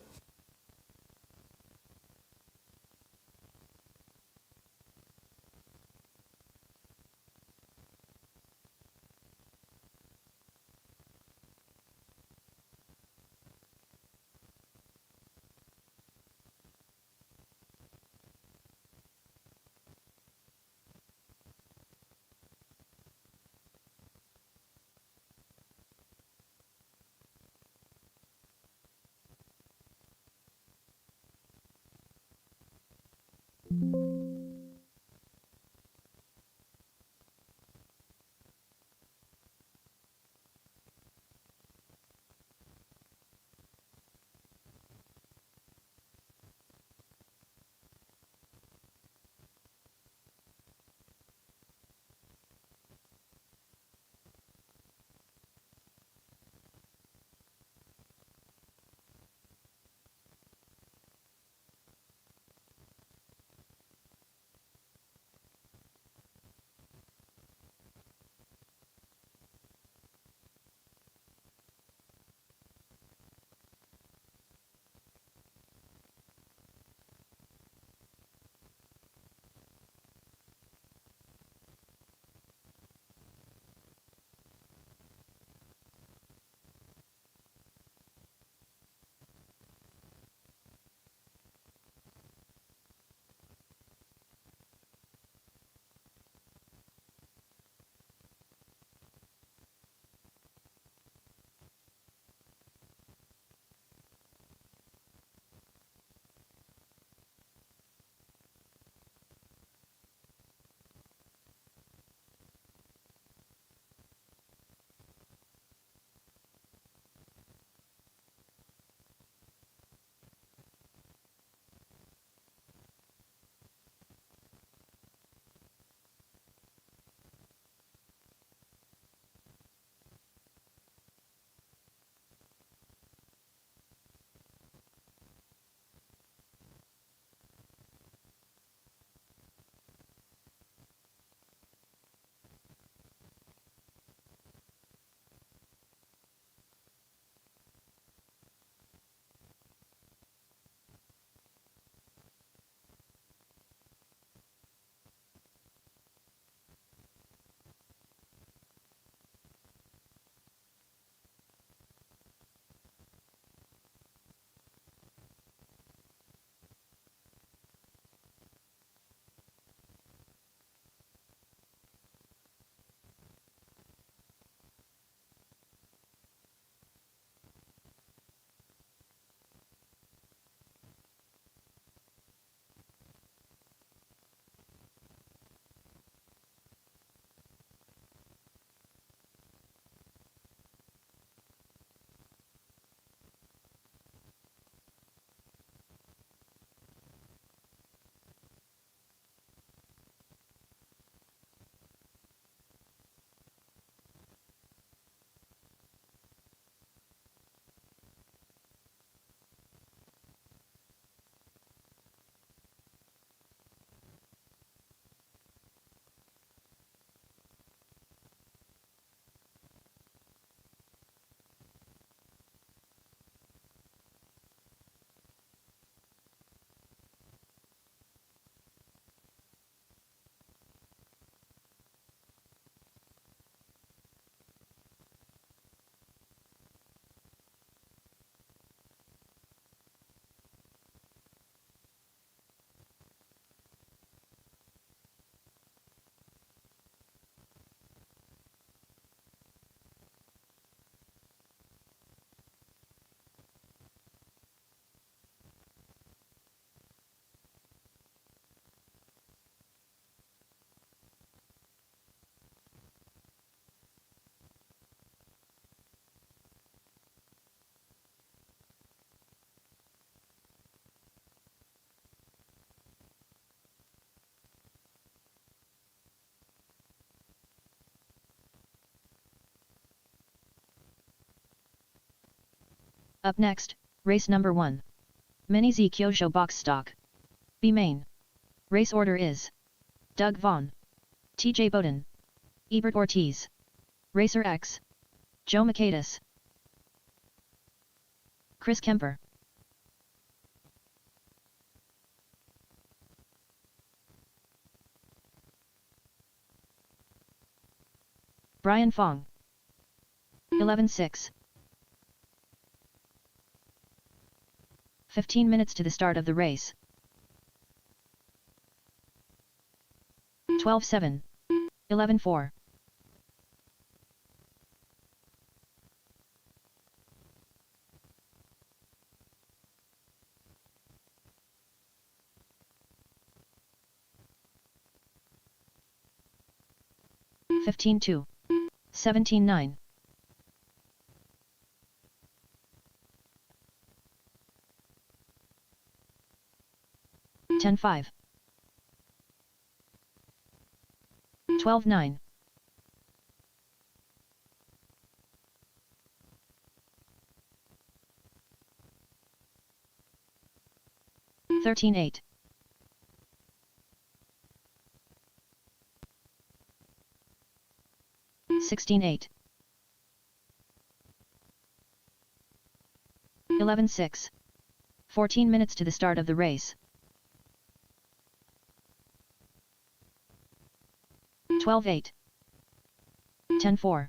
Up next, race number 1. Mini Z Kyosho box stock. B main. Race order is Doug Vaughn, TJ Bowden, Ebert Ortiz, Racer X, Joe Makaitis, Chris Kemper. Brian Fong. 11-6. 15 minutes to the start of the race. 12-7. 11-4. Fifteen 2. 17-9. 10-5. 12-9. 13-8. 16-8. 11-6. 14 minutes to the start of the race. 12-8. 10-4.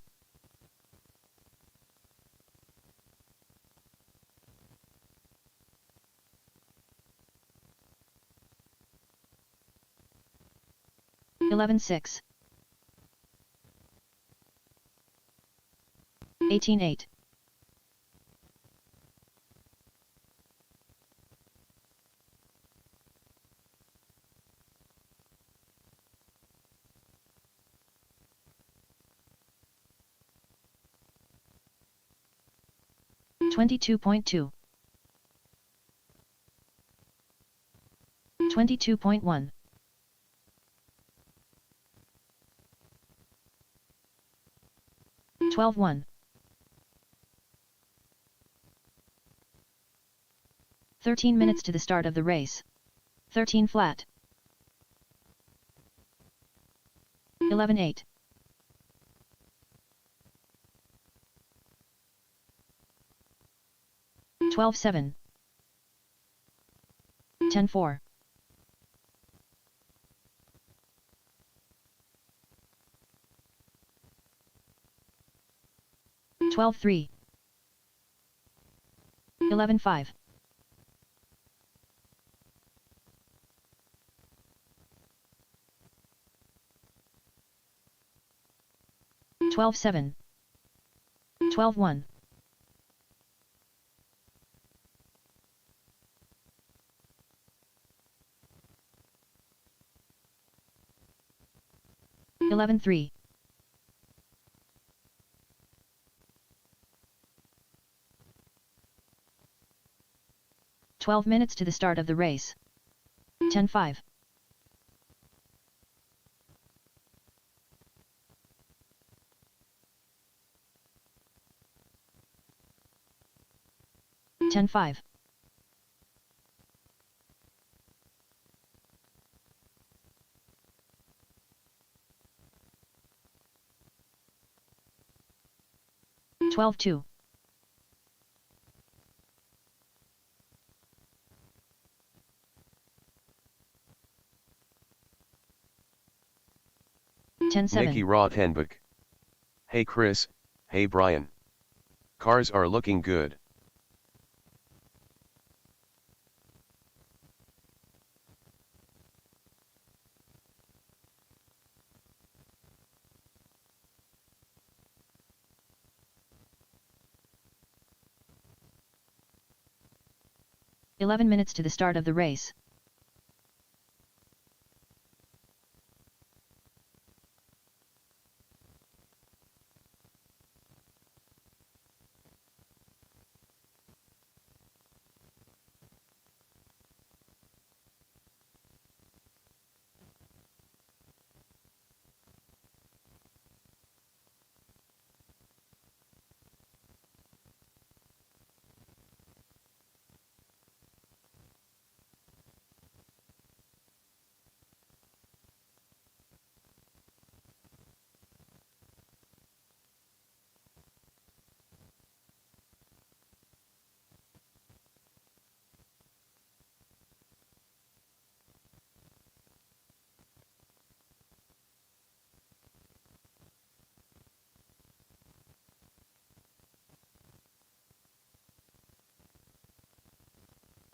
11-6. 18-8. 22.2. 22.1. 12-1. 13 minutes to the start of the race. 13 flat. 11-8. 12-7. 10-4. 12-3. 11-5. 12-7. 12-1. 11-3. 12 minutes to the start of the race. 10-5. 10-5. 12-2. 10-7. Nikki Rothenbuck. Hey Chris, hey Brian. Cars are looking good. $11 minutes to the start of the race.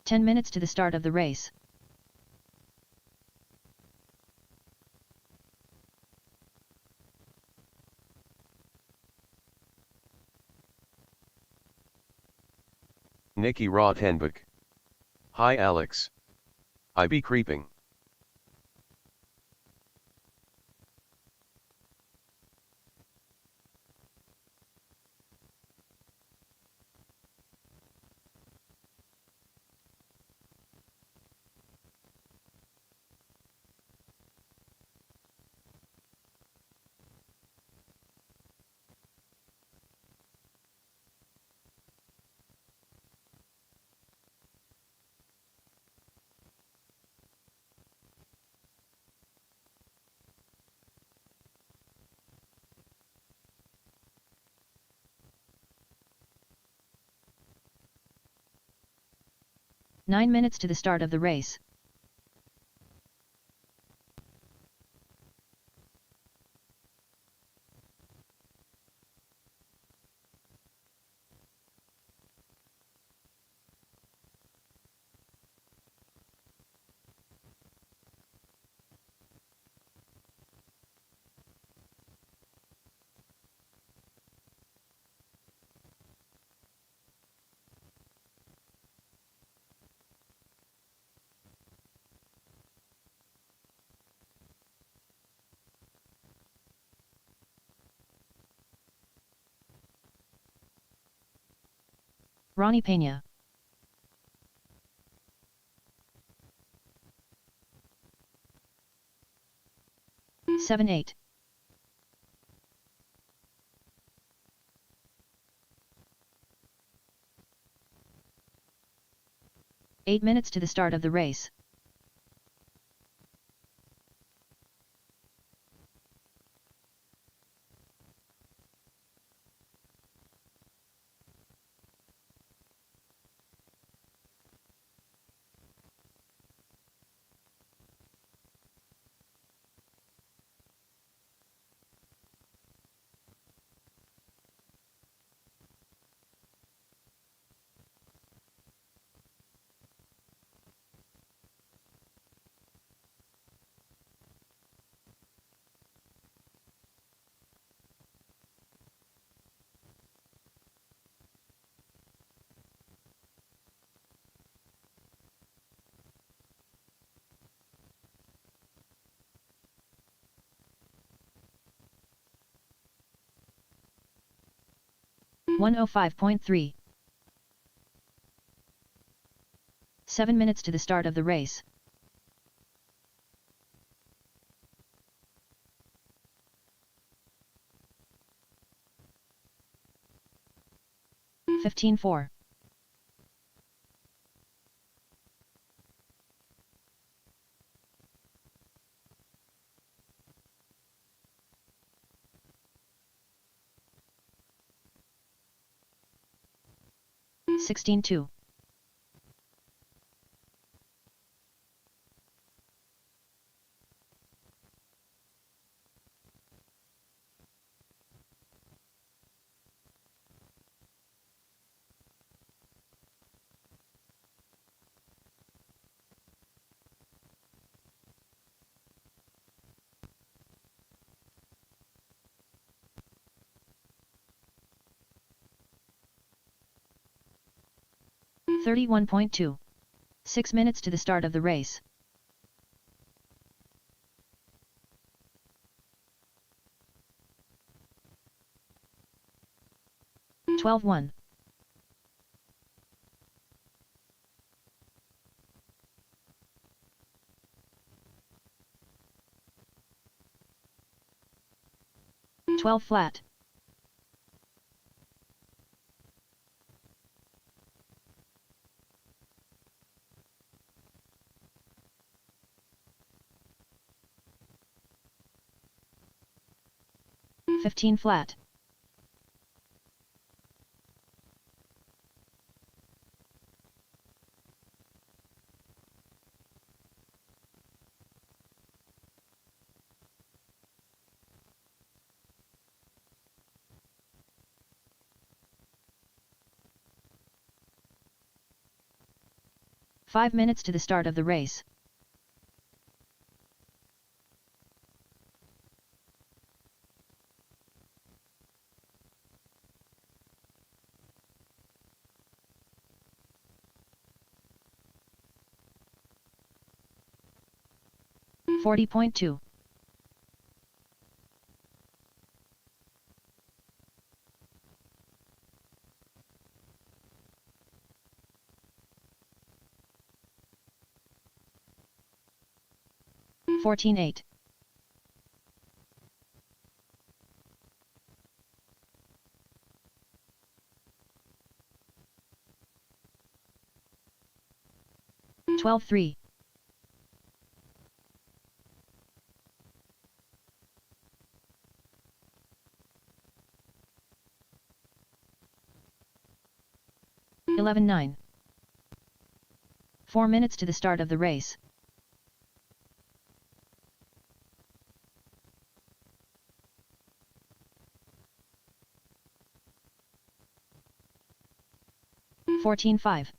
10 minutes to the start of the race. Nikki Rothenbuck. Hi Alex. I be creeping. Nine minutes to the start of the race. Ronnie Pena. Seven eight. Eight minutes to the start of the race. .105.3. 7 minutes to the start of the race. Fifteen four. Sixteen two. .31.2. 6 minutes to the start of the race. Twelve one. .12 flat. .15 flat. 5 minutes to the start of the race. $40.2. $14.8. $12.3. $11.9. 4 minutes to the start of the race. $14.5.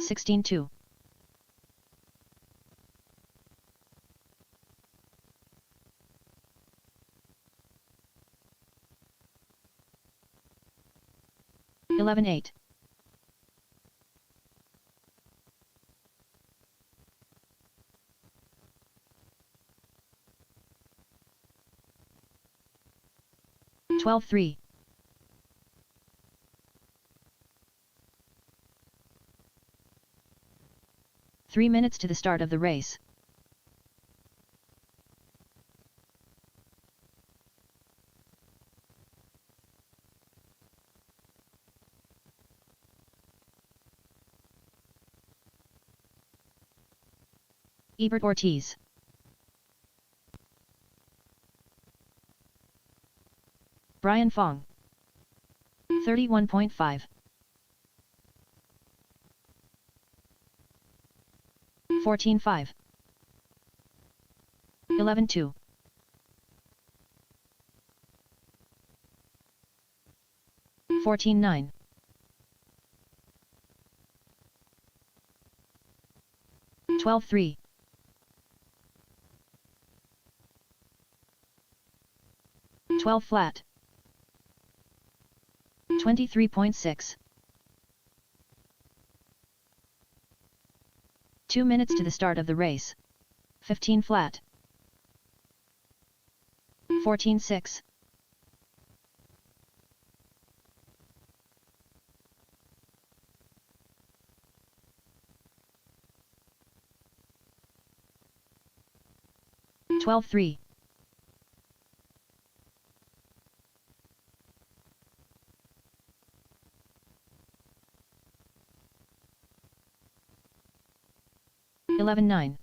$16.2. $11.8. $12.3. 3 minutes to the start of the race. Ebert Ortiz. Brian Fong. 31.5. 14.5. 11.2. 14.9. 12.3. 12 flat. 23.6. 2 minutes to the start of the race. 15 flat. 14.6. 12.3. 11.9.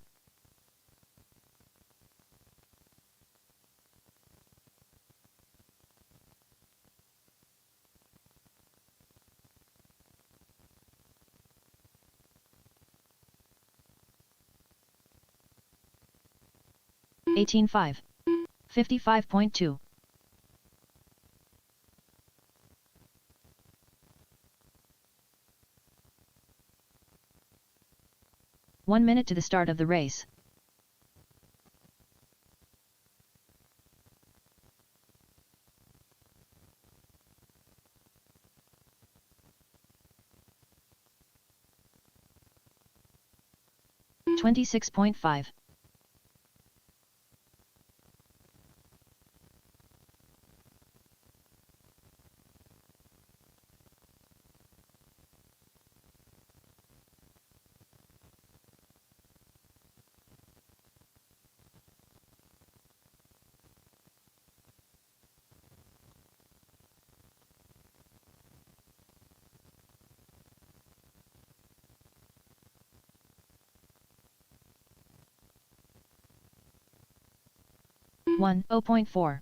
18.5. 55.2. 1 minute to the start of the race. $26.5. One 0.4.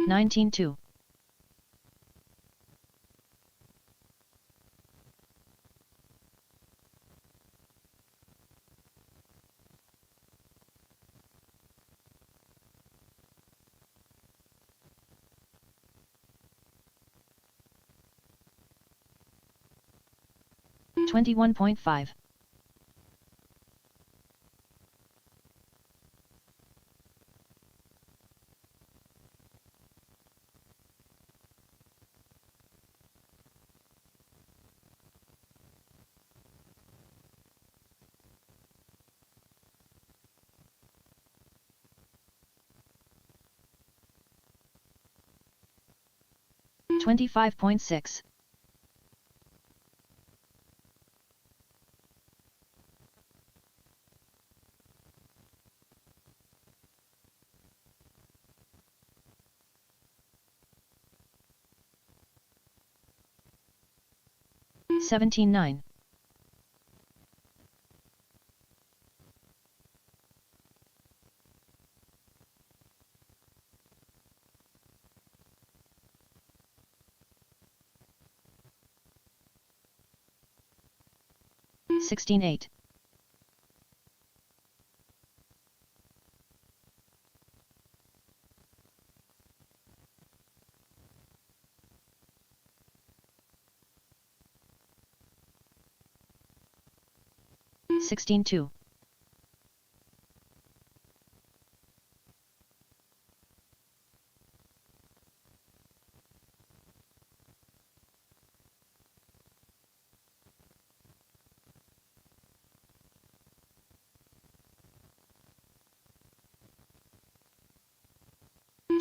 19-2. $21.5. $25.6. $17.9. $16.8. $16.2.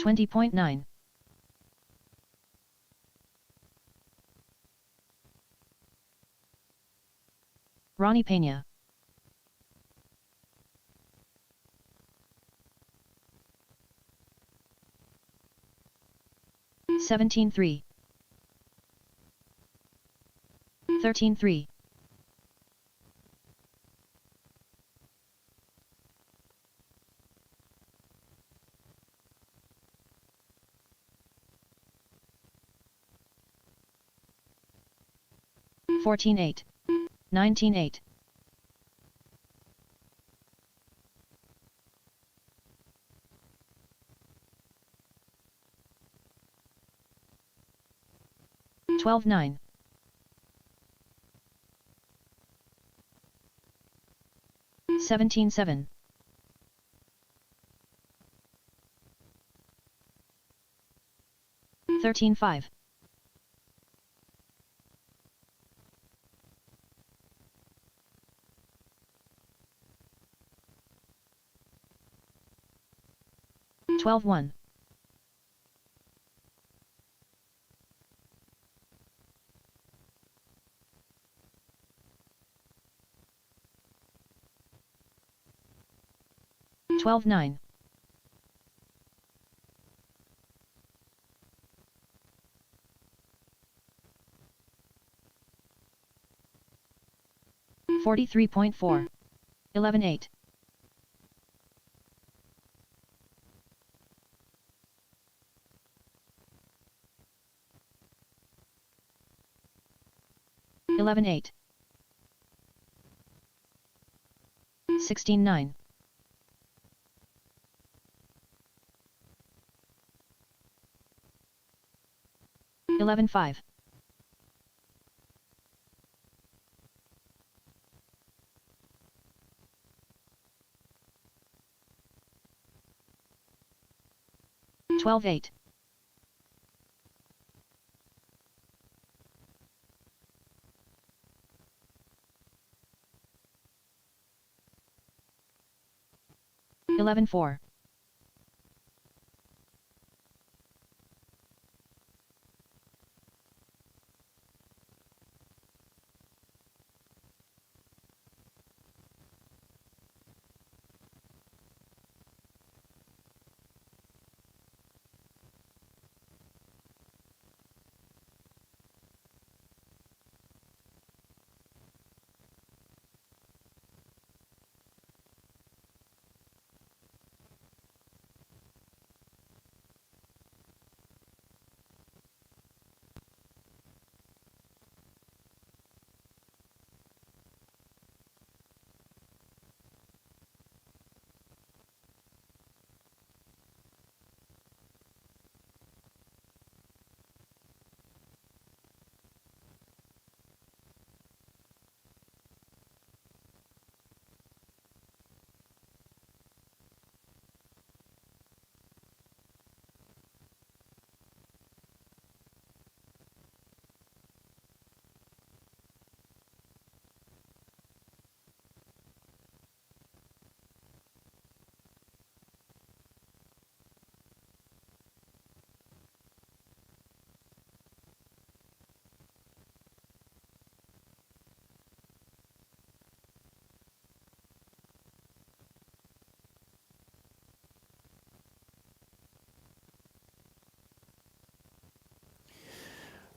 $20.9. Ronnie Pena. $17.3. $13.3. $14.8. $19.8. $12.9. $17.7. $13.5. $12.1. $12.9. $43.4. $11.8. $11.8. $16.9. $11.5. $12.8. $11.4.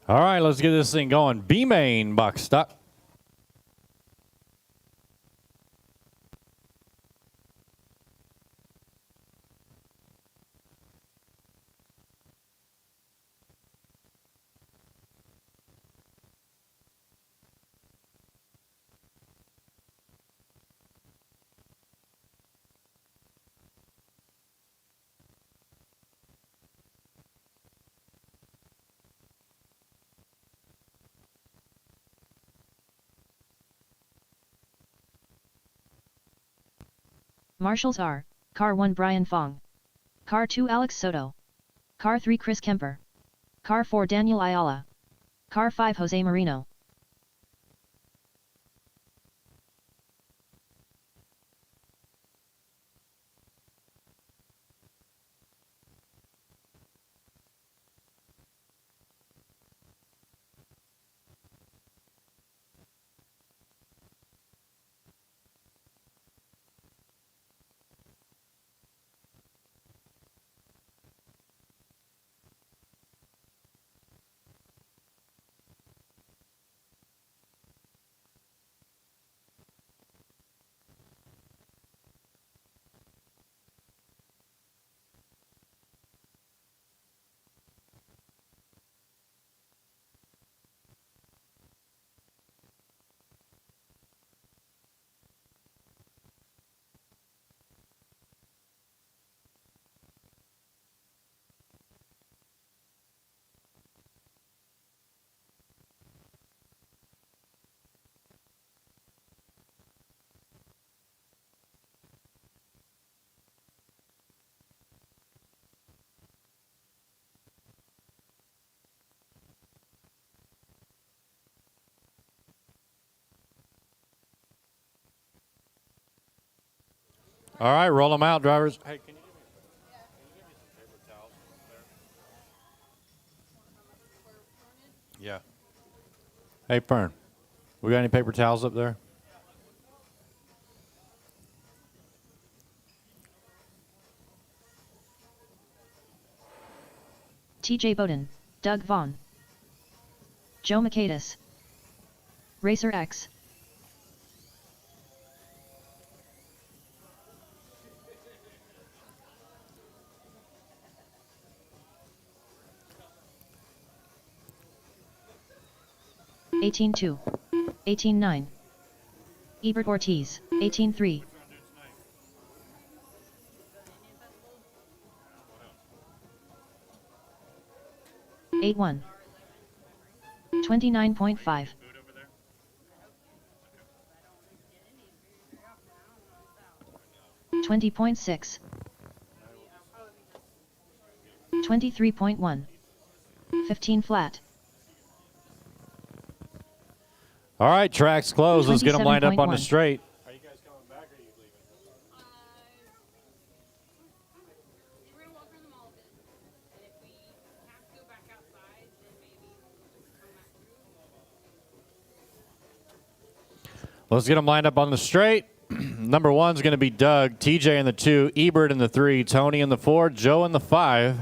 All right, let's get this thing going. B main box stop. Marshals are, Car 1 Brian Fong. Car 2 Alex Soto. Car 3 Chris Kemper. Car 4 Daniel Ayala. Car 5 Jose Marino. All right, roll them out, drivers. Hey, can you give me some paper towels there? Yeah. Hey, Fern, we got any paper towels up there? TJ Bowden, Doug Vaughn. Joe Makadis. Racer X. (18-2), (18-9). Ebert Ortiz, 18-3. 8-1. 29.5. 20.6. 23.1. 15 flat. All right, tracks closed. Let's get them lined up on the 27.1. straight. Are you guys coming back or are you leaving? We're gonna walk around the mall a bit, and if we have to go back outside, then maybe we'll just come back through. Let's get them lined up on the straight. Number 1's going to be Doug, TJ in the 2, Ebert in the 3, Tony in the 4, Joe in the 5.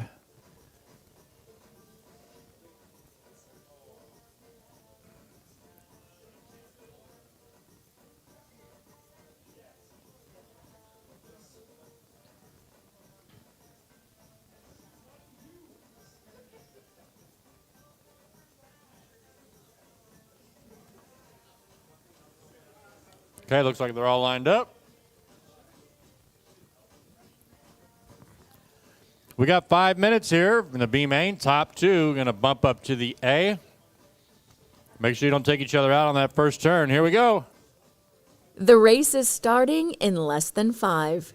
Okay, looks like they're all lined up. We got 5 minutes here in the B main. Top 2 going to bump up to the A. Make sure you don't take each other out on that first turn. Here we go. The race is starting in less than 5.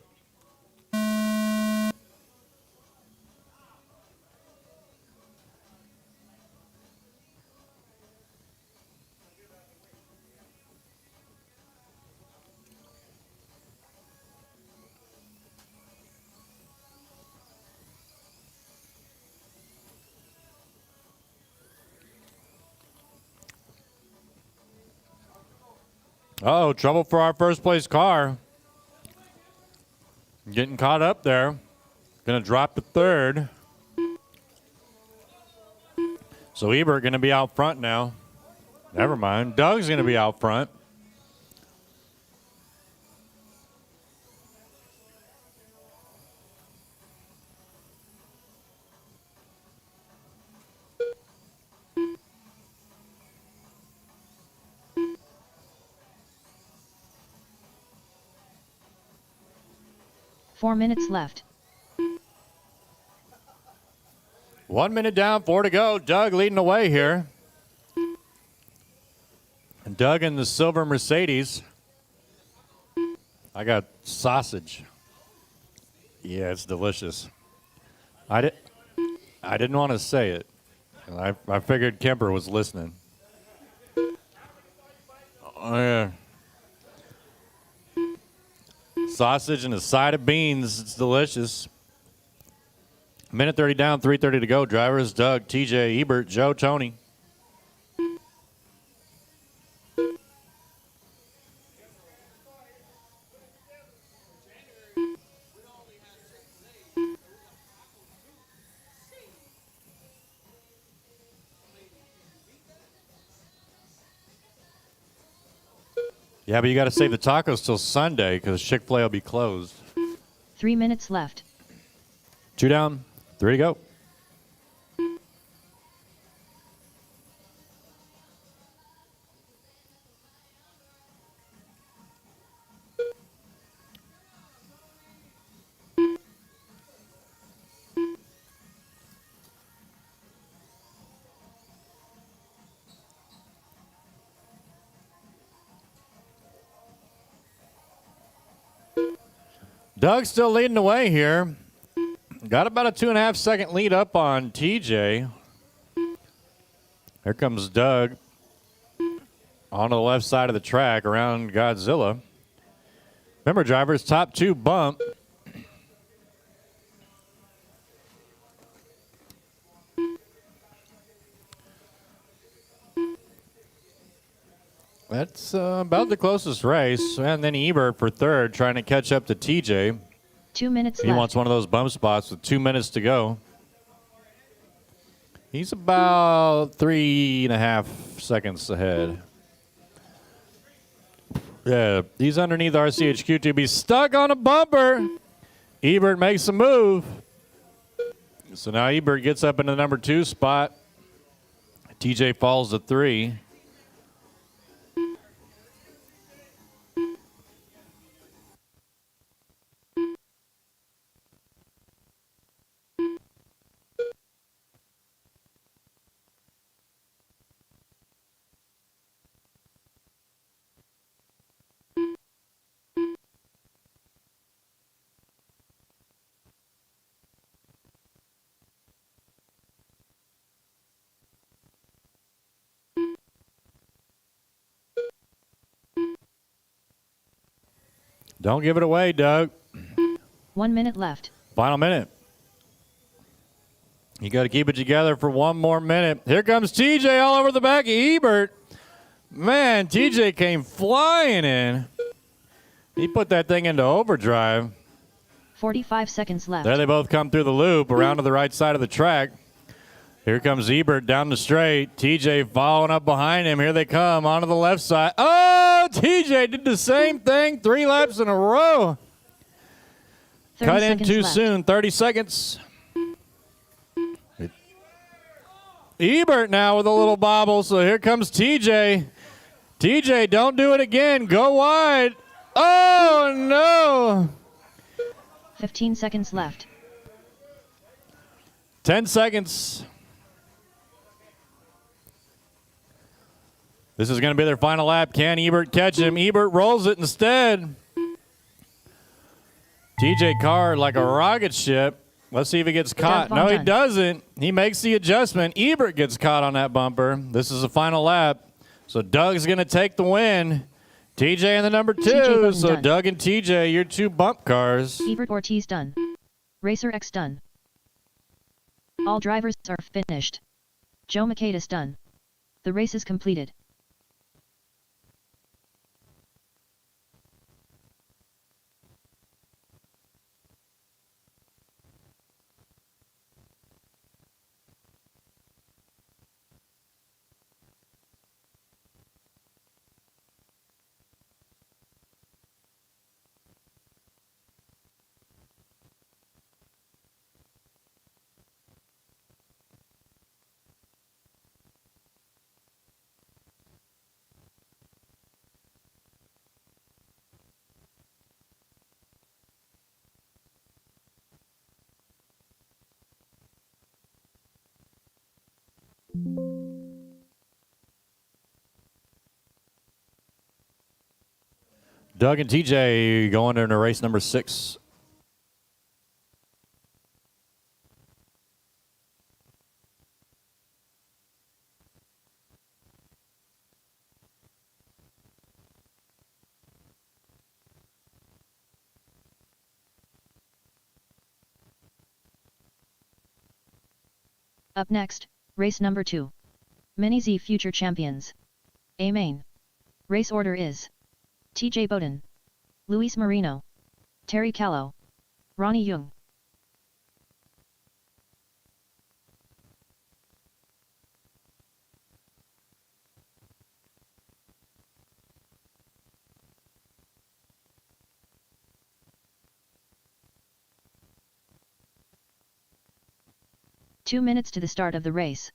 Oh, trouble for our first place car. Getting caught up there. Going to drop to 3rd. So Ebert going to be out front now. Never mind. Doug's going to be out front. Four minutes left. 1 minute down, 4 to go. Doug leading the way here. And Doug in the silver Mercedes. I got sausage. Yeah, it's delicious. I didn't want to say it. I figured Kemper was listening. Oh, yeah. Sausage and a side of beans. It's delicious. Minute 30 down, 3:30 to go. Drivers, Doug, TJ, Ebert, Joe, Tony. Yeah, but you got to save the tacos till Sunday because Chick-fil-A will be closed. 3 minutes left. 2 down, 3 to go. Doug's still leading the way here. Got about a 2.5 second lead up on TJ. Here comes Doug on the left side of the track around Godzilla. Remember, drivers, top 2 bump. That's about the closest race. And then Ebert for third, trying to catch up to TJ. 2 minutes He left. wants one of those bump spots with 2 minutes to go. He's about 3.5 seconds ahead. Yeah, he's underneath RCHQ to be stuck on a bumper. Ebert makes a move. So now Ebert gets up into the number 2 spot. TJ falls to 3. Don't give it away, Doug. 1 minute left. Final minute. You got to keep it together for one more minute. Here comes TJ all over the back of Ebert. Man, TJ came flying in. He put that thing into overdrive. 45 seconds left. There they both come through the loop around to the right side of the track. Here comes Ebert down the straight. TJ following up behind him. Here they come onto the left side. Oh, TJ did the same thing 3 laps in a row. 30 Cut in seconds too left. soon. 30 seconds. Ebert now with a little bobble. So here comes TJ. TJ, don't do it again. Go wide. Oh, no. 15 seconds left. 10 seconds. This is going to be their final lap. Can Ebert catch him? Ebert rolls it instead. TJ Carr like a rocket ship. Let's see if he gets caught. No, he doesn't. He makes the adjustment. Ebert gets caught on that bumper. This is the final lap. So Doug's going to take the win. TJ in the number 2. So done. Doug and TJ, your 2 bump cars. Ebert Ortiz done. Racer X done. All drivers are finished. Joe Makaitis done. The race is completed. Doug and TJ going into race number 6. Up next, race number 2. Mini Z Future Champions. A main. Race order is TJ Bowden, Luis Marino, Terry Callow, Ronnie Young. Two minutes to the start of the race.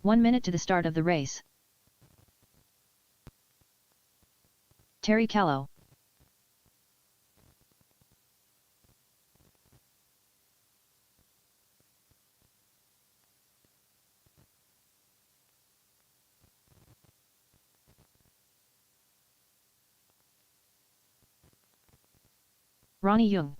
One minute to the start of the race. Terry Callow. Ronnie Young.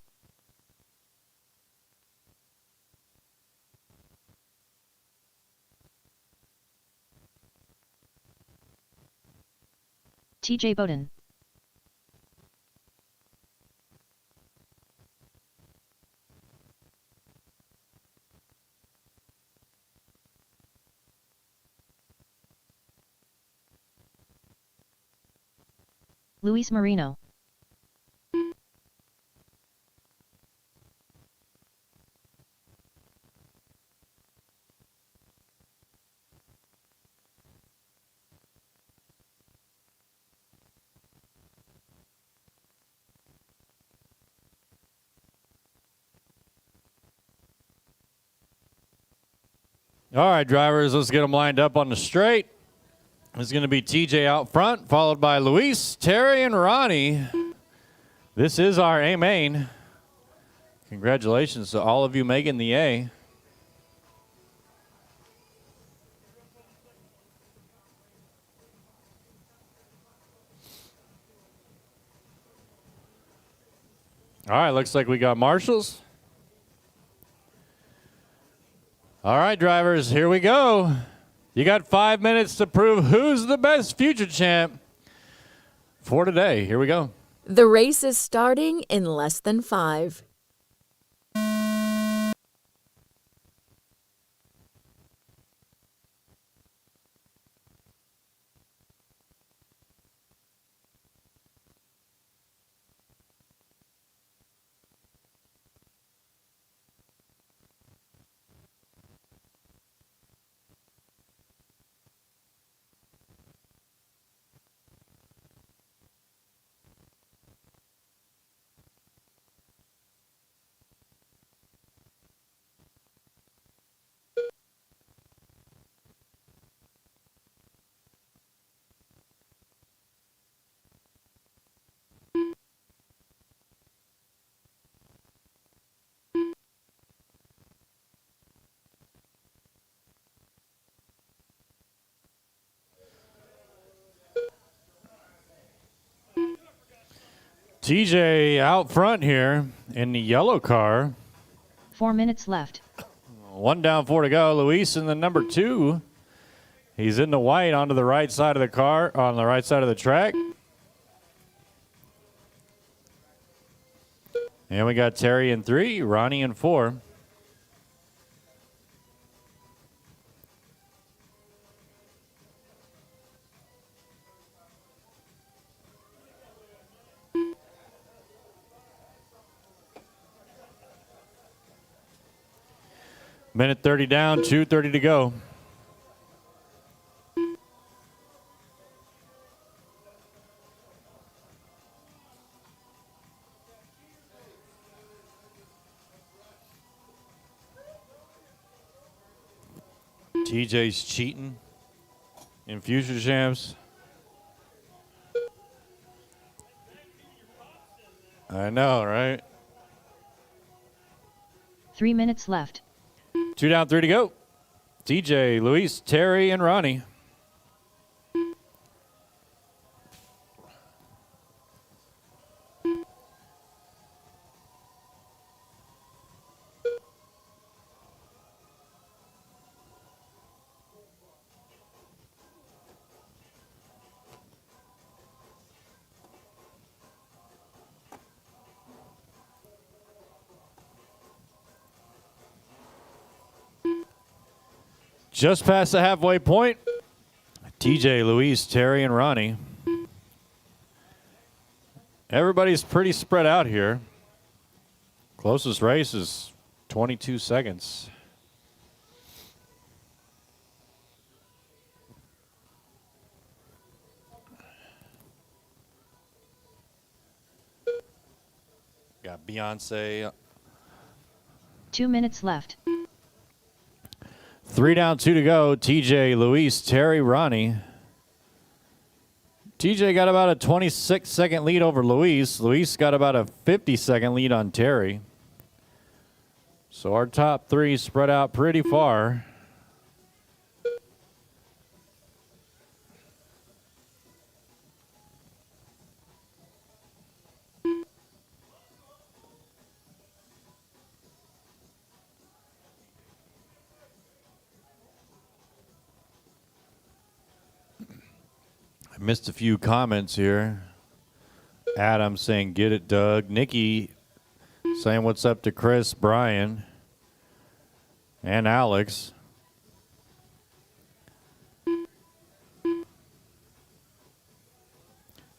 TJ Bowden. Luis Marino. All right, drivers, let's get them lined up on the straight. It's going to be TJ out front, followed by Luis, Terry, and Ronnie. This is our A main. Congratulations to all of you making the A. All right, looks like we got marshals. All right, drivers, here we go. You got 5 minutes to prove who's the best future champ for today. Here we go. The race is starting in less than 5. TJ out front here in the yellow car. 4 minutes left. 1 down, 4 to go. Luis in the number 2 He's in the white onto the right side of the car, on the right side of the track. And we got Terry in 3, Ronnie in 4. Minute 30 down, 2:30 to go. TJ's cheating in Future Champs. I know, right? 3 minutes left. 2 down, 3 to go. TJ, Luis, Terry, and Ronnie. Just past the halfway point. TJ, Luis, Terry, and Ronnie. Everybody's pretty spread out here. Closest race is 22 seconds. Got Beyonce. 2 minutes left. 3 down, 2 to go. TJ, Luis, Terry, Ronnie. TJ got about a 26-second lead over Luis. Luis got about a 50-second lead on Terry. So our top 3 spread out pretty far. I missed a few comments here. Adam saying, get it, Doug. Nikki saying, what's up to Chris, Brian, and Alex.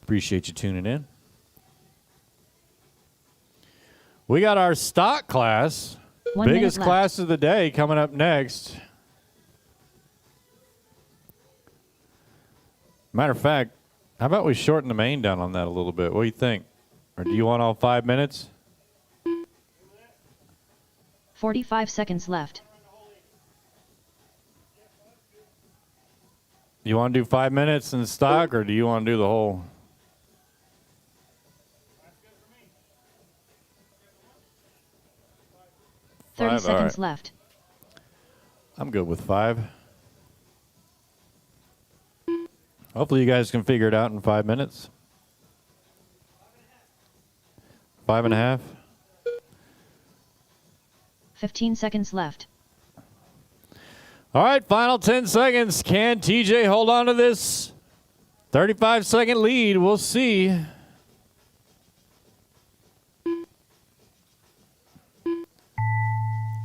Appreciate you tuning in. We got our stock class, 1 biggest minute class of the day, coming up next. Matter of fact, how about we shorten the main down on that a little bit? What do you think? Or do you want all 5 minutes? 45 seconds left. You want to do 5 minutes in stock, or do you want to do the whole? 30 5, all seconds right. left. I'm good with 5. Hopefully you guys can figure it out in 5 minutes. 5.5. 15 seconds left. All right, final 10 seconds. Can TJ hold on to this 35-second lead? We'll see.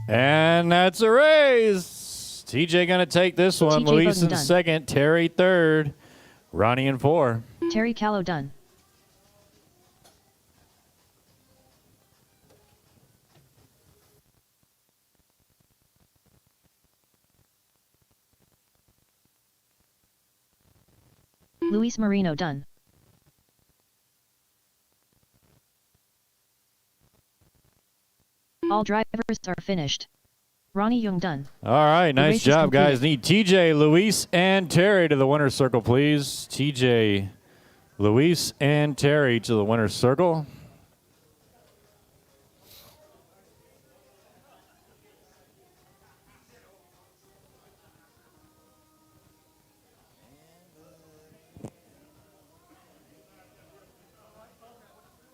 And that's a race. TJ going to take this one. TJ Luis Bowden in done. second, Terry third, Ronnie in 4. Terry Callow done. Luis Marino done. All drivers are finished. Ronnie Young done. All right, The nice race is job, guys. completed. Need TJ, Luis, and Terry to the winner's circle, please. TJ, Luis, and Terry to the winner's circle.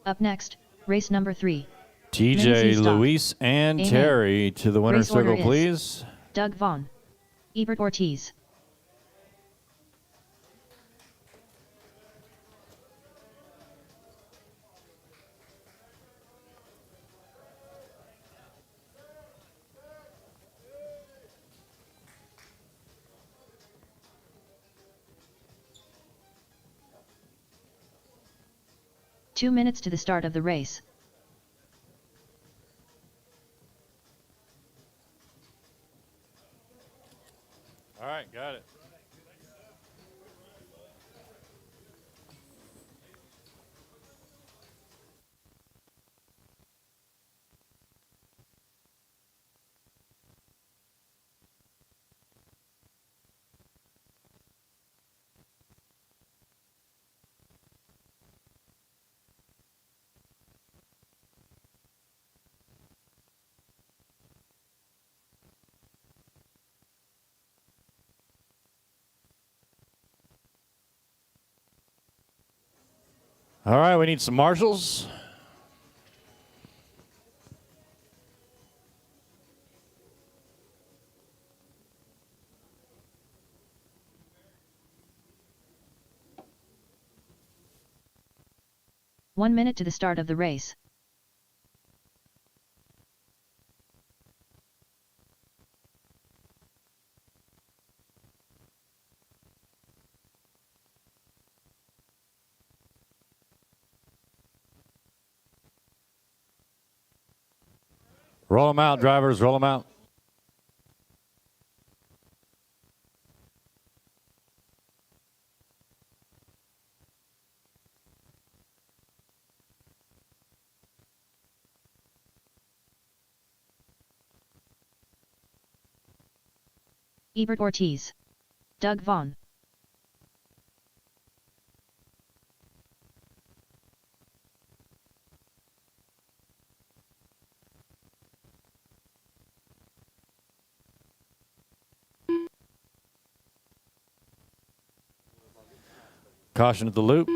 Up next, race number 3. TJ, Minzy Stock. Luis, and Amen. Terry to the winner's Race order circle, is please. Doug Vaughn. Ebert Ortiz. 2 minutes to the start of the race. All right, got it. All right, we need some marshals. One minute to the start of the race. Roll them out, drivers. Roll them out. Ebert Ortiz. Doug Vaughn. Caution at the loop.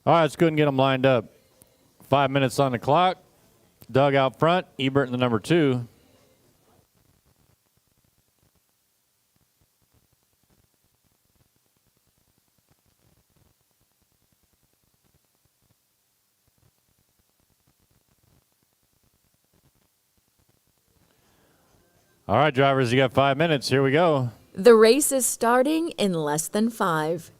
All right, let's go ahead and get them lined up. 5 minutes on the clock. Doug out front. Ebert in the number 2. All right, drivers, you got 5 minutes. Here we go. The race is starting in less than 5.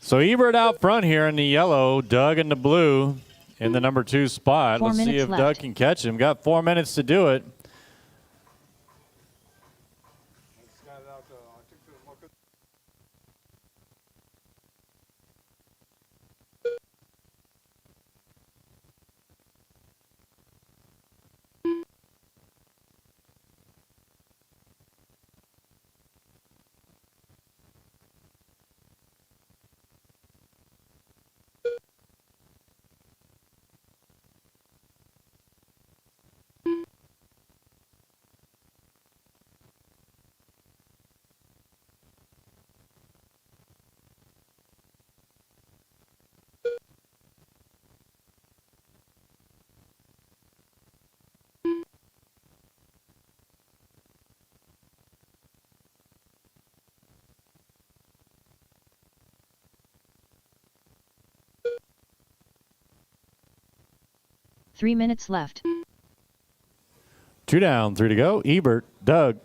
So Ebert out front here in the yellow, Doug in the blue in the number 2 spot. 4 Let's see minutes if left. Doug can catch him. Got 4 minutes to do it. Three minutes left. 2 down, 3 to go. Ebert, Doug.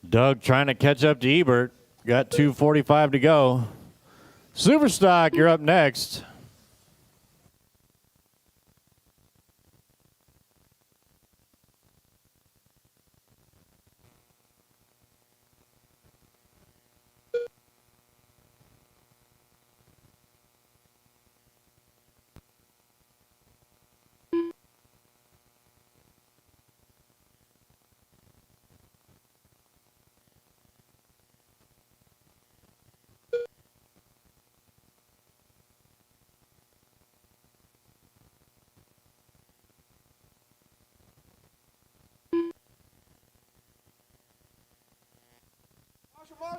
Doug trying to catch up to Ebert. Got 2:45 to go. Superstock, you're up next.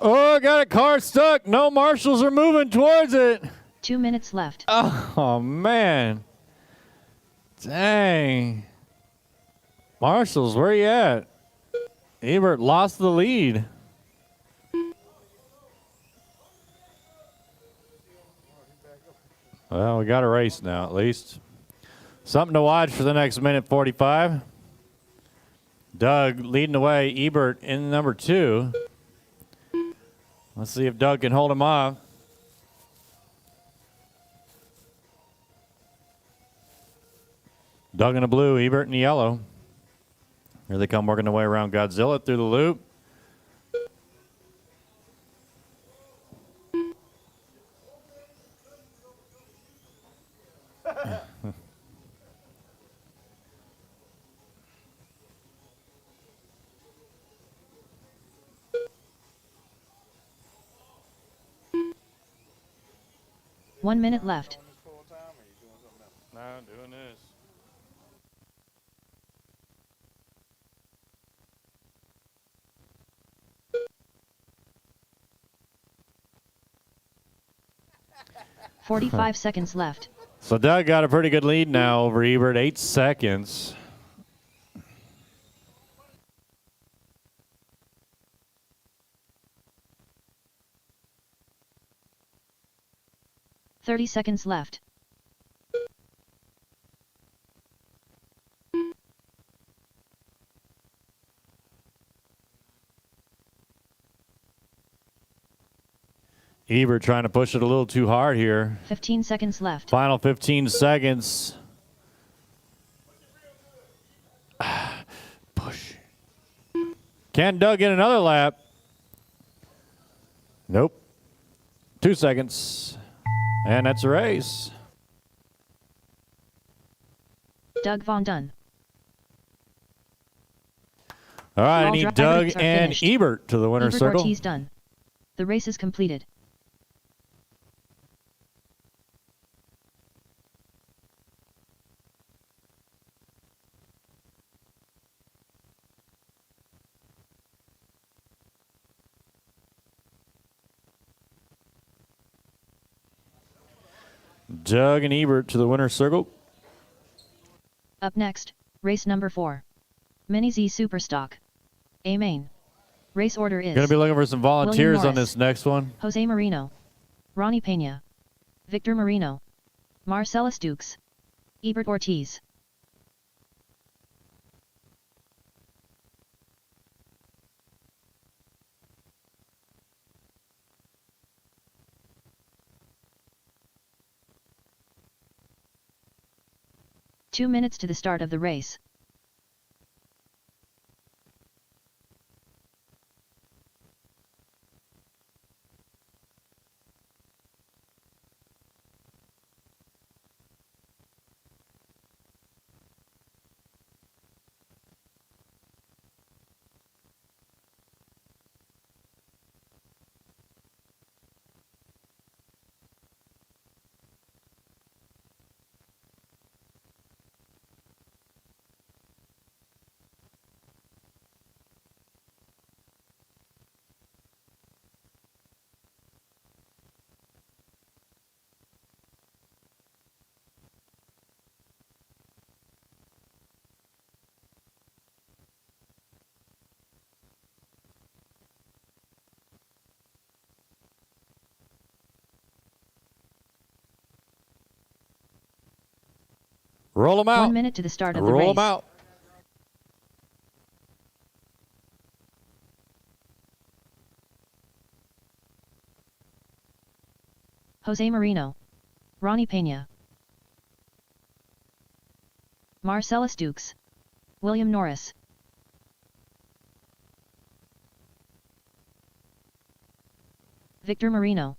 Oh, got a car stuck. No marshals are moving towards it. 2 minutes left. Oh, man. Dang. Marshals, where you at? Ebert lost the lead. Well, we got a race now, at least. Something to watch for the next minute 45. Doug leading the way. Ebert in number 2. Let's see if Doug can hold him off. Doug in the blue, Ebert in the yellow. Here they come working their way around Godzilla through the loop. One minute left. No, doing this. $45 seconds left. So Doug got a pretty good lead now over Ebert, 8 seconds. $30 seconds left. Ebert trying to push it a little too hard here. 15 seconds left. Final 15 seconds. Push. Can Doug get another lap? Nope. 2 seconds. And that's a race. Doug Von Dunn. All right, I All need drivers Doug are and finished. Ebert to the winner's Ebert circle. Ortiz done. The race is completed. Doug and Ebert to the winner's circle. Up next, race number 4. Mini Z Superstock. A main. Race order is Going to be looking for some volunteers on Morris, this next one. Jose Marino, Ronnie Pena, Victor Marino, Marcellus Dukes, Ebert Ortiz. Two minutes to the start of the race. Roll them out. 1 minute to the start of the race. Roll them out. Jose Marino, Ronnie Pena, Marcellus Dukes, William Norris, Victor Marino,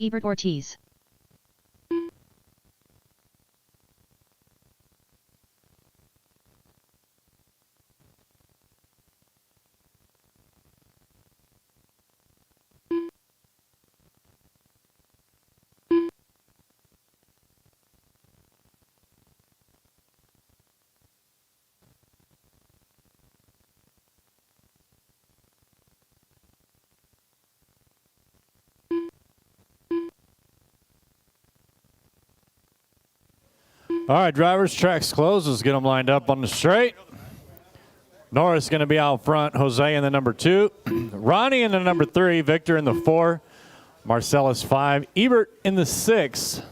Ebert Ortiz, All right, drivers, track's closed. Let's get them lined up on the straight. Norris going to be out front. Jose in the number 2. Ronnie in the number 3. Victor in the 4. Marcellus 5. Ebert in the 6.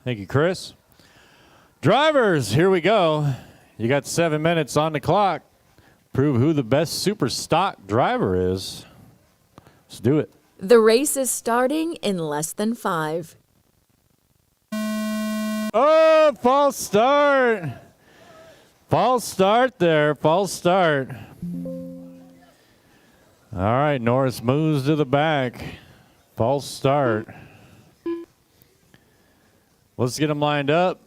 Thank you, Chris. Drivers, here we go. You got 7 minutes on the clock. Prove who the best super stock driver is. Let's do it. The race is starting in less than 5. Oh, false start. False start there. False start. All right, Norris moves to the back. False start. Let's get them lined up.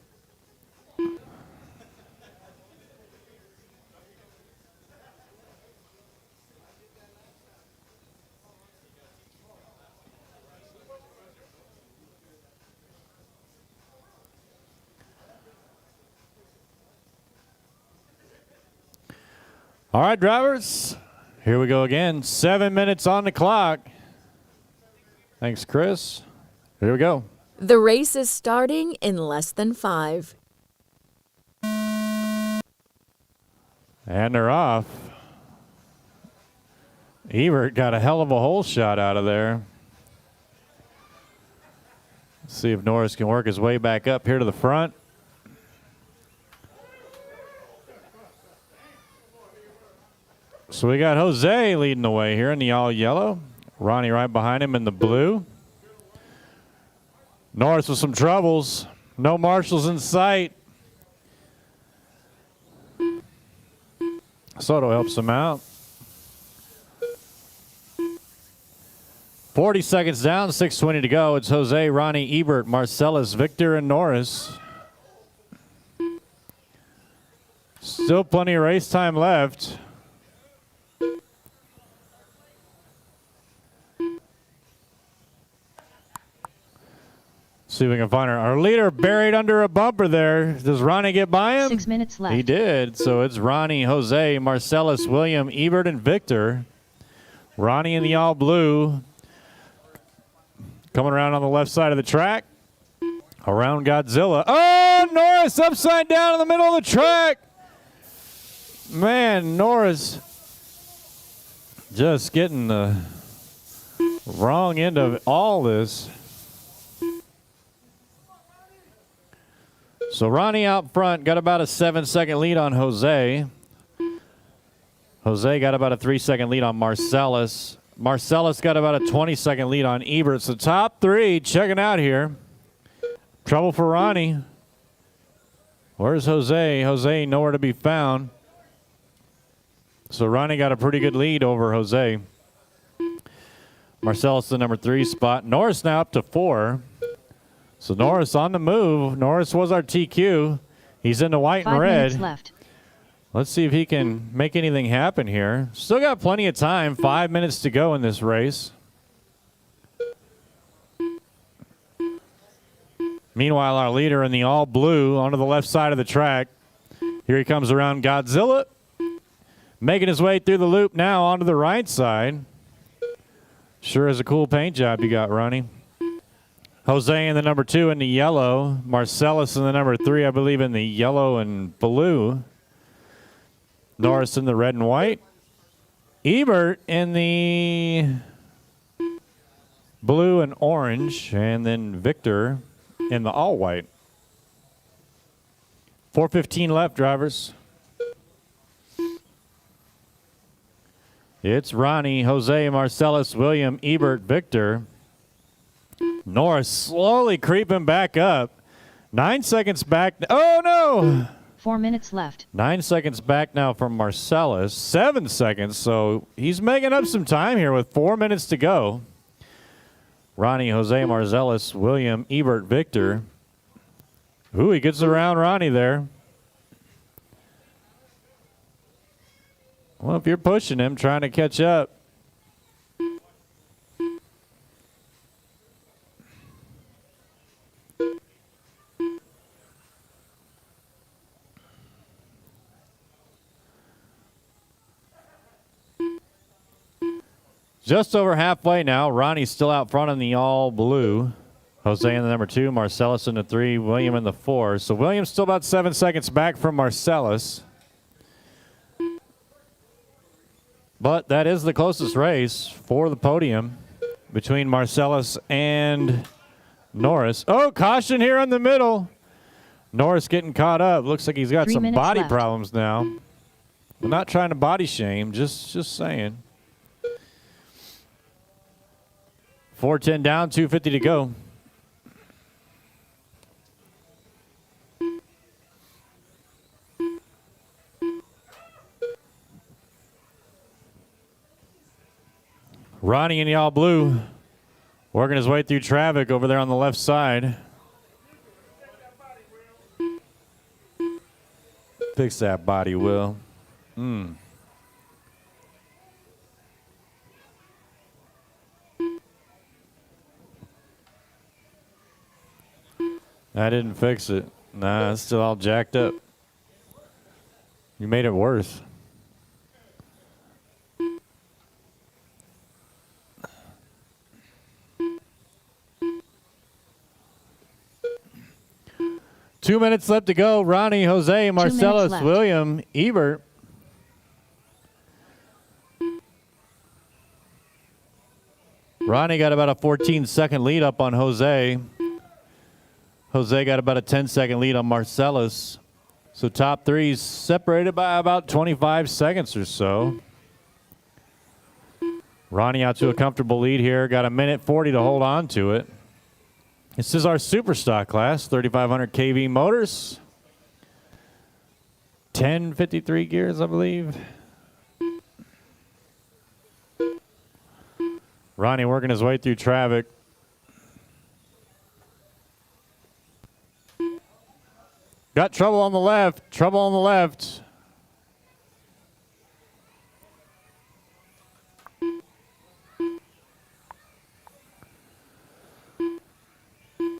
All right, drivers. Here we go again. 7 minutes on the clock. Thanks, Chris. Here we go. The race is starting in less than 5. And they're off. Ebert got a hell of a hole shot out of there. Let's see if Norris can work his way back up here to the front. So we got Jose leading the way here in the all yellow. Ronnie right behind him in the blue. Norris with some troubles. No marshals in sight. Soto helps him out. 40 seconds down, 6:20 to go. It's Jose, Ronnie, Ebert, Marcellus, Victor, and Norris. Still plenty of race time left. See if we can find our leader buried under a bumper there. Does Ronnie get by him? 6 minutes left. He did. So it's Ronnie, Jose, Marcellus, William, Ebert, and Victor. Ronnie in the all blue. Coming around on the left side of the track. Around Godzilla. Oh, Norris upside down in the middle of the track. Man, Norris just getting the wrong end of all this. So Ronnie out front got about a 7-second lead on Jose. Jose got about a 3-second lead on Marcellus. Marcellus got about a 20-second lead on Ebert. So top three checking out here. Trouble for Ronnie. Where's Jose? Jose nowhere to be found. So Ronnie got a pretty good lead over Jose. Marcellus the number 3 spot. Norris now up to 4. So Norris on the move. Norris was our TQ. He's in the white and 5 red. minutes left. Let's see if he can make anything happen here. Still got plenty of time. 5 minutes to go in this race. Meanwhile, our leader in the all blue onto the left side of the track. Here he comes around Godzilla. Making his way through the loop now onto the right side. Sure is a cool paint job you got, Ronnie. Jose in the number 2 in the yellow. Marcellus in the number 3, I believe, in the yellow and blue. Norris in the red and white. Ebert in the blue and orange. And then Victor in the all white. 4:15 left, drivers. It's Ronnie, Jose, Marcellus, William, Ebert, Victor. Norris slowly creeping back up. 9 seconds back. Oh, no. 4 minutes left. 9 seconds back now from Marcellus. 7 seconds, so he's making up some time here with 4 minutes to go. Ronnie, Jose, Marcellus, William, Ebert, Victor. Ooh, he gets around Ronnie there. Well, if you're pushing him, trying to catch up. Just over halfway now. Ronnie's still out front in the all blue. Jose in the number 2, Marcellus in the 3, William in the 4. So William's still about 7 seconds back from Marcellus. But that is the closest race for the podium between Marcellus and Norris. Oh, caution here in the middle. Norris getting caught up. Looks like he's got 3 some minutes body left. problems now. I'm not trying to body shame, just saying. 4:10 down, 2:50 to go. Ronnie in the all blue, working his way through traffic over there on the left side. Fix that body, Will. I didn't fix it. Nah, it's still all jacked up. You made it worse. Two minutes left to go. Ronnie, Jose, Marcellus, left. William, Ebert. Ronnie got about a 14-second lead up on Jose. Jose got about a 10-second lead on Marcellus. So top three's separated by about 25 seconds or so. Ronnie out to a comfortable lead here. Got a minute 40 to hold on to it. This is our super stock class, 3,500 kV motors. 1053 gears, I believe. Ronnie working his way through traffic. Got trouble on the left. Trouble on the left.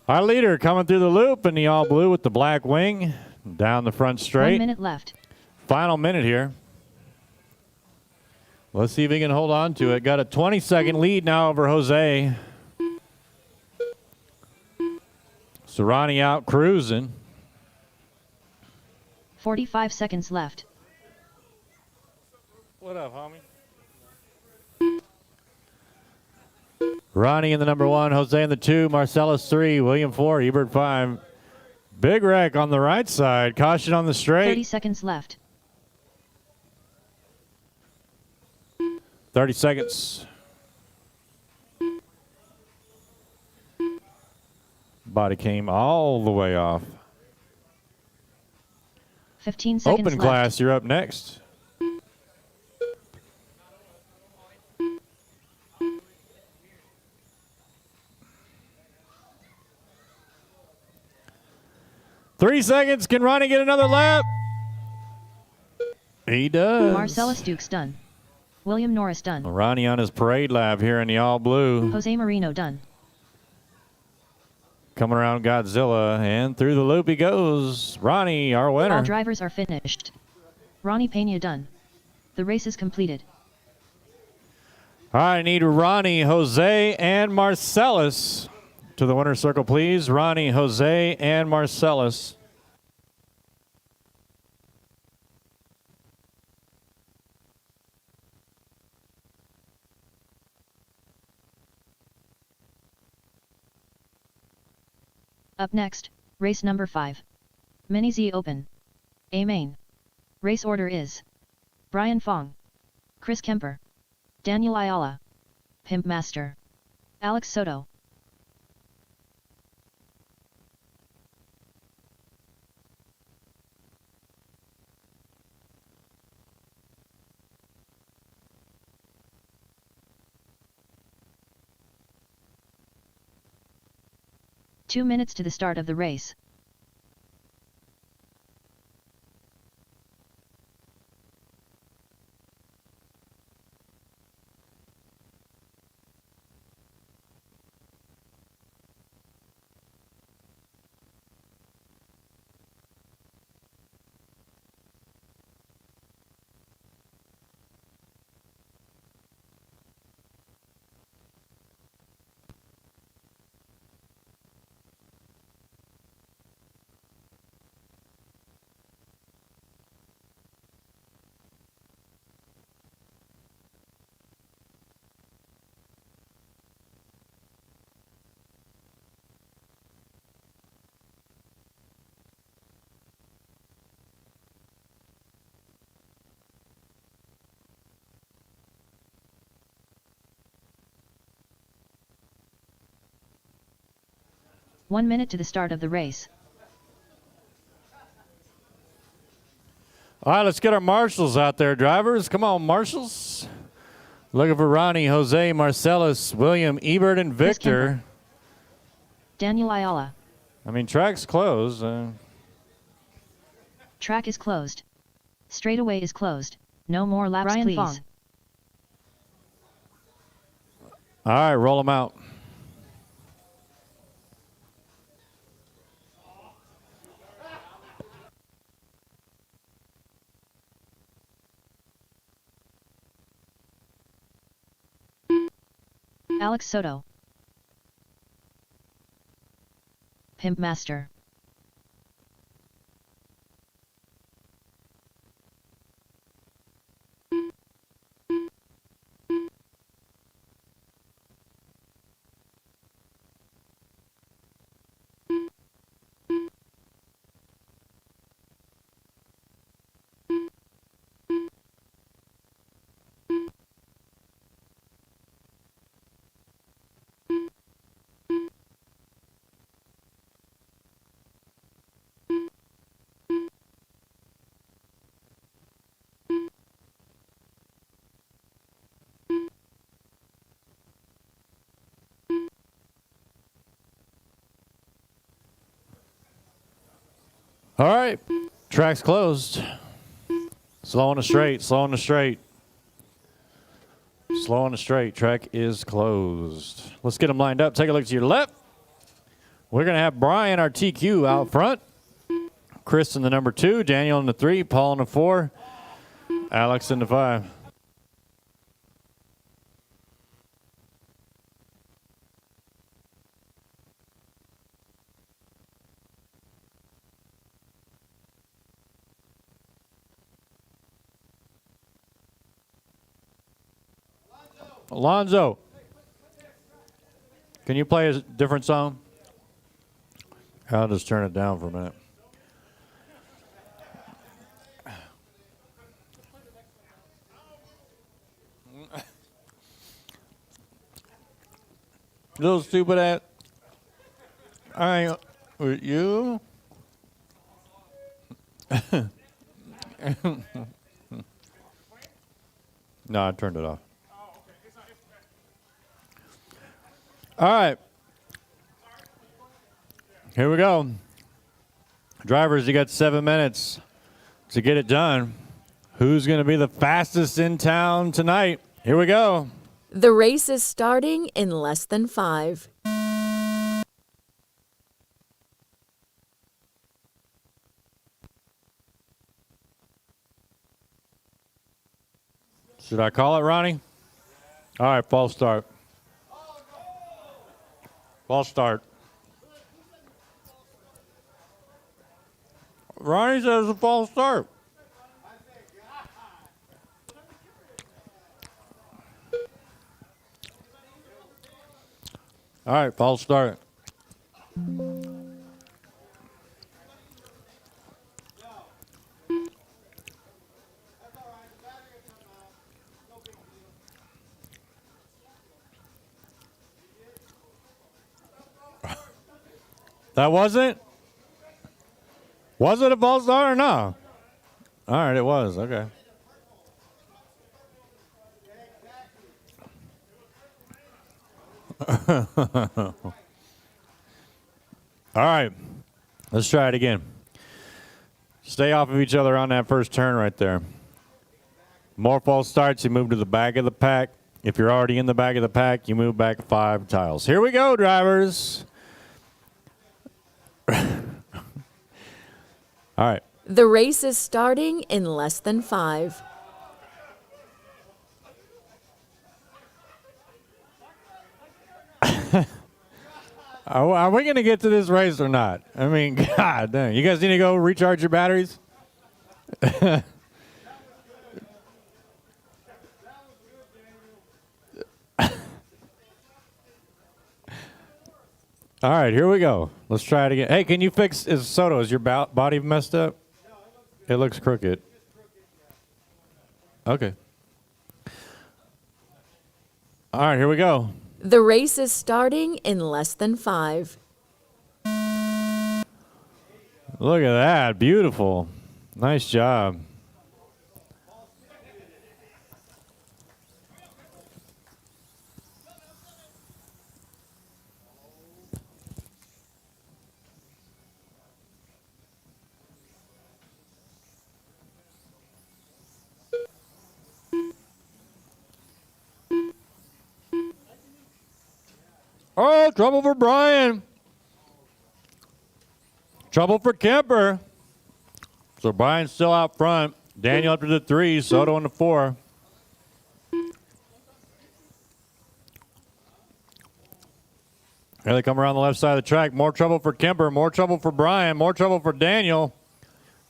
Our leader coming through the loop in the all blue with the black wing. Down the front 1 straight. minute left. Final minute here. Let's see if he can hold on to it. Got a 20-second lead now over Jose. So Ronnie out cruising. 45 seconds left. What up, homie? Ronnie in the number 1, Jose in the 2, Marcellus 3, William 4, Ebert 5. Big wreck on the right side. Caution on the straight. 30 seconds left. 30 seconds. Body came all the way off. 15 seconds Open left. class, you're up next. Three seconds. Can Ronnie get another lap? He does. Marcellus Dukes done. William Norris done. Ronnie on his parade lap here in the all blue. Jose Marino done. Coming around Godzilla, and through the loop he goes. Ronnie, our winner. All drivers are finished. Ronnie Pena done. The race is completed. All right, I need Ronnie, Jose, and Marcellus to the winner's circle, please. Ronnie, Jose, and Marcellus. Up next, race number 5. Mini Z Open. A main. Race order is Brian Fong, Chris Kemper, Daniel Ayala, Pimp Master, Alex Soto. Two minutes to the start of the race. One minute to the start of the race. All right, let's get our marshals out there, drivers. Come on, marshals. Looking for Ronnie, Jose, Marcellus, William, Ebert, and Chris Victor. Kemper. Daniel Ayala. I mean, track's closed. Track is closed. Straightaway is closed. No more laps, Brian please. Fong. All right, roll them out. Alex Soto. Pimp Master. All right, track's closed. Slow on the straight, slow on the straight. Slow on the straight, track is closed. Let's get them lined up. Take a look to your left. We're going to have Brian, our TQ, out front. Chris in the number 2, Daniel in the 3, Paul in the 4, Alex in the 5. Alonzo, can you play a different song? I'll just turn it down for a minute. Little stupid ass. I with you. No, I turned it off. All right. Here we go. Drivers, you got 7 minutes to get it done. Who's going to be the fastest in town tonight? Here we go. The race is starting in less than 5. Should I call it, Ronnie? All right, false start. False start. Ronnie says a false start. All right, false start. That wasn't? Was it a false start or no? All right, it was. Okay. All right, let's try it again. Stay off of each other on that first turn right there. More false starts, you move to the back of the pack. If you're already in the back of the pack, you move back 5 tiles. Here we go, drivers. All right. The race is starting in less than 5. Are we going to get to this race or not? I mean, God dang. You guys need to go recharge your batteries? All right, here we go. Let's try it again. Hey, can you fix Soto? Is your body messed up? It looks crooked. Okay. All right, here we go. The race is starting in less than 5. Look at that. Beautiful. Nice job. Oh, trouble for Brian. Trouble for Kemper. So Brian's still out front. Daniel up to the 3, Soto on the 4. Here they come around the left side of the track. More trouble for Kemper. More trouble for Brian. More trouble for Daniel.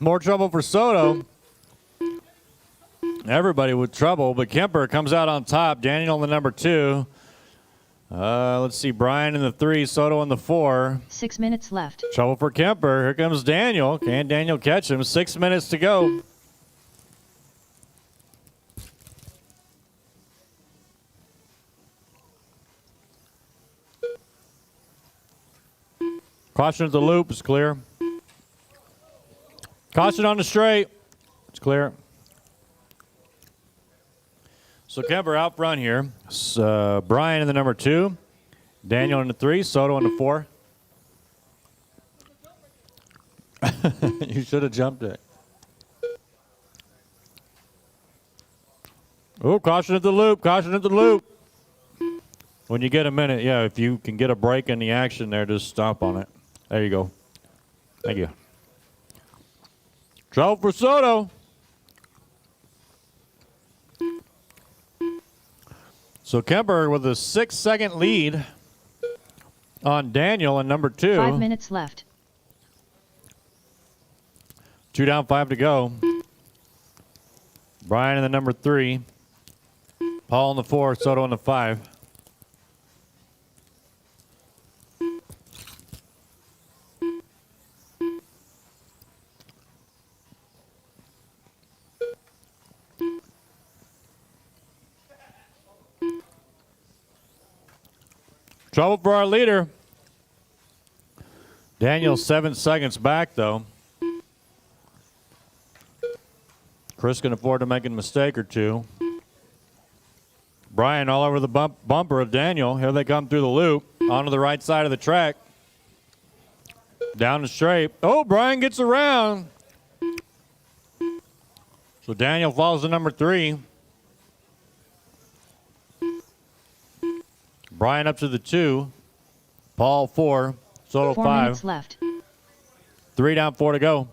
More trouble for Soto. Everybody with trouble, but Kemper comes out on top. Daniel in the number 2. Let's see. Brian in the 3, Soto in the 4. 6 minutes left. Trouble for Kemper. Here comes Daniel. Can Daniel catch him? 6 minutes to go. Caution at the loop is clear. Caution on the straight. It's clear. So Kemper out front here. Brian in the number 2. Daniel in the 3. Soto in the 4. You should have jumped it. Oh, caution at the loop. Caution at the loop. When you get a minute, yeah, if you can get a break in the action there, just stomp on it. There you go. Thank you. Trouble for Soto. So Kemper with a 6-second lead on Daniel in number 2. 5 minutes left. 2 down, 5 to go. Brian in the number 3. Paul in the 4, Soto in the 5. Trouble for our leader. Daniel 7 seconds back, though. Chris can afford to make a mistake or two. Brian all over the bumper of Daniel. Here they come through the loop. Onto the right side of the track. Down the straight. Oh, Brian gets around. So Daniel falls to number 3. Brian up to the 2. Paul 4. Soto 4 5. minutes left. 3 down, 4 to go.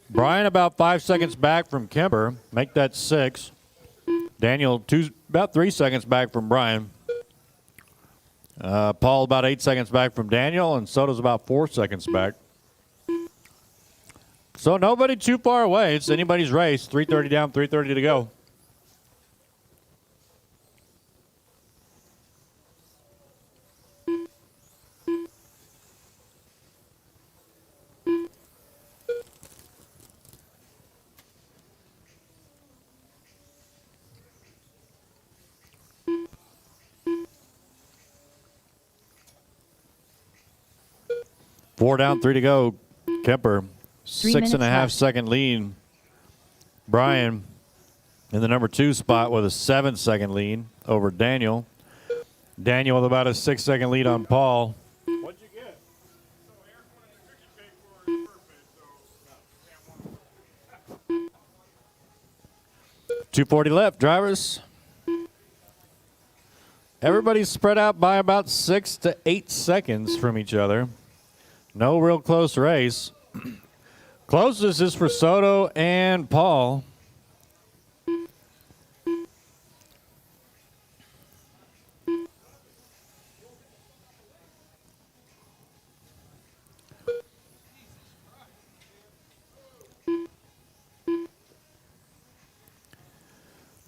Brian about 5 seconds back from Kemper. Make that 6. Daniel about 3 seconds back from Brian. Paul about 8 seconds back from Daniel, and Soto's about 4 seconds back. So nobody too far away. It's anybody's race. 3:30 down, 3:30 to go. Four down, 3 to go. Kemper, 6.5 left. second lead. Brian in the number 2 spot with a 7-second lead over Daniel. Daniel with about a 6-second lead on Paul. What'd you get? 2:40 left, drivers. Everybody's spread out by about 6 to 8 seconds from each other. No real close race. Closest is for Soto and Paul.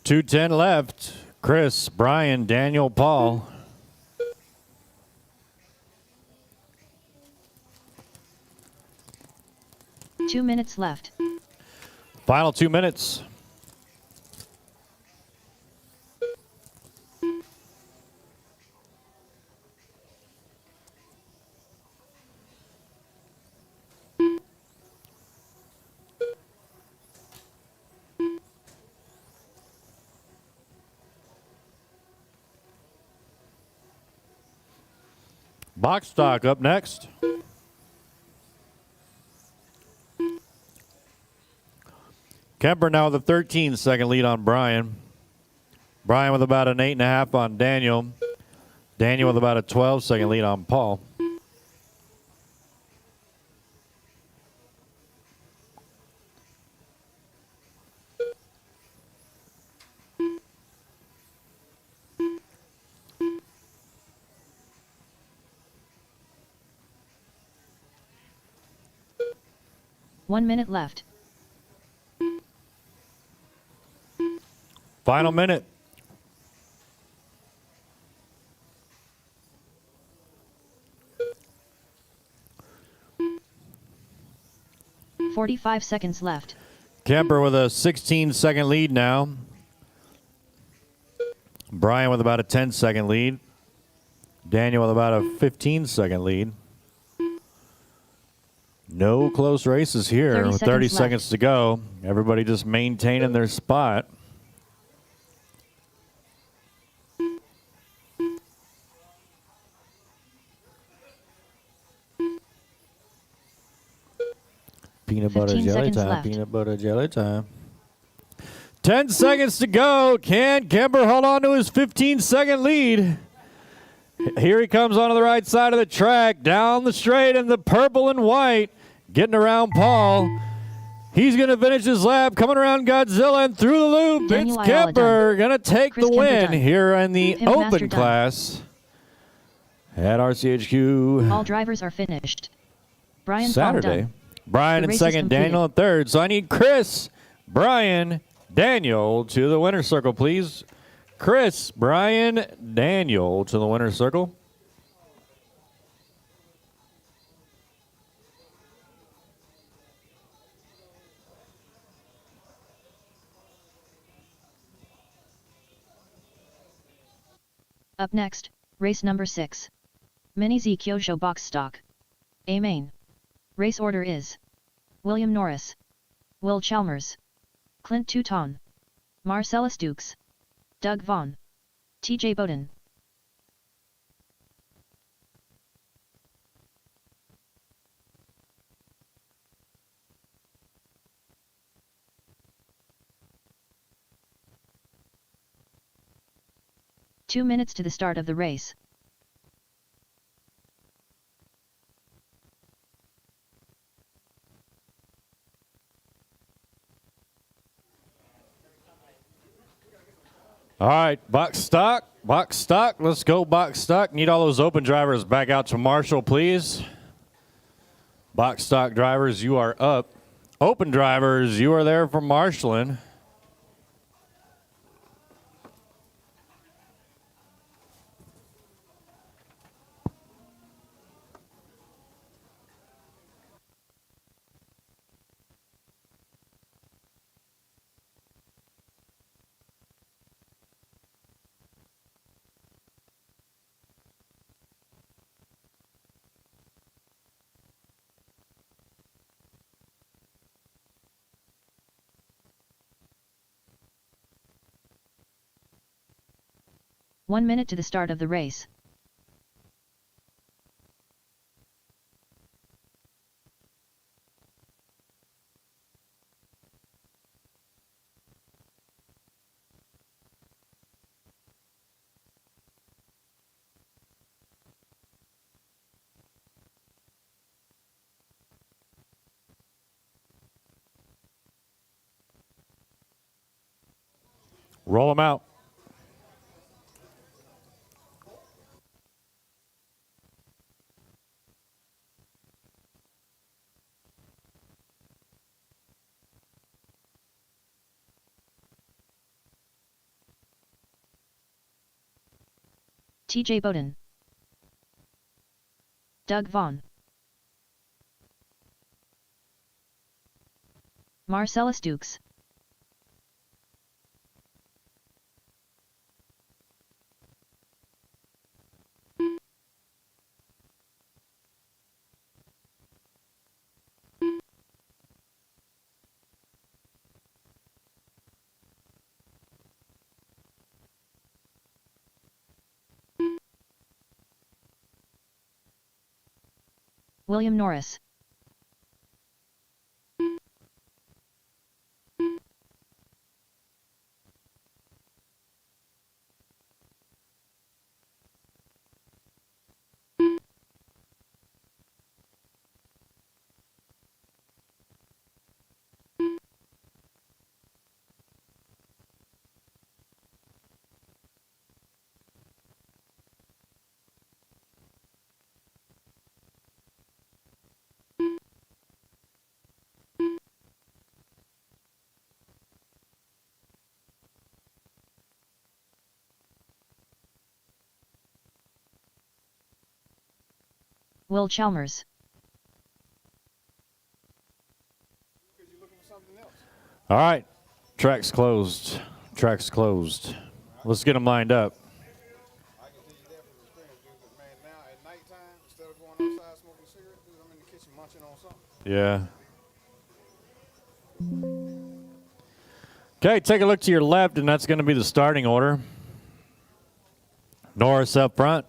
.210 left. Chris, Brian, Daniel, Paul. 2 minutes left. Final 2 minutes. Box stock up next. Kemper now with a 13-second lead on Brian. Brian with about an 8.5 on Daniel. Daniel with about a 12-second lead on Paul. One minute left. Final minute. .45 seconds left. Kemper with a 16-second lead now. Brian with about a 10-second lead. Daniel with about a 15-second lead. No close races here 30 with seconds 30 left. seconds to go. Everybody just maintaining their spot. Peanut butter 15 jelly seconds time. left. Peanut butter jelly time. 10 seconds to go. Can Kemper hold on to his 15-second lead? Here he comes onto the right side of the track, down the straight in the purple and white, getting around Paul. He's going to finish his lap, coming around Godzilla and through the loop. Daniel It's Ayala Kemper going to take Chris the Kemper win done. here in the Pimp Master open done. class. at RCHQ All drivers are finished. Brian Fong Saturday. done. Brian The in race is second, completed. Daniel in third. So I need Chris, Brian, Daniel to the winner's circle, please. Chris, Brian, Daniel to the winner's circle. Up next, race number 6. Mini Z Kyosho box stock. A main. Race order is William Norris, Will Chalmers, Clint Touton, Marcellus Dukes, Doug Vaughn, TJ Bowden. Two minutes to the start of the race. All right, box stock, box stock. Let's go box stock. Need all those open drivers back out to Marshall, please. Box stock drivers, you are up. Open drivers, you are there for marshalling. One minute to the start of the race. Roll them out. TJ Bowden, Doug Vaughn, Marcellus Dukes, William Norris, Will Chalmers, All right, track's closed. Track's closed. Let's get them lined up. I can tell you that from experience, dude. But man, now at nighttime, instead of going outside smoking cigarettes, dude, I'm in the kitchen munching on something. Yeah. Okay, take a look to your left, and that's going to be the starting order. Norris up front,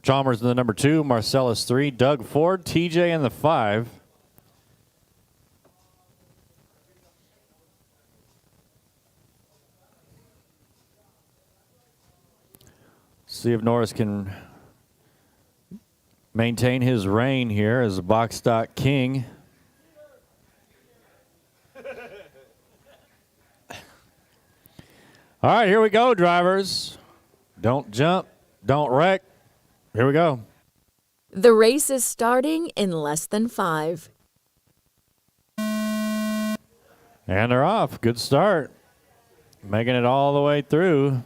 Chalmers in the number 2, Marcellus 3, Doug Ford, TJ in the 5. See if Norris can maintain his reign here as a box stock king. All right, here we go, drivers. Don't jump, don't wreck. Here we go. The race is starting in less than 5. And they're off. Good start. Making it all the way through.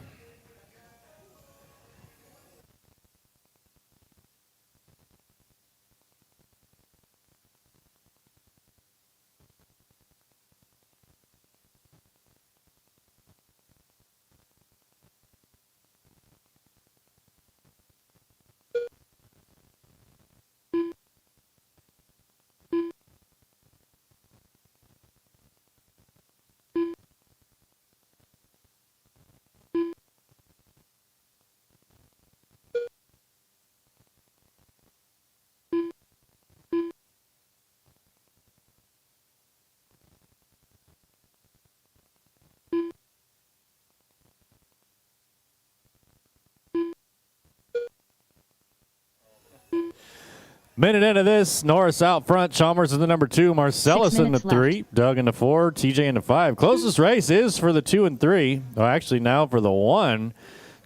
Minute into this, Norris out front, Chalmers in the number 2, Marcellus 6 in the minutes 3, Doug in the 4, TJ in the 5. Closest race is for the 2 and 3. Oh, actually, now for the 1.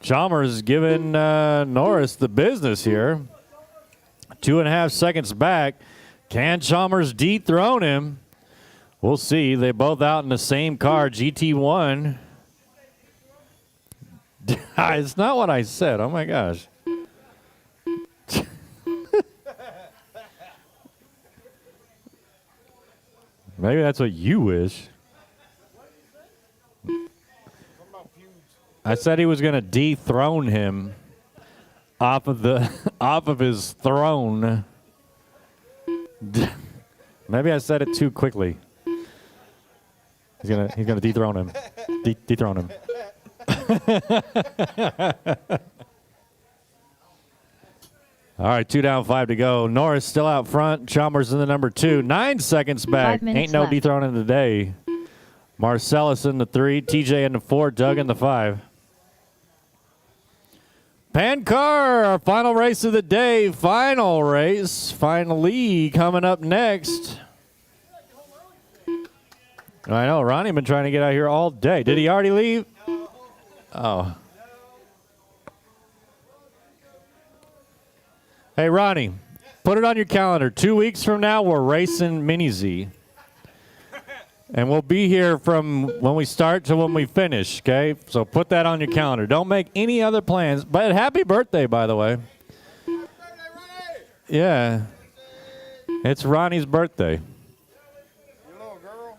Chalmers giving Norris the business here. 2.5 seconds back. Can Chalmers dethrone him? We'll see. They both out in the same car, GT1. It's not what I said. Oh, my gosh. Maybe that's what you wish. I said he was going to dethrone him off of his throne. Maybe I said it too quickly. He's gonna dethrone him. Dethrone him. All right, 2 down, 5 to go. Norris still out front. Chalmers in the number 2. 9 seconds back. 5 minutes Ain't no left. dethroning today. Marcellus in the 3. TJ in the 4. Doug in the 5. Pancar, our final race of the day. Final race. Finally coming up next. I know. Ronnie been trying to get out here all day. Did he already leave? Oh. Hey, Ronnie, put it on your calendar. 2 weeks from now, we're racing Mini Z. And we'll be here from when we start to when we finish, okay? So put that on your calendar. Don't make any other plans. But happy birthday, by the way. Yeah. It's Ronnie's birthday. Your little girl.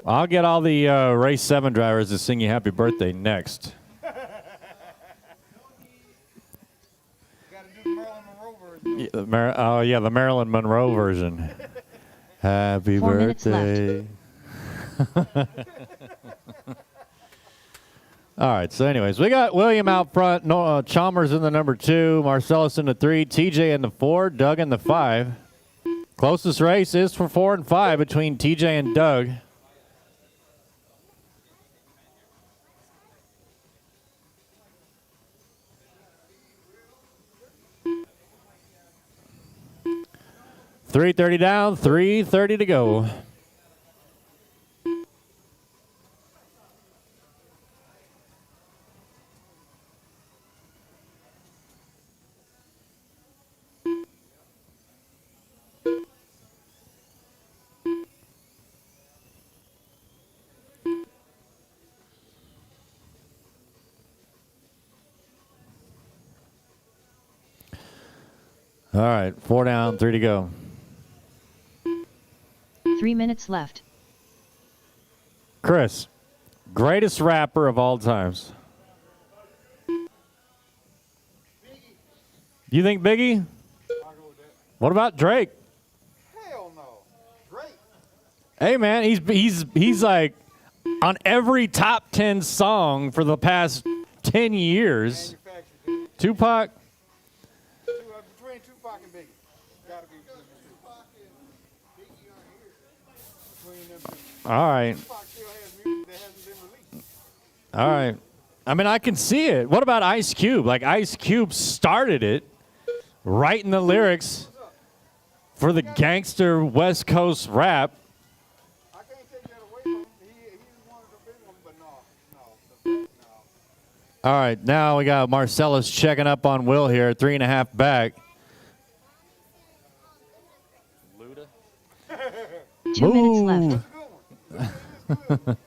I'll get all the Race 7 drivers to sing you happy birthday next. The Marilyn Monroe version. Happy 4 minutes birthday. All right, so anyways, we got William out front, Chalmers in the number 2, Marcellus in the 3, TJ in the 4, Doug in the 5. Closest race is for 4 and 5 between TJ and Doug. .330 down, 3:30 to go. All right, 4 down, 3 to go. 3 minutes left. Chris, greatest rapper of all times. You think Biggie? What about Drake? Hell no. Drake. Hey man, he's like on every top 10 song for the past 10 years. Manufactured. Tupac. Between Tupac and Biggie. Gotta be between them two. All right. Tupac still has music that hasn't been released. All right. I mean, I can see it. What about Ice Cube? Like Ice Cube started it, writing the lyrics for the gangster West Coast rap. I can't take that away from him. He's one of the big ones, but no. All right, now we got Marcellus checking up on Will here, 3.5 back. 2 minutes left.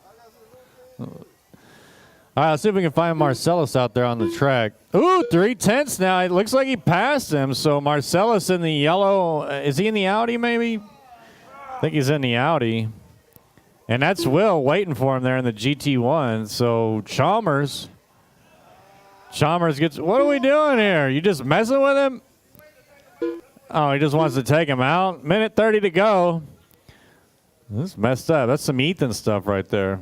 All right, let's see if we can find Marcellus out there on the track. Ooh, 3/10 now. It looks like he passed him. So Marcellus in the yellow. Is he in the Audi maybe? I think he's in the Audi. And that's Will waiting for him there in the GT1. So Chalmers gets, what are we doing here? You just messing with him? Oh, he just wants to take him out. Minute 30 to go. This is messed up. That's some Ethan stuff right there.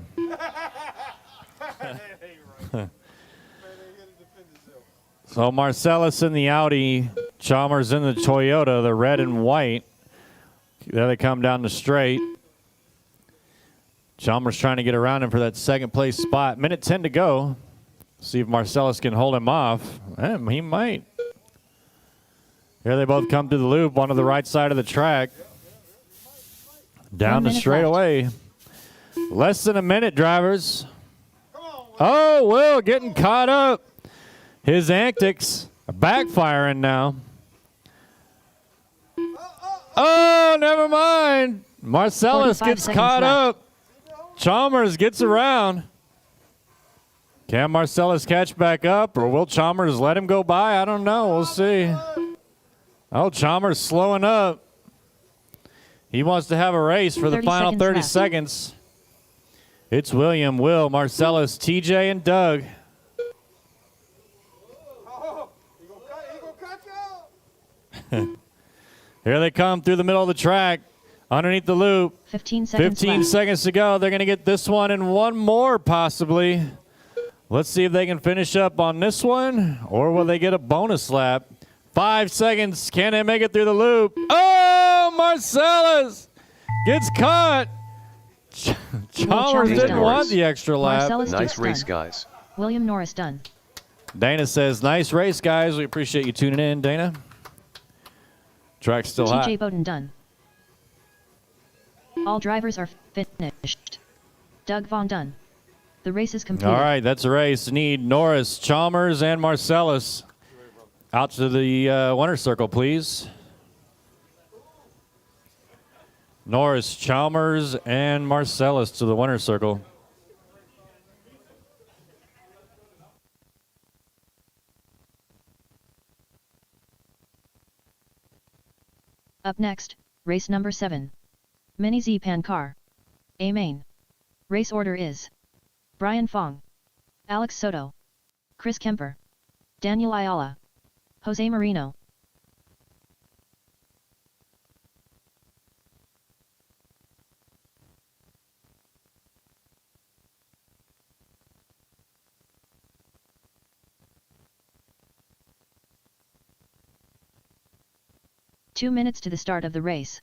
So Marcellus in the Audi, Chalmers in the Toyota, the red and white. There they come down the straight. Chalmers trying to get around him for that second place spot. Minute 10 to go. See if Marcellus can hold him off. He might. Here they both come to the loop, one to the right side of the track. Down the straightaway. Less than a minute, drivers. Oh, Will getting caught up. His antics are backfiring now. Oh, never mind. Marcellus gets caught up. Chalmers gets around. Can Marcellus catch back up, or will Chalmers let him go by? I don't know. We'll see. Oh, Chalmers slowing up. He wants to have a race for the final 30 seconds. It's William, Will, Marcellus, TJ, and Doug. Here they come through the middle of the track, underneath the loop. 15 seconds 15 seconds to go. They're going to get this one and one more, possibly. Let's see if they can finish up on this one, or will they get a bonus lap? 5 seconds. Can they make it through the loop? Oh, Marcellus gets caught. Chalmers didn't want the extra lap. Marcellus Nice race, done. guys. William Norris done. Dana says, nice race, guys. We appreciate you tuning in, Dana. Track's still hot. TJ Bowden done. All drivers are finished. Doug Vaughn done. The race is completed. All right, that's a race. Need Norris, Chalmers, and Marcellus out to the winner's circle, please. Norris, Chalmers, and Marcellus to the winner's circle. Up next, race number 7. Mini Z Pan Car. A main. Race order is Brian Fong, Alex Soto, Chris Kemper, Daniel Ayala, Jose Marino. Two minutes to the start of the race.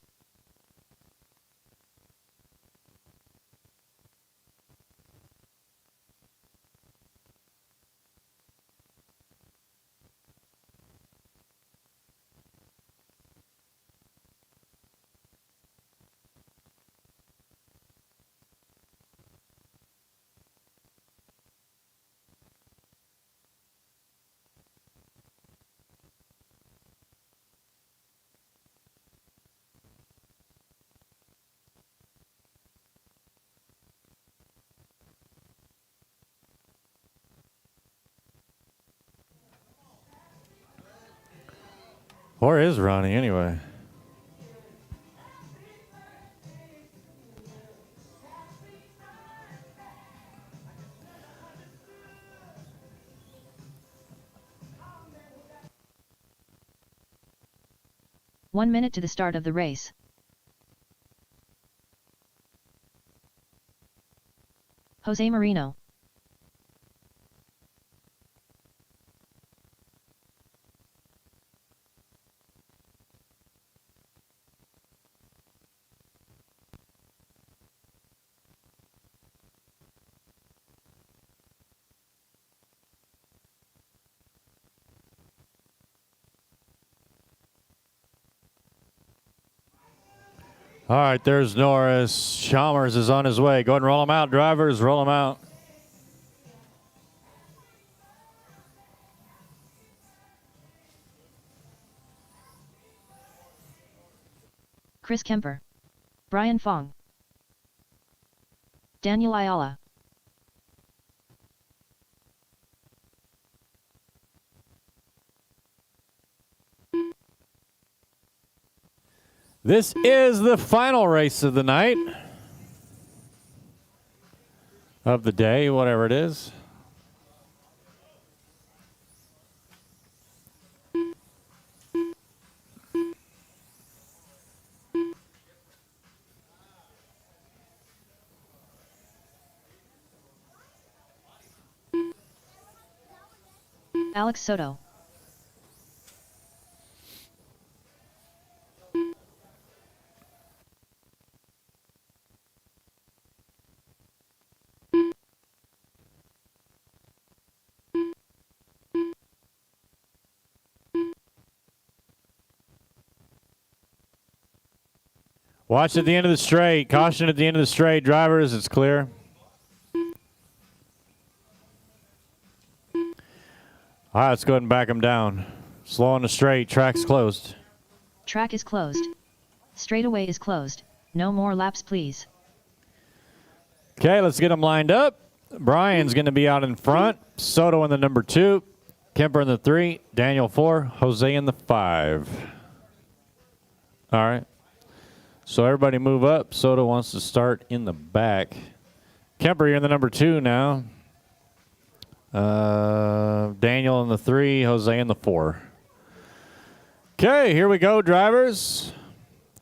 Where is Ronnie anyway? One minute to the start of the race. Jose Marino. All right, there's Norris. Chalmers is on his way. Go ahead and roll him out, drivers. Roll him out. Chris Kemper. Brian Fong. Daniel Ayala. This is the final race of the night. Of the day, whatever it is. Alex Soto. Watch at the end of the straight. Caution at the end of the straight. Drivers, it's clear. All right, let's go ahead and back them down. Slow on the straight. Track's closed. Track is closed. Straightaway is closed. No more laps, please. Okay, let's get them lined up. Brian's going to be out in front. Soto in the number 2. Kemper in the 3. Daniel 4. Jose in the 5. All right. So everybody move up. Soto wants to start in the back. Kemper, you're in the number 2 now. Daniel in the 3. Jose in the 4. Okay, here we go, drivers.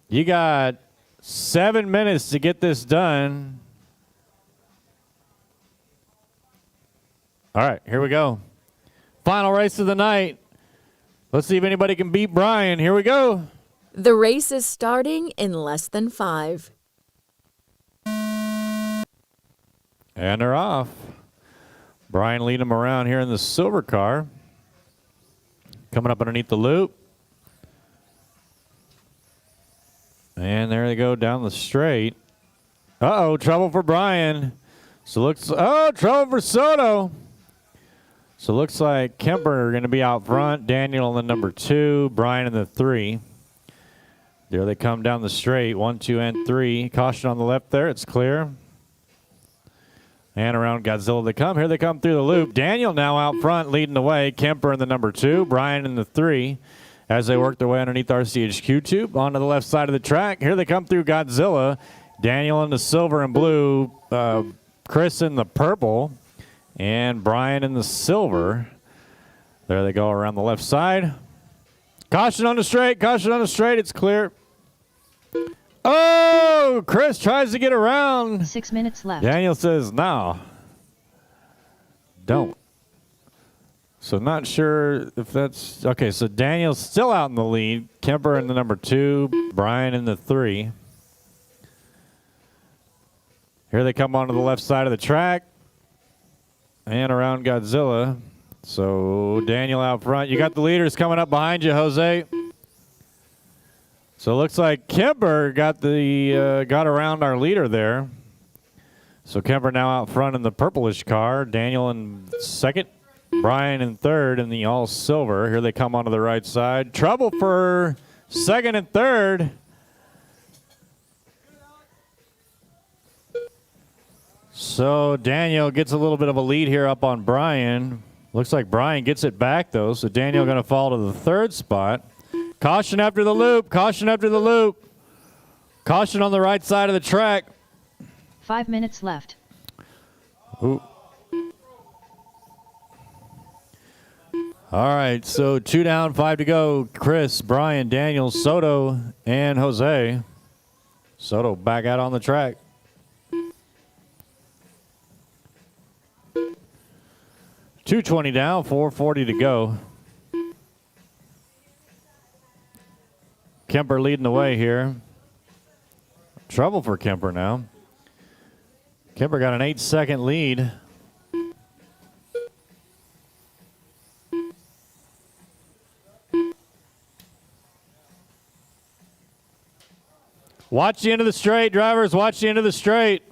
You got 7 minutes to get this done. All right, here we go. Final race of the night. Let's see if anybody can beat Brian. Here we go. The race is starting in less than 5. And they're off. Brian leading them around here in the silver car. Coming up underneath the loop. And there they go down the straight. Uh-oh, trouble for Brian. Trouble for Soto. So it looks like Kemper are going to be out front. Daniel in the number 2. Brian in the 3. There they come down the straight. 1, 2, and 3. Caution on the left there. It's clear. And around Godzilla they come. Here they come through the loop. Daniel now out front leading the way. Kemper in the number 2. Brian in the 3. As they work their way underneath RCHQ tube onto the left side of the track. Here they come through Godzilla. Daniel in the silver and blue. Chris in the purple. And Brian in the silver. There they go around the left side. Caution on the straight. Caution on the straight. It's clear. Oh, Chris tries to get around. 6 minutes left. Daniel says, no. Don't. So not sure if that's... Okay, so Daniel's still out in the lead. Kemper in the number 2. Brian in the 3. Here they come onto the left side of the track. And around Godzilla. So Daniel out front. You got the leaders coming up behind you, Jose. So it looks like Kemper got around our leader there. So Kemper now out front in the purplish car. Daniel in second. Brian in third in the all silver. Here they come onto the right side. Trouble for second and third. So Daniel gets a little bit of a lead here up on Brian. Looks like Brian gets it back, though. So Daniel going to fall to the 3rd spot. Caution after the loop. Caution after the loop. Caution on the right side of the track. 5 minutes left. Ooh. All right, so 2 down, 5 to go. Chris, Brian, Daniel, Soto, and Jose. Soto back out on the track. .220 down, 4:40 to go. Kemper leading the way here. Trouble for Kemper now. Kemper got an 8-second lead. Watch the end of the straight, drivers. Watch the end of the straight.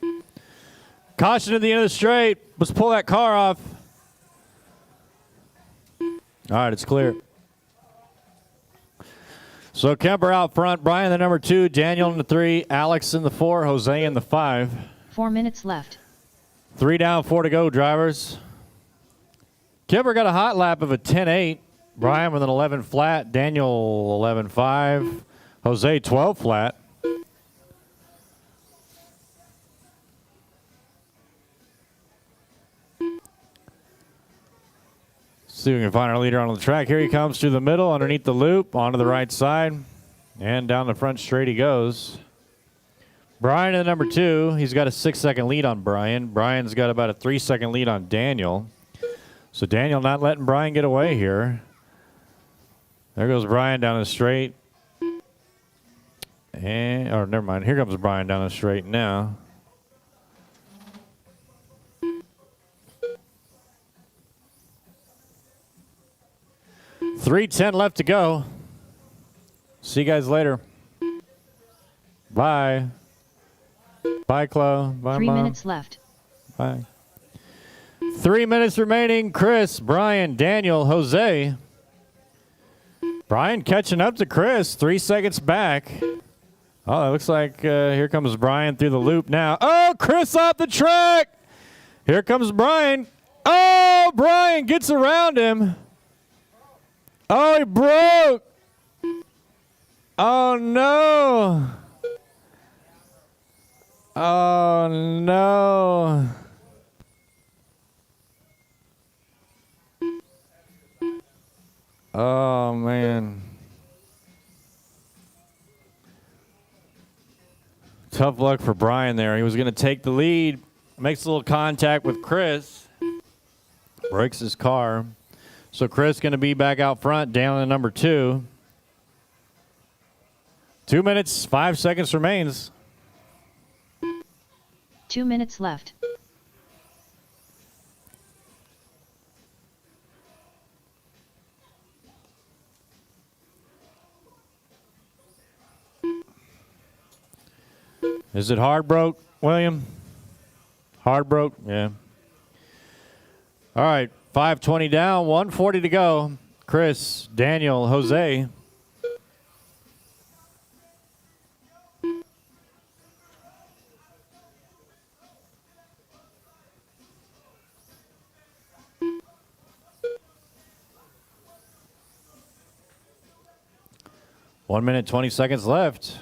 Caution at the end of the straight. Let's pull that car off. All right, it's clear. So Kemper out front. Brian the number 2. Daniel in the 3. Alex in the 4. Jose in the 5. 4 minutes left. 3 down, 4 to go, drivers. Kipper got a hot lap of a 10.8. Brian with an 11 flat. Daniel 11.5. Jose 12 flat. See if we can find our leader on the track. Here he comes through the middle, underneath the loop, onto the right side, and down the front straight he goes. Brian in number 2. He's got a 6-second lead on Brian. Brian's got about a 3-second lead on Daniel. So Daniel not letting Brian get away here. There goes Brian down the straight. And, oh, never mind. Here comes Brian down the straight now. .310 left to go. See you guys later. Bye. Bye, Chloe. Bye, 3 Mom. minutes left. Bye. 3 minutes remaining. Chris, Brian, Daniel, Jose. Brian catching up to Chris. 3 seconds back. Oh, it looks like here comes Brian through the loop now. Oh, Chris off the track. Here comes Brian. Oh, Brian gets around him. Oh, he broke. Oh, no. Oh, no. Oh, man. Tough luck for Brian there. He was going to take the lead. Makes a little contact with Chris. Breaks his car. So Chris going to be back out front, down to number 2. 2 minutes, 5 seconds remains. 2 minutes left. Is it hard broke, William? Hard broke? Yeah. All right, 5:20 down, 1:40 to go. Chris, Daniel, Jose. One minute, 20 seconds left.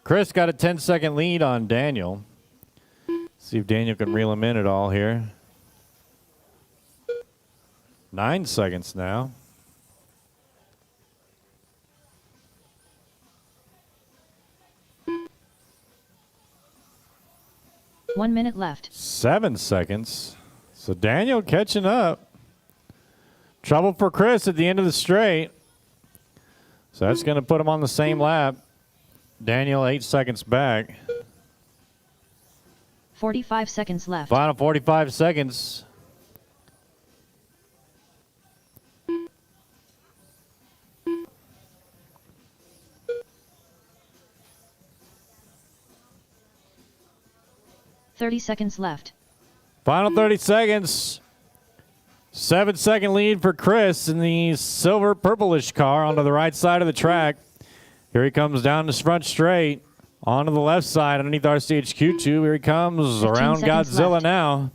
Chris got a 10-second lead on Daniel. See if Daniel can reel him in at all here. 9 seconds now. One minute left. 7 seconds. So Daniel catching up. Trouble for Chris at the end of the straight. So that's going to put him on the same lap. Daniel 8 seconds back. 45 seconds left. Final 45 seconds. .30 seconds left. Final 30 seconds. 7-second lead for Chris in the silver purplish car onto the right side of the track. Here he comes down this front straight. Onto the left side underneath RCHQ 2. Here he comes around Godzilla left. now.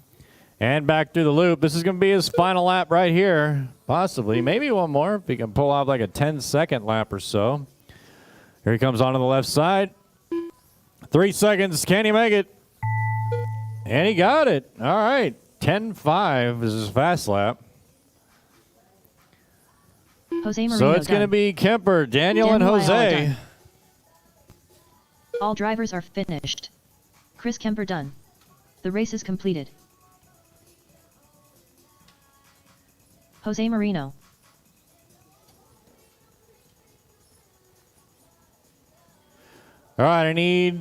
And back through the loop. This is going to be his final lap right here. Possibly. Maybe one more if he can pull off like a 10-second lap or so. Here he comes onto the left side. 3 seconds. Can he make it? And he got it. All right. 10.5 is his fast lap. Jose Marino So it's going to done. be Kemper, Daniel, and Daniel Ayala Jose. done. All drivers are finished. Chris Kemper done. The race is completed. Jose Marino. All right, I need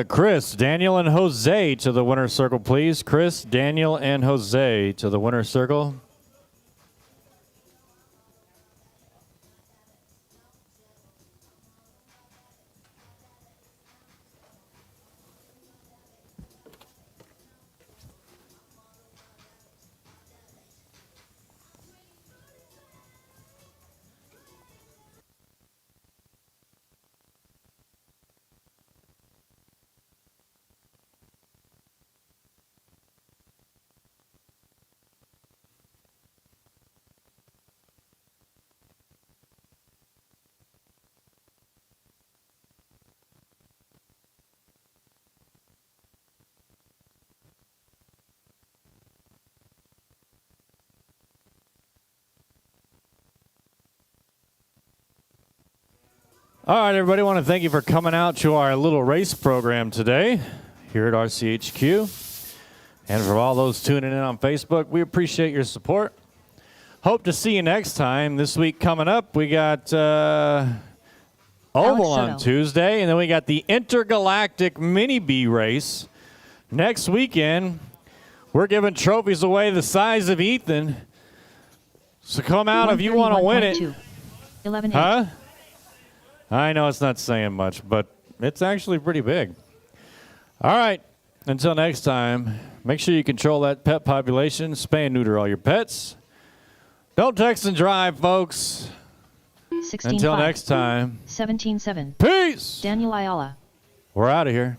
Chris, Daniel, and Jose to the winner's circle, please. Chris, Daniel, and Jose to the winner's circle. All right, everybody, I want to thank you for coming out to our little race program today here at RCHQ. And for all those tuning in on Facebook, we appreciate your support. Hope to see you next time. This week coming up, we got Oval on Tuesday, and then we got the Intergalactic Mini B race. Next weekend, we're giving trophies away the size of Ethan. So come out if you want to win it. 11-8. Huh? I know it's not saying much, but it's actually pretty big. All right. Until next time, make sure you control that pet population. Spay and neuter all your pets. Don't text and drive, folks. 16-5. Until next time. 17-7. Peace. Daniel Ayala. We're out of here.